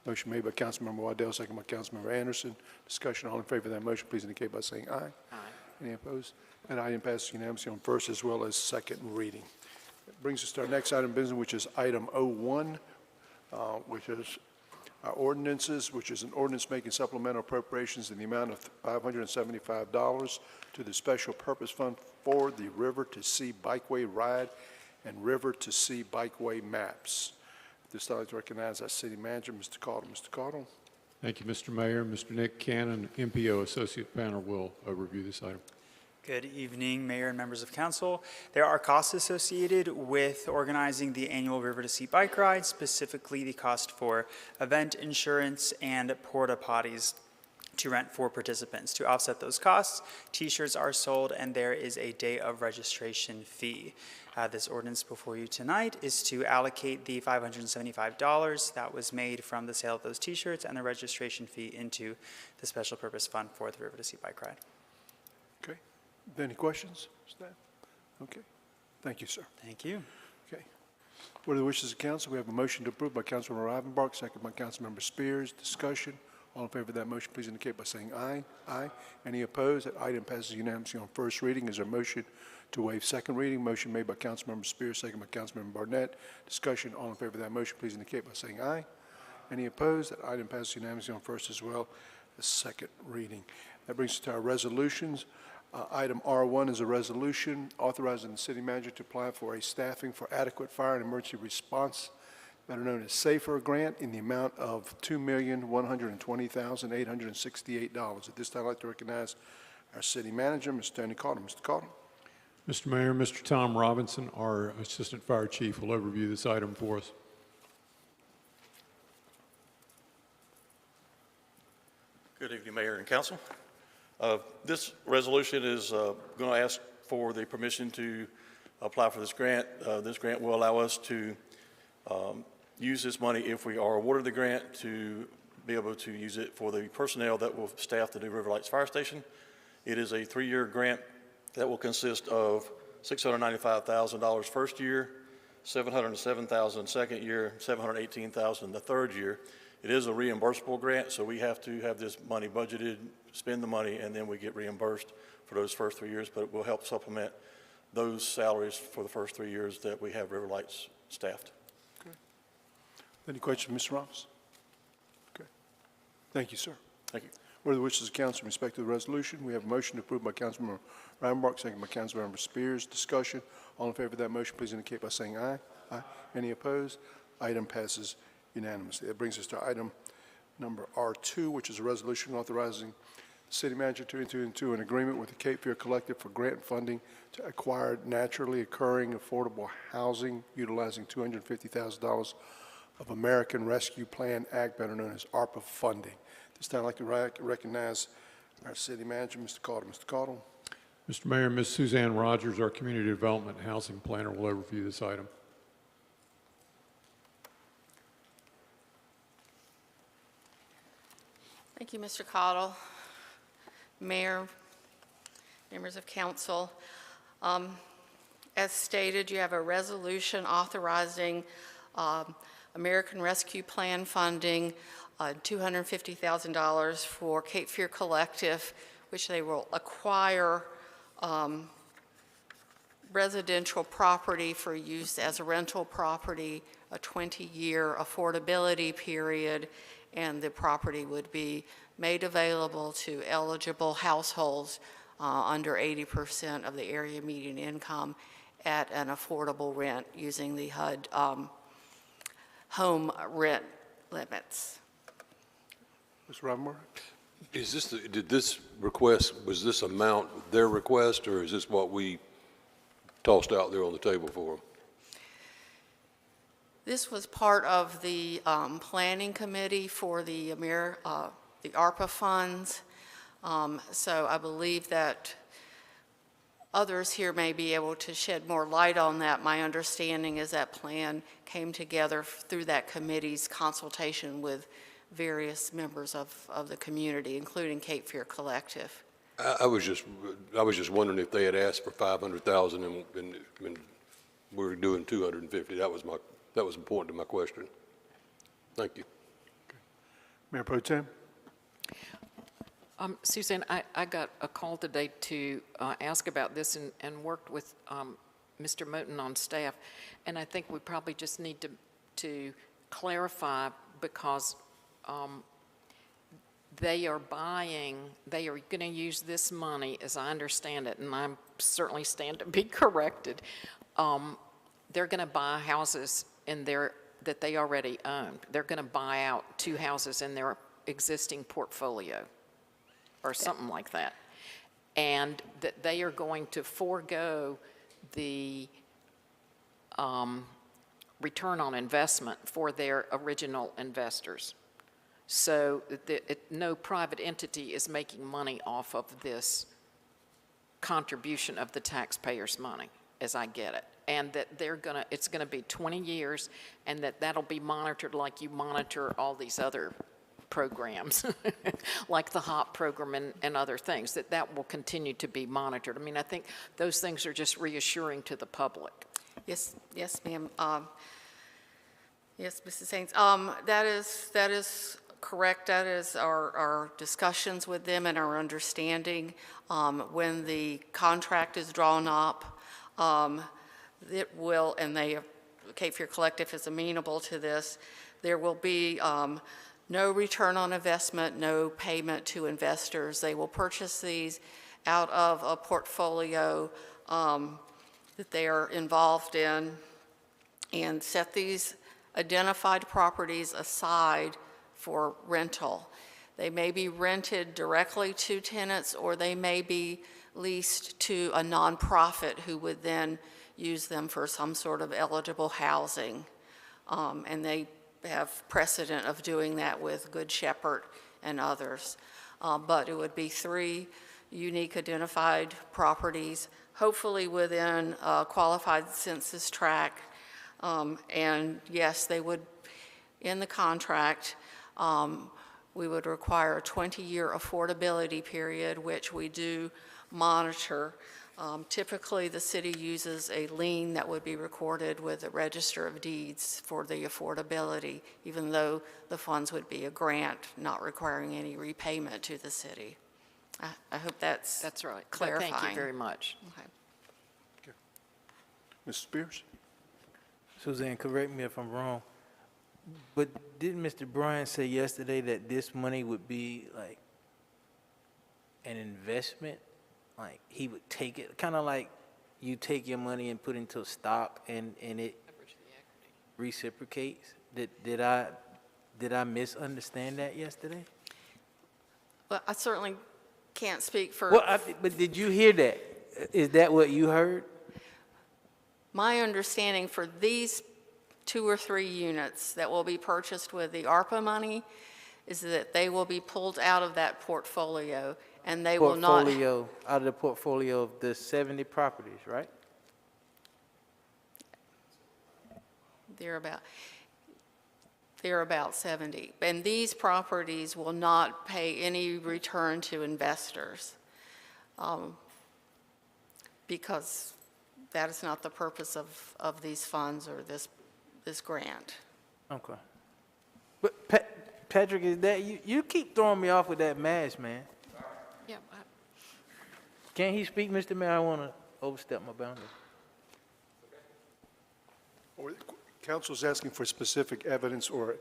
Motion made by Councilmember Waddell, second by Councilmember Anderson. Discussion. All in favor of that motion, please indicate by saying aye. Aye. Any opposed? That item passes unanimously on first as well as second reading. That brings us to our next item of business, which is item 01, which is our ordinances, which is an ordinance making supplemental appropriations in the amount of $575 to the Special Purpose Fund for the River to Sea Bikeway Ride and River to Sea Bikeway Maps. At this time, I'd like to recognize our City Manager, Mr. Caudill. Mr. Caudill. Thank you, Mr. Mayor. Mr. Nick Cannon, MPO Associate Panel, will review this item. Good evening, Mayor and members of Council. There are costs associated with organizing the annual River to Sea Bike Ride, specifically the cost for event insurance and porta potties to rent for participants. To offset those costs, T-shirts are sold and there is a day of registration fee. This ordinance before you tonight is to allocate the $575 that was made from the sale of those T-shirts and the registration fee into the Special Purpose Fund for the River to Sea Bike Ride. Okay. Any questions, staff? Okay. Thank you, sir. Thank you. Okay. What are the wishes of council? We have a motion to approve by Councilmember Rivenbark, second by Councilmember Spears. Discussion. All in favor of that motion, please indicate by saying aye. Aye. Any opposed? That item passes unanimously on first reading. Is there a motion to waive second reading? Motion made by Councilmember Spears, second by Councilmember Barnett. Discussion. All in favor of that motion, please indicate by saying aye. Any opposed? That item passes unanimously on first as well as second reading. That brings us to our resolutions. Item R1 is a resolution authorizing the city manager to apply for a staffing for adequate fire and emergency response, better known as SAFER grant, in the amount of $2,120,868. At this time, I'd like to recognize our city manager, Mr. Tony Caudill. Mr. Caudill. Mr. Mayor, Mr. Tom Robinson, our Assistant Fire Chief, will overview this item for us. Good evening, Mayor and Council. This resolution is going to ask for the permission to apply for this grant. This grant will allow us to use this money, if we are awarded the grant, to be able to use it for the personnel that will staff the new River Lights Fire Station. It is a 3-year grant that will consist of $695,000 first year, $707,000 second year, $718,000 the third year. It is a reimbursable grant, so we have to have this money budgeted, spend the money, and then we get reimbursed for those first 3 years, but it will help supplement those salaries for the first 3 years that we have River Lights staffed. Okay. Any questions, Mr. Ross? Okay. Thank you, sir. Thank you. What are the wishes of council in respect to the resolution? We have a motion approved by Councilmember Rivenbark, second by Councilmember Spears. Discussion. All in favor of that motion, please indicate by saying aye. Aye. Any opposed? Item passes unanimously. That brings us to item number R2, which is a resolution authorizing City manager to enter into an agreement with the Cape Fear Collective for grant funding to acquire naturally occurring affordable housing utilizing $250,000 of American Rescue Plan Act, better known as ARPA funding. This time I'd like to recognize our city manager, Mr. Caudle. Mr. Caudle. Mr. Mayor, Ms. Suzanne Rogers, our Community Development Housing Planner, will overview this item. Thank you, Mr. Caudle. Mayor, members of council. As stated, you have a resolution authorizing American Rescue Plan funding, $250,000 for Cape Fear Collective, which they will acquire residential property for use as a rental property, a 20-year affordability period, and the property would be made available to eligible households under 80% of the area median income at an affordable rent using the HUD home rent limits. Ms. Robinmore? Is this, did this request, was this amount their request, or is this what we tossed out there on the table for them? This was part of the planning committee for the ARPA funds. So I believe that others here may be able to shed more light on that. My understanding is that plan came together through that committee's consultation with various members of the community, including Cape Fear Collective. I was just wondering if they had asked for 500,000 and we're doing 250. That was important to my question. Thank you. Okay. Mayor Pro Tem? Suzanne, I got a call today to ask about this and worked with Mr. Moten on staff, and I think we probably just need to clarify because they are going to use this money, as I understand it, and I certainly stand to be corrected. They're going to buy houses that they already own. They're going to buy out 2 houses in their existing portfolio or something like that. And that they are going to forego the return on investment for their original investors. So no private entity is making money off of this contribution of the taxpayers' money, as I get it. And that it's gonna be 20 years, and that'll be monitored like you monitor all these other programs, like the HOP program and other things, that will continue to be monitored. I mean, I think those things are just reassuring to the public. Yes, ma'am. Yes, Mrs. Haynes. That is correct. That is our discussions with them and our understanding. When the contract is drawn up, it will, and Cape Fear Collective is amenable to this, there will be no return on investment, no payment to investors. They will purchase these out of a portfolio that they are involved in and set these identified properties aside for rental. They may be rented directly to tenants, or they may be leased to a nonprofit who would then use them for some sort of eligible housing. And they have precedent of doing that with Good Shepherd and others. But it would be 3 unique identified properties, hopefully within a qualified census tract. And yes, they would, in the contract, we would require a 20-year affordability period, which we do monitor. Typically, the city uses a lien that would be recorded with the Register of Deeds for the affordability, even though the funds would be a grant, not requiring any repayment to the city. I hope that's right. Clarifying. Thank you very much. Okay. Ms. Spears? Suzanne, correct me if I'm wrong, but didn't Mr. Bryan say yesterday that this money would be like an investment? Like he would take it, kind of like you take your money and put into stock and it reciprocates? Did I misunderstand that yesterday? Well, I certainly can't speak for. Well, but did you hear that? Is that what you heard? My understanding for these 2 or 3 units that will be purchased with the ARPA money is that they will be pulled out of that portfolio, and they will not. Portfolio, out of the portfolio of the 70 properties, right? They're about 70. And these properties will not pay any return to investors because that is not the purpose of these funds or this grant. Okay. But Patrick, is that you keep throwing me off with that mask, man. Yeah. Can't he speak, Mr. Mayor? I want to overstep my boundaries. Council's asking for specific evidence or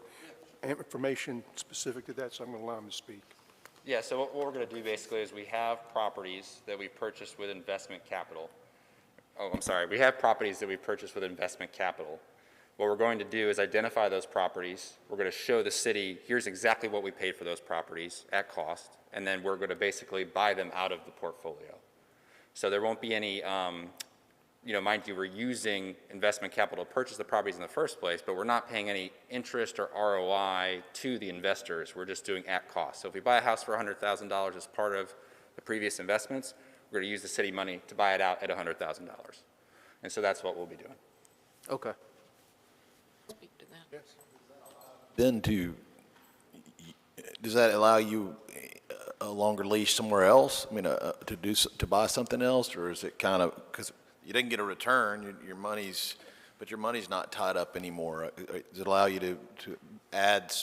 information specific to that, so I'm going to allow him to speak. Yeah, so what we're going to do basically is we have properties that we purchased with investment capital. Oh, I'm sorry. We have properties that we purchased with investment capital. What we're going to do is identify those properties. We're going to show the city, here's exactly what we paid for those properties at cost, and then we're going to basically buy them out of the portfolio. So there won't be any, mind you, we're using investment capital to purchase the properties in the first place, but we're not paying any interest or ROI to the investors. We're just doing at cost. So if we buy a house for $100,000 as part of the previous investments, we're going to use the city money to buy it out at $100,000. And so that's what we'll be doing. Okay. Speak to that. Yes. Then does that allow you a longer leash somewhere else? I mean, to buy something else, or is it kind of, because you didn't get a return, your money's not tied up anymore. Does it allow you to add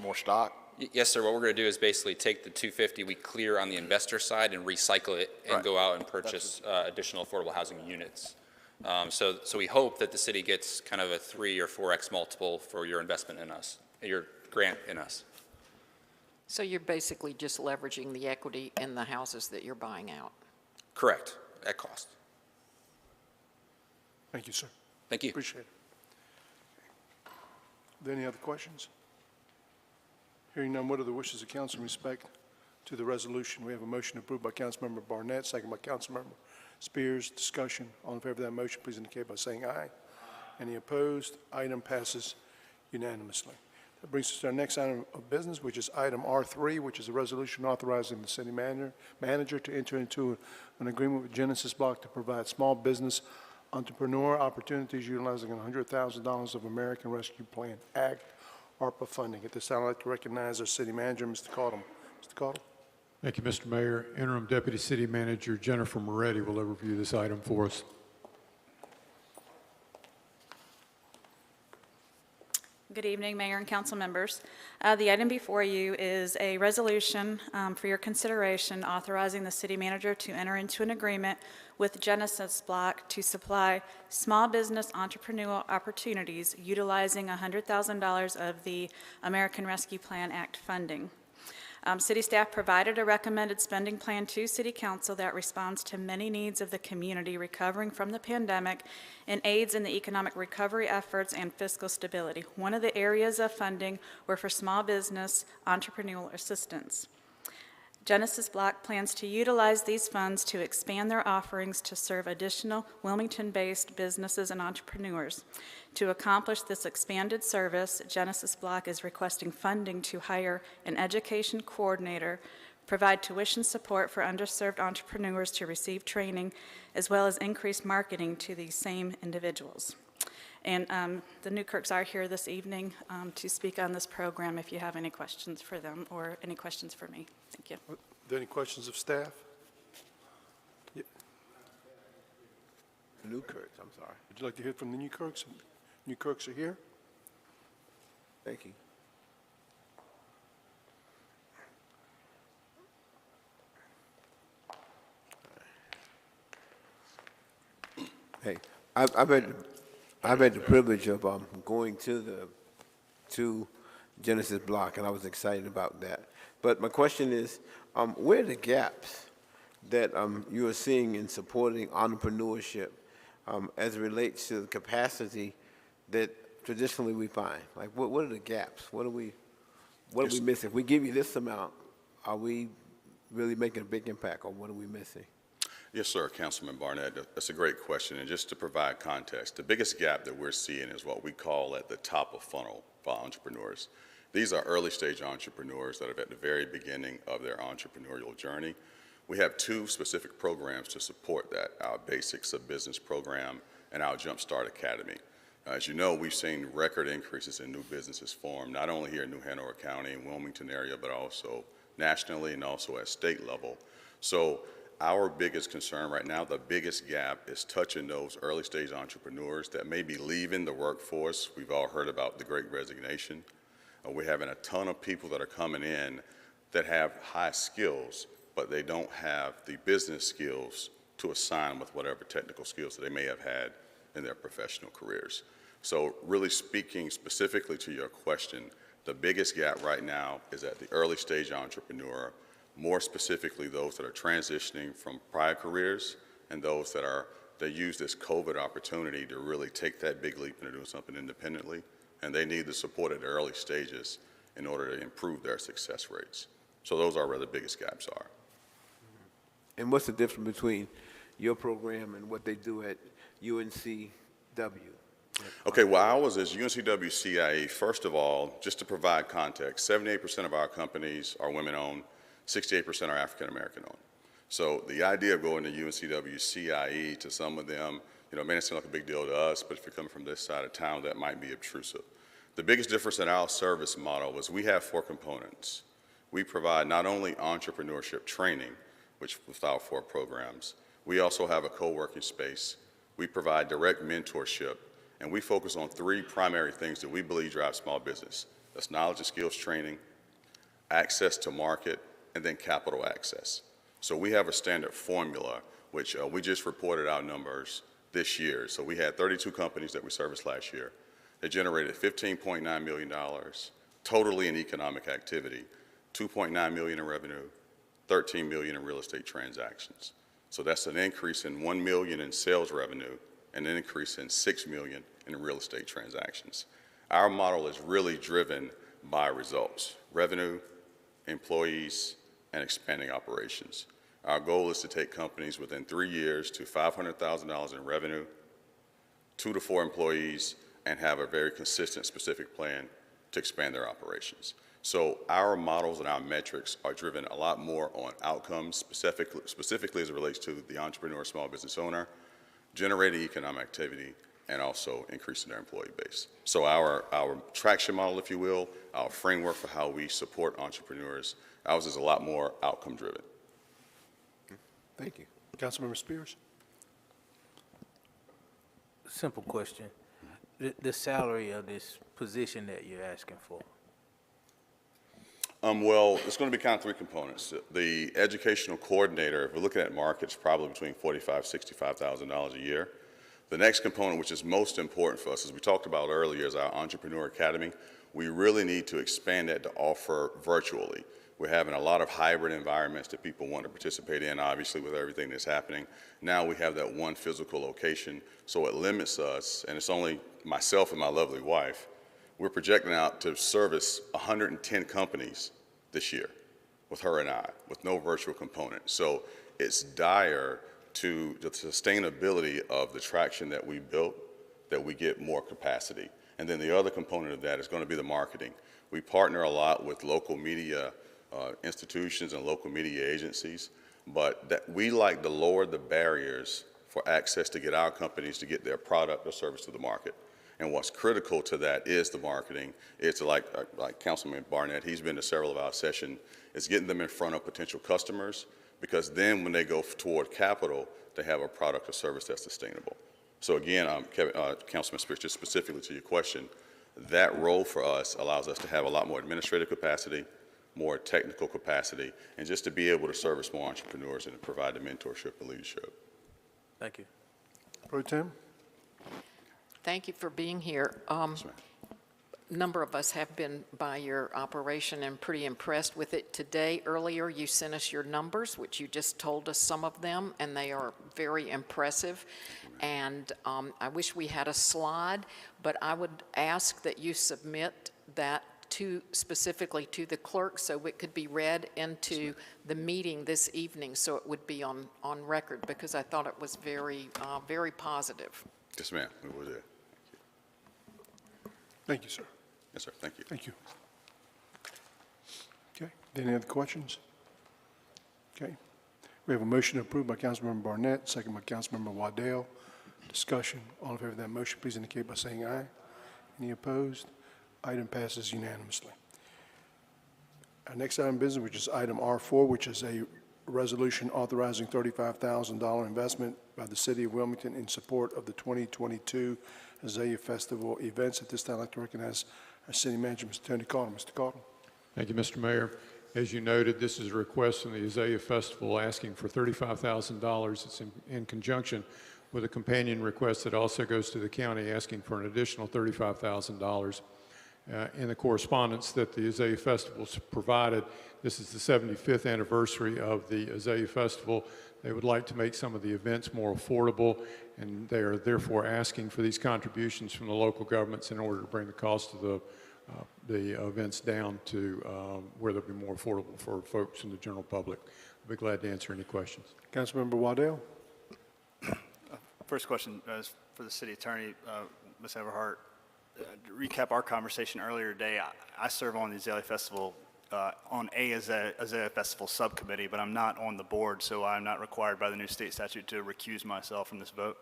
more stock? Yes, sir. What we're going to do is basically take the $250 we clear on the investor side and recycle it and go out and purchase additional affordable housing units. So we hope that the city gets kind of a 3 or 4x multiple for your investment in us, your grant in us. So you're basically just leveraging the equity in the houses that you're buying out? Correct, at cost. Thank you, sir. Thank you. Appreciate it. Are there any other questions? Hearing none, what are the wishes of council in respect to the resolution? We have a motion approved by Councilmember Barnett, second by Councilmember Spears. Discussion. All in favor of that motion, please indicate by saying aye. Any opposed? Item passes unanimously. That brings us to our next item of business, which is item R3, which is a resolution authorizing the city manager to enter into an agreement with Genesis Block to provide small business entrepreneur opportunities utilizing $100,000 of American Rescue Plan Act ARPA funding. At this time, I'd like to recognize our city manager, Mr. Caudill. Mr. Caudill. Thank you, Mr. Mayor. Interim Deputy City Manager Jennifer Moretti will overview this item for us. Good evening, Mayor and Council members. The item before you is a resolution for your consideration authorizing the city manager to enter into an agreement with Genesis Block to supply small business entrepreneurial opportunities utilizing $100,000 of the American Rescue Plan Act funding. City staff provided a recommended spending plan to City Council that responds to many needs of the community recovering from the pandemic and aids in the economic recovery efforts and fiscal stability. One of the areas of funding were for small business entrepreneurial assistance. Genesis Block plans to utilize these funds to expand their offerings to serve additional Wilmington-based businesses and entrepreneurs. To accomplish this expanded service, Genesis Block is requesting funding to hire an education coordinator, provide tuition support for underserved entrepreneurs to receive training, as well as increase marketing to these same individuals. And the Newkirks are here this evening to speak on this program if you have any questions for them or any questions for me. Thank you. Are there any questions of staff? Yeah. Newkirks, I'm sorry. Would you like to hear from the Newkirks? Newkirks are here. Thank you. Hey, I've had the privilege of going to Genesis Block, and I was excited about that. But my question is, where are the gaps that you are seeing in supporting entrepreneurship as it relates to the capacity that traditionally we find? Like, what are the gaps? What are we missing? If we give you this amount, are we really making a big impact, or what are we missing? Yes, sir, Councilman Barnett. That's a great question. And just to provide context, the biggest gap that we're seeing is what we call at the top of funnel for entrepreneurs. These are early stage entrepreneurs that are at the very beginning of their entrepreneurial journey. We have two specific programs to support that, our Basics of Business program and our Jumpstart Academy. As you know, we've seen record increases in new businesses formed, not only here in New Hanover County and Wilmington area, but also nationally and also at state level. So our biggest concern right now, the biggest gap, is touching those early stage entrepreneurs that may be leaving the workforce. We've all heard about the Great Resignation. We're having a ton of people that are coming in that have high skills, but they don't have the business skills to assign with whatever technical skills that they may have had in their professional careers. So really speaking specifically to your question, the biggest gap right now is at the early stage entrepreneur, more specifically those that are transitioning from prior careers and those that use this COVID opportunity to really take that big leap into doing something independently, and they need the support at the early stages in order to improve their success rates. So those are where the biggest gaps are. And what's the difference between your program and what they do at UNCW? Okay, well, ours is UNCW CIE. First of all, just to provide context, 78% of our companies are women-owned, 68% are African-American-owned. So the idea of going to UNCW CIE, to some of them, it may not seem like a big deal to us, but if you're coming from this side of town, that might be obtrusive. The biggest difference in our service model is we have 4 components. We provide not only entrepreneurship training, which with our 4 programs, we also have a co-working space. We provide direct mentorship, and we focus on 3 primary things that we believe drive small business. That's knowledge and skills training, access to market, and then capital access. So we have a standard formula, which we just reported our numbers this year. So we had 32 companies that we serviced last year. They generated $15.9 million totally in economic activity, $2.9 million in revenue, $13 million in real estate transactions. So that's an increase in $1 million in sales revenue and an increase in $6 million in real estate transactions. Our model is really driven by results, revenue, employees, and expanding operations. Our goal is to take companies within 3 years to $500,000 in revenue, 2 to 4 employees, and have a very consistent, specific plan to expand their operations. So our models and our metrics are driven a lot more on outcomes, specifically as it relates to the entrepreneur, small business owner, generating economic activity, and also increasing their employee base. So our traction model, if you will, our framework for how we support entrepreneurs, ours is a lot more outcome driven. Thank you. Councilmember Spears? Simple question. The salary of this position that you're asking for? Well, it's going to be kind of 3 components. The educational coordinator, if we're looking at markets, probably between $45,000, $65,000 a year. The next component, which is most important for us, as we talked about earlier, is our Entrepreneur Academy. We really need to expand that to offer virtually. We're having a lot of hybrid environments that people want to participate in, obviously, with everything that's happening. Now we have that one physical location, so it limits us, and it's only myself and my lovely wife. We're projecting out to service 110 companies this year with her and I, with no virtual component. So it's dire to the sustainability of the traction that we built, that we get more capacity. And then the other component of that is going to be the marketing. We partner a lot with local media institutions and local media agencies, but that we like to lower the barriers for access to get our companies to get their product or service to the market. And what's critical to that is the marketing. It's like Councilman Barnett, he's been to several of our sessions, it's getting them in front of potential customers, because then when they go toward capital, they have a product or service that's sustainable. So again, Councilman Spears, just specifically to your question, that role for us allows us to have a lot more administrative capacity, more technical capacity, and just to be able to service more entrepreneurs and provide the mentorship and leadership. Thank you. Pro Tem? Thank you for being here. A number of us have been by your operation and pretty impressed with it today. Earlier, you sent us your numbers, which you just told us some of them, and they are very impressive. And I wish we had a slide, but I would ask that you submit that specifically to the clerk so it could be read into the meeting this evening, so it would be on record, because I thought it was very, very positive. Yes, ma'am, we will do. Thank you, sir. Yes, sir, thank you. Thank you. Okay, any other questions? Okay. We have a motion approved by Councilmember Barnett, second by Councilmember Waddell. Discussion. All in favor of that motion, please indicate by saying aye. Any opposed? Item passes unanimously. Our next item of business, which is item R4, which is a resolution authorizing $35,000 investment by the City of Wilmington in support of the 2022 Azalea Festival events. At this time, I'd like to recognize our City Manager, Mr. Tony Cottle. Mr. Cottle. Thank you, Mr. Mayor. As you noted, this is a request from the Azalea Festival asking for $35,000. It's in conjunction with a companion request that also goes to the county asking for an additional $35,000. In the correspondence that the Azalea Festival provided, this is the 75th anniversary of the Azalea Festival. They would like to make some of the events more affordable, and they are therefore asking for these contributions from the local governments in order to bring the cost of the events down to where they'll be more affordable for folks in the general public. I'll be glad to answer any questions. Councilmember Waddell. First question is for the city attorney, Ms. Everhart. To recap our conversation earlier today, I serve on the Azalea Festival on Azalea Festival subcommittee, but I'm not on the board, so I'm not required by the new state statute to recuse myself from this vote.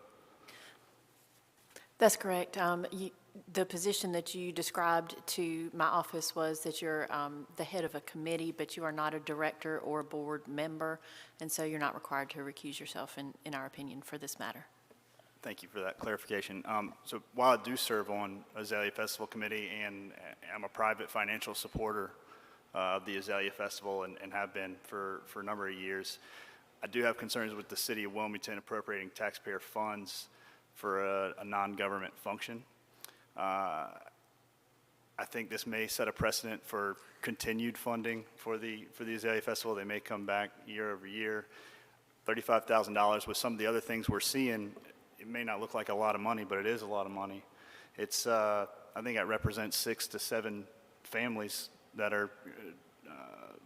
That's correct. The position that you described to my office was that you're the head of a committee, but you are not a director or a board member, and so you're not required to recuse yourself, in our opinion, for this matter. Thank you for that clarification. So while I do serve on Azalea Festival Committee and I'm a private financial supporter of the Azalea Festival and have been for a number of years, I do have concerns with the city of Wilmington appropriating taxpayer funds for a non-government function. I think this may set a precedent for continued funding for the Azalea Festival. They may come back year over year. $35,000 with some of the other things we're seeing, it may not look like a lot of money, but it is a lot of money. It's, I think it represents 6 to 7 families that are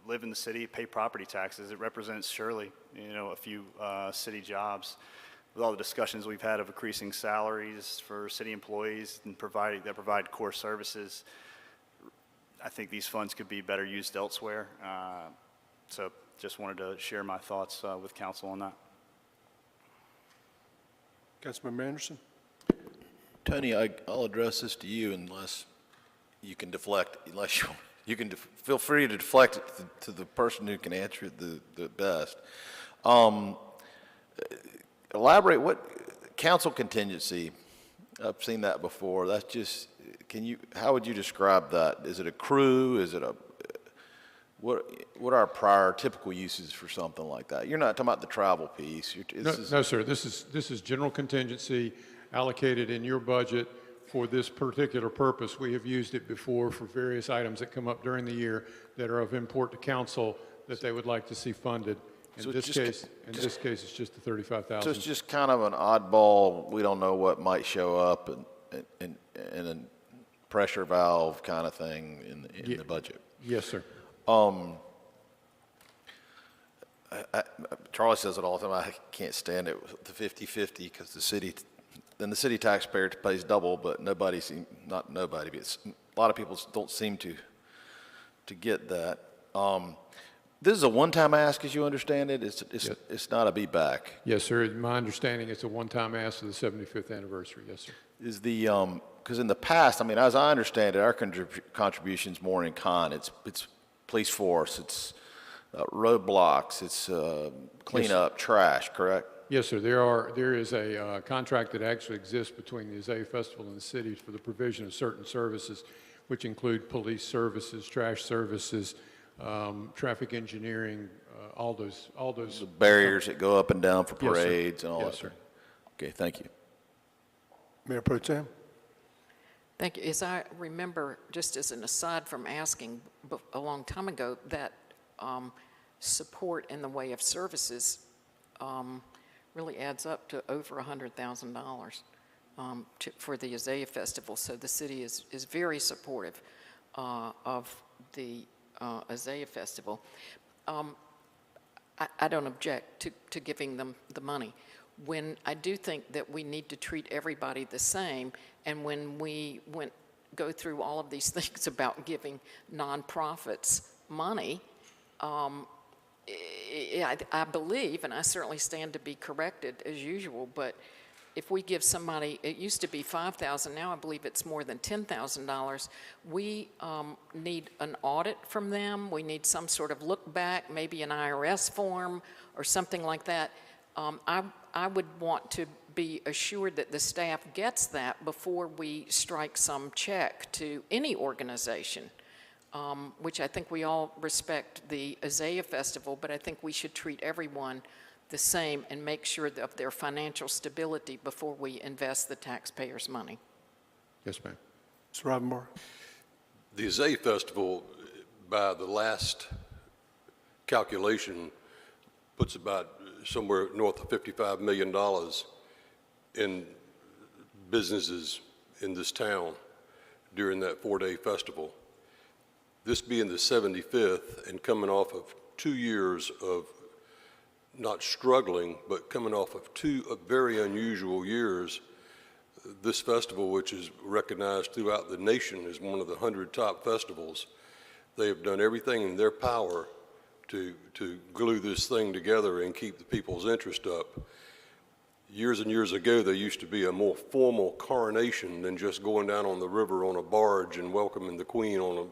live in the city, pay property taxes. It represents surely, a few city jobs. With all the discussions we've had of increasing salaries for city employees and that provide core services, I think these funds could be better used elsewhere. So just wanted to share my thoughts with council on that. Councilmember Anderson. Tony, I'll address this to you unless you can deflect, you can feel free to deflect it to the person who can answer it the best. Elaborate what council contingency, I've seen that before. That's just, how would you describe that? Is it a crew? Is it what are our prior typical uses for something like that? You're not talking about the travel piece. No, sir. This is general contingency allocated in your budget for this particular purpose. We have used it before for various items that come up during the year that are of import to council that they would like to see funded. In this case, it's just the $35,000. So it's just kind of an oddball. We don't know what might show up, and a pressure valve kind of thing in the budget. Yes, sir. Charlie says it all the time. I can't stand it with the 50-50 because the city taxpayer pays double, but not nobody, but a lot of people don't seem to get that. This is a one-time ask, as you understand it. It's not a be back. Yes, sir. My understanding, it's a one-time ask for the 75th anniversary. Yes, sir. Is the because in the past, as I understand it, our contributions more in kind. It's police force, it's roadblocks, it's cleanup, trash, correct? Yes, sir. There is a contract that actually exists between the Azalea Festival and the city for the provision of certain services, which include police services, trash services, traffic engineering, all those. The barriers that go up and down for parades and all that. Yes, sir. Okay, thank you. Mayor Pro Tem. Thank you. As I remember, just as an aside from asking a long time ago, that support in the way of services really adds up to over $100,000 for the Azalea Festival. So the city is very supportive. of the Azalea Festival. I don't object to giving them the money. When I do think that we need to treat everybody the same, and when we go through all of these things about giving nonprofits money, I believe, and I certainly stand to be corrected as usual, but if we give somebody, it used to be $5,000, now I believe it's more than $10,000, we need an audit from them. We need some sort of look back, maybe an IRS form or something like that. I would want to be assured that the staff gets that before we strike some check to any organization, which I think we all respect the Azalea Festival, but I think we should treat everyone the same and make sure of their financial stability before we invest the taxpayers' money. Yes, ma'am. Mr. Rivenbar. The Azalea Festival, by the last calculation, puts about somewhere north of $55 million in businesses in this town during that 4-day festival. This being the 75th and coming off of 2 years of not struggling, but coming off of 2 very unusual years, this festival, which is recognized throughout the nation as one of the 100 top festivals, they have done everything in their power to glue this thing together and keep the people's interest up. Years and years ago, there used to be a more formal coronation than just going down on the river on a barge and welcoming the Queen on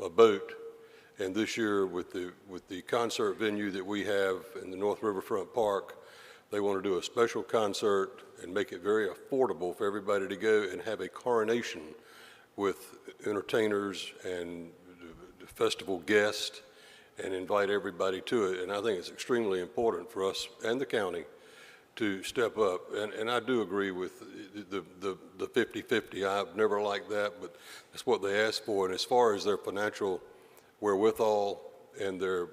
a boat. And this year, with the concert venue that we have in the North Riverfront Park, they want to do a special concert and make it very affordable for everybody to go and have a coronation with entertainers and the festival guests and invite everybody to it. And I think it's extremely important for us and the county to step up. And I do agree with the 50-50. I've never liked that, but that's what they asked for. And as far as their financial wherewithal and the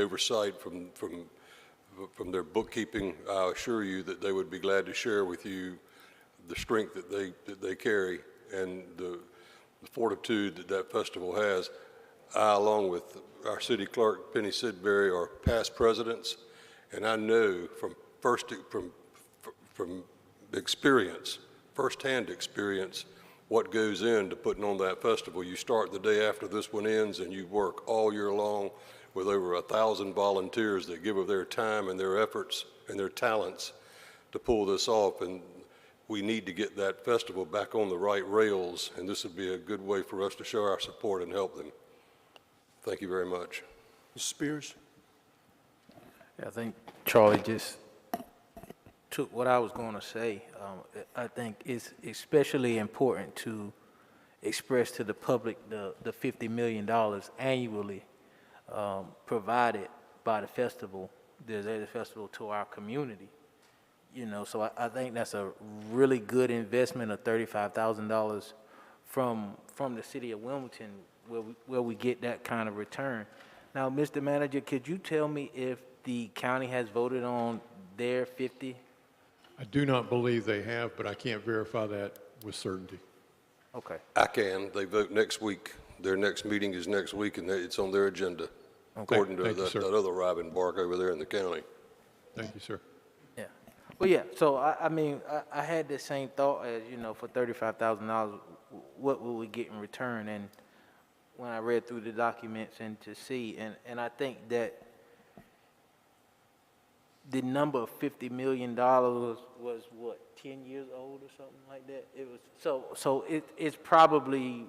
oversight from their bookkeeping, I assure you that they would be glad to share with you the strength that they carry and the fortitude that festival has. I, along with our city clerk, Penny Sidbury, are past presidents, and I know from experience, firsthand experience, what goes into putting on that festival. You start the day after this one ends, and you work all year long with over 1,000 volunteers that give of their time and their efforts and their talents to pull this off. And we need to get that festival back on the right rails, and this would be a good way for us to show our support and help them. Thank you very much. Mr. Spears? I think Charlie just took what I was going to say. I think it's especially important to express to the public the $50 million annually provided by the festival, the Azalea Festival, to our community. You know, so I think that's a really good investment of $35,000 from the city of Wilmington, where we get that kind of return. Now, Mr. Manager, could you tell me if the county has voted on their 50? I do not believe they have, but I can't verify that with certainty. Okay. I can. They vote next week. Their next meeting is next week, and it's on their agenda, according to that other Robin Bark over there in the county. Thank you, sir. Yeah. Well, yeah, so I mean, I had the same thought as, you know, for $35,000, what will we get in return? And when I read through the documents and to see, and I think that the number of $50 million was what, 10 years old or something like that? It was so it's probably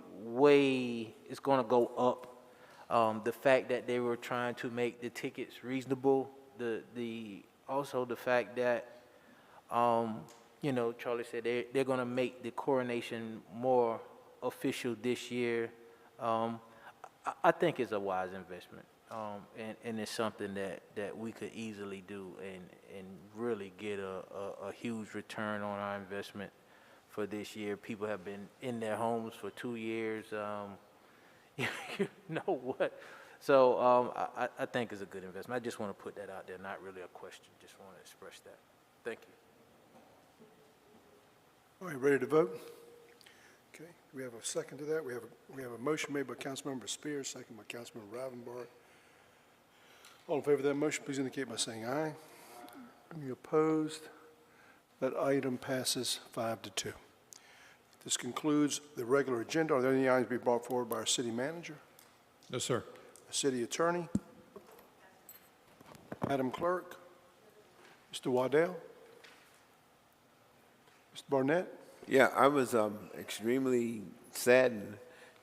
it's going to go up. The fact that they were trying to make the tickets reasonable, also the fact that you know, Charlie said they're going to make the coronation more official this year. I think it's a wise investment. And it's something that we could easily do and really get a huge return on our investment for this year. People have been in their homes for 2 years. You know what? So I think it's a good investment. I just want to put that out there, not really a question. Just want to express that. Thank you. All right, ready to vote? Okay, we have a second to that. We have a motion made by Councilmember Spears, second by Councilmember Ravenbart. All in favor of that motion, please indicate by saying aye. Any opposed? That item passes 5-2. This concludes the regular agenda. Are there any items to be brought forward by our city manager? No, sir. The city attorney? Madam Clerk? Mr. Waddell? Mr. Barnett? Yeah, I was extremely saddened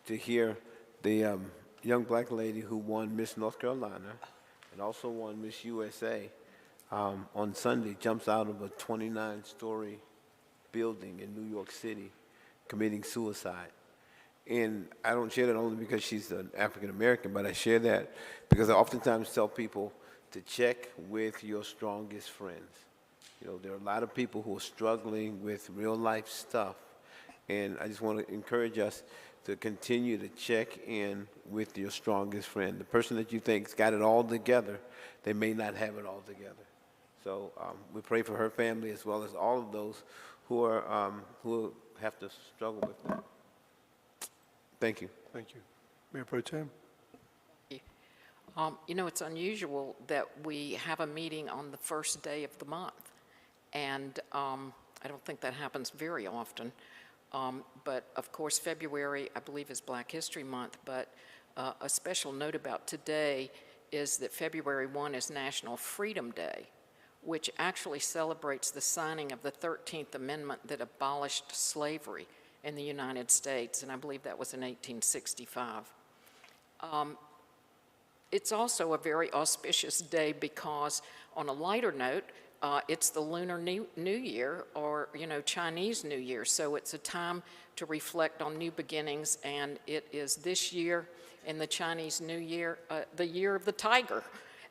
to hear the young black lady who won Miss North Carolina and also won Miss USA on Sunday jumps out of a 29-story building in New York City committing suicide. And I don't share that only because she's an African-American, but I share that because I oftentimes tell people to check with your strongest friends. You know, there are a lot of people who are struggling with real-life stuff, and I just want to encourage us to continue to check in with your strongest friend. The person that you think's got it all together, they may not have it all together. So we pray for her family as well as all of those who are who have to struggle with that. Thank you. Thank you. Mayor Pro Tem? You know, it's unusual that we have a meeting on the first day of the month, and I don't think that happens very often. But of course, February, I believe, is Black History Month, but a special note about today is that February 1 is National Freedom Day, which actually celebrates the signing of the 13th Amendment that abolished slavery in the United States, and I believe that was in 1865. It's also a very auspicious day because, on a lighter note, it's the Lunar New Year, or, you know, Chinese New Year. So it's a time to reflect on new beginnings, and it is this year in the Chinese New Year, the year of the tiger.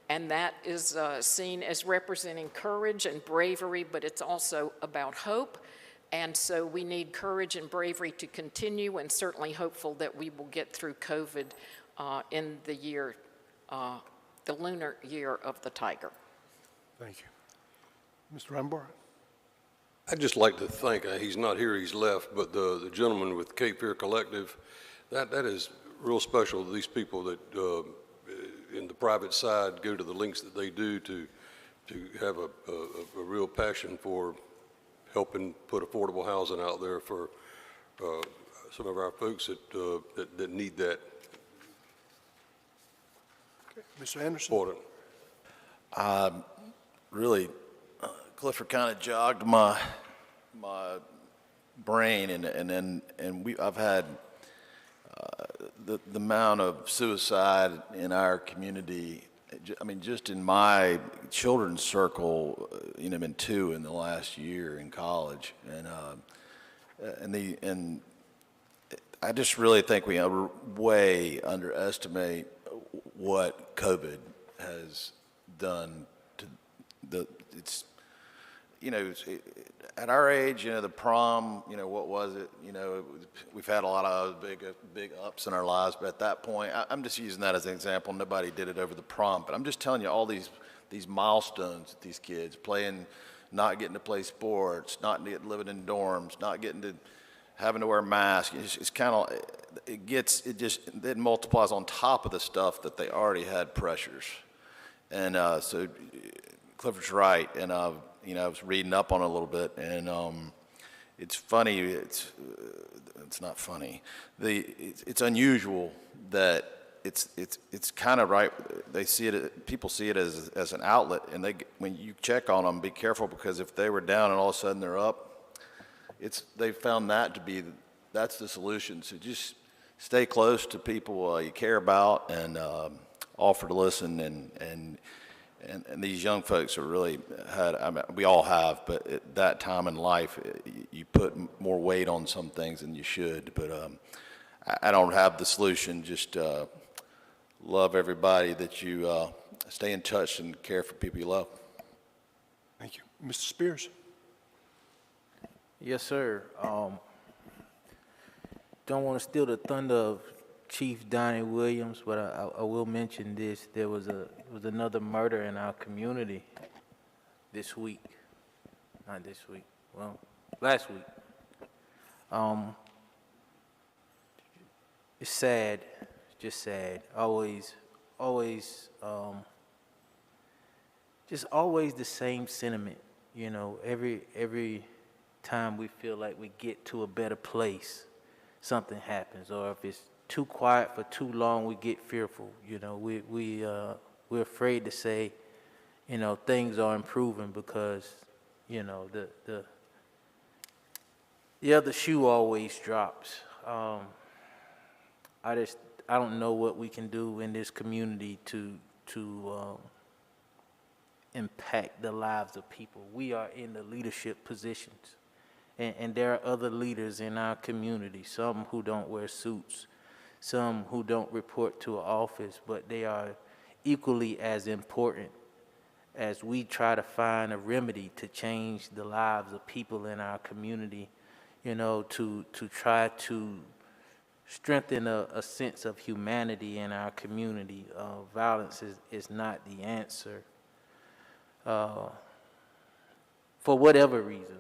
And that is seen as representing courage and bravery, but it's also about hope. And so we need courage and bravery to continue, and certainly hopeful that we will get through COVID in the year, the lunar year of the tiger. Thank you. Mr. Ravenbart? I'd just like to thank, he's not here, he's left, but the gentleman with Cape Fear Collective, that is real special. These people that in the private side go to the lengths that they do to have a real passion for helping put affordable housing out there for some of our folks that need that. Okay. Mr. Anderson? Really, Clifford kind of jogged my brain, and I've had the amount of suicide in our community. I mean, just in my children's circle, you know, been 2 in the last year in college, and I just really think we way underestimate what COVID has done to it's, you know, at our age, you know, the prom, you know, what was it? You know, we've had a lot of big ups in our lives, but at that point, I'm just using that as an example. Nobody did it over the prom, but I'm just telling you all these milestones that these kids playing, not getting to play sports, not living in dorms, not getting to having to wear masks. It's kind of, it multiplies on top of the stuff that they already had pressures. And so Clifford's right, and you know, I was reading up on it a little bit, and it's funny. It's not funny. It's unusual that it's kind of right. They see it. People see it as an outlet, and when you check on them, be careful, because if they were down and all of a sudden they're up, they found that to be that's the solution. So just stay close to people you care about, and offer to listen, and these young folks are really I mean, we all have, but at that time in life, you put more weight on some things than you should. But I don't have the solution. Just love everybody that you stay in touch and care for people you love. Thank you. Mr. Spears? Yes, sir. Don't want to steal the thunder of Chief Donnie Williams, but I will mention this. There was another murder in our community this week. Not this week. Well, last week. it's sad, just sad. Always, just always the same sentiment. You know, every time we feel like we get to a better place, something happens. Or if it's too quiet for too long, we get fearful. You know, we're afraid to say, you know, things are improving because, you know, the other shoe always drops. I don't know what we can do in this community to impact the lives of people. We are in the leadership positions, and there are other leaders in our community, some who don't wear suits, some who don't report to an office, but they are equally as important as we try to find a remedy to change the lives of people in our community, you know, to try to strengthen a sense of humanity in our community. Violence is not the answer for whatever reason.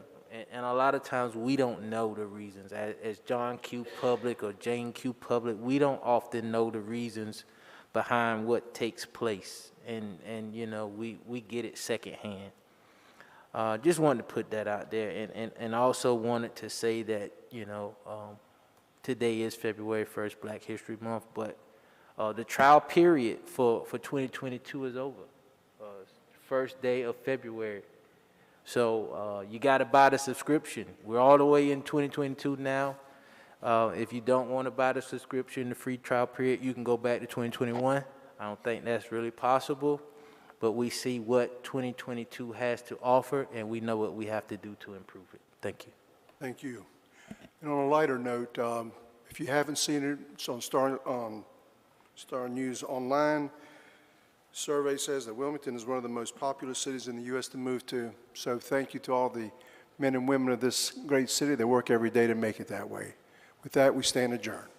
And a lot of times we don't know the reasons. As John Q. Public or Jane Q. Public, we don't often know the reasons behind what takes place. And you know, we get it secondhand. Just wanted to put that out there. And also wanted to say that, you know, today is February 1st, Black History Month, but the trial period for 2022 is over. First day of February. So you got to buy the subscription. We're all the way in 2022 now. If you don't want to buy the subscription, the free trial period, you can go back to 2021. I don't think that's really possible, but we see what 2022 has to offer, and we know what we have to do to improve it. Thank you. Thank you. And on a lighter note, if you haven't seen it, it's on Star News Online. Survey says that Wilmington is one of the most populous cities in the U.S. to move to. So thank you to all the men and women of this great city that work every day to make it that way. With that, we stand adjourned.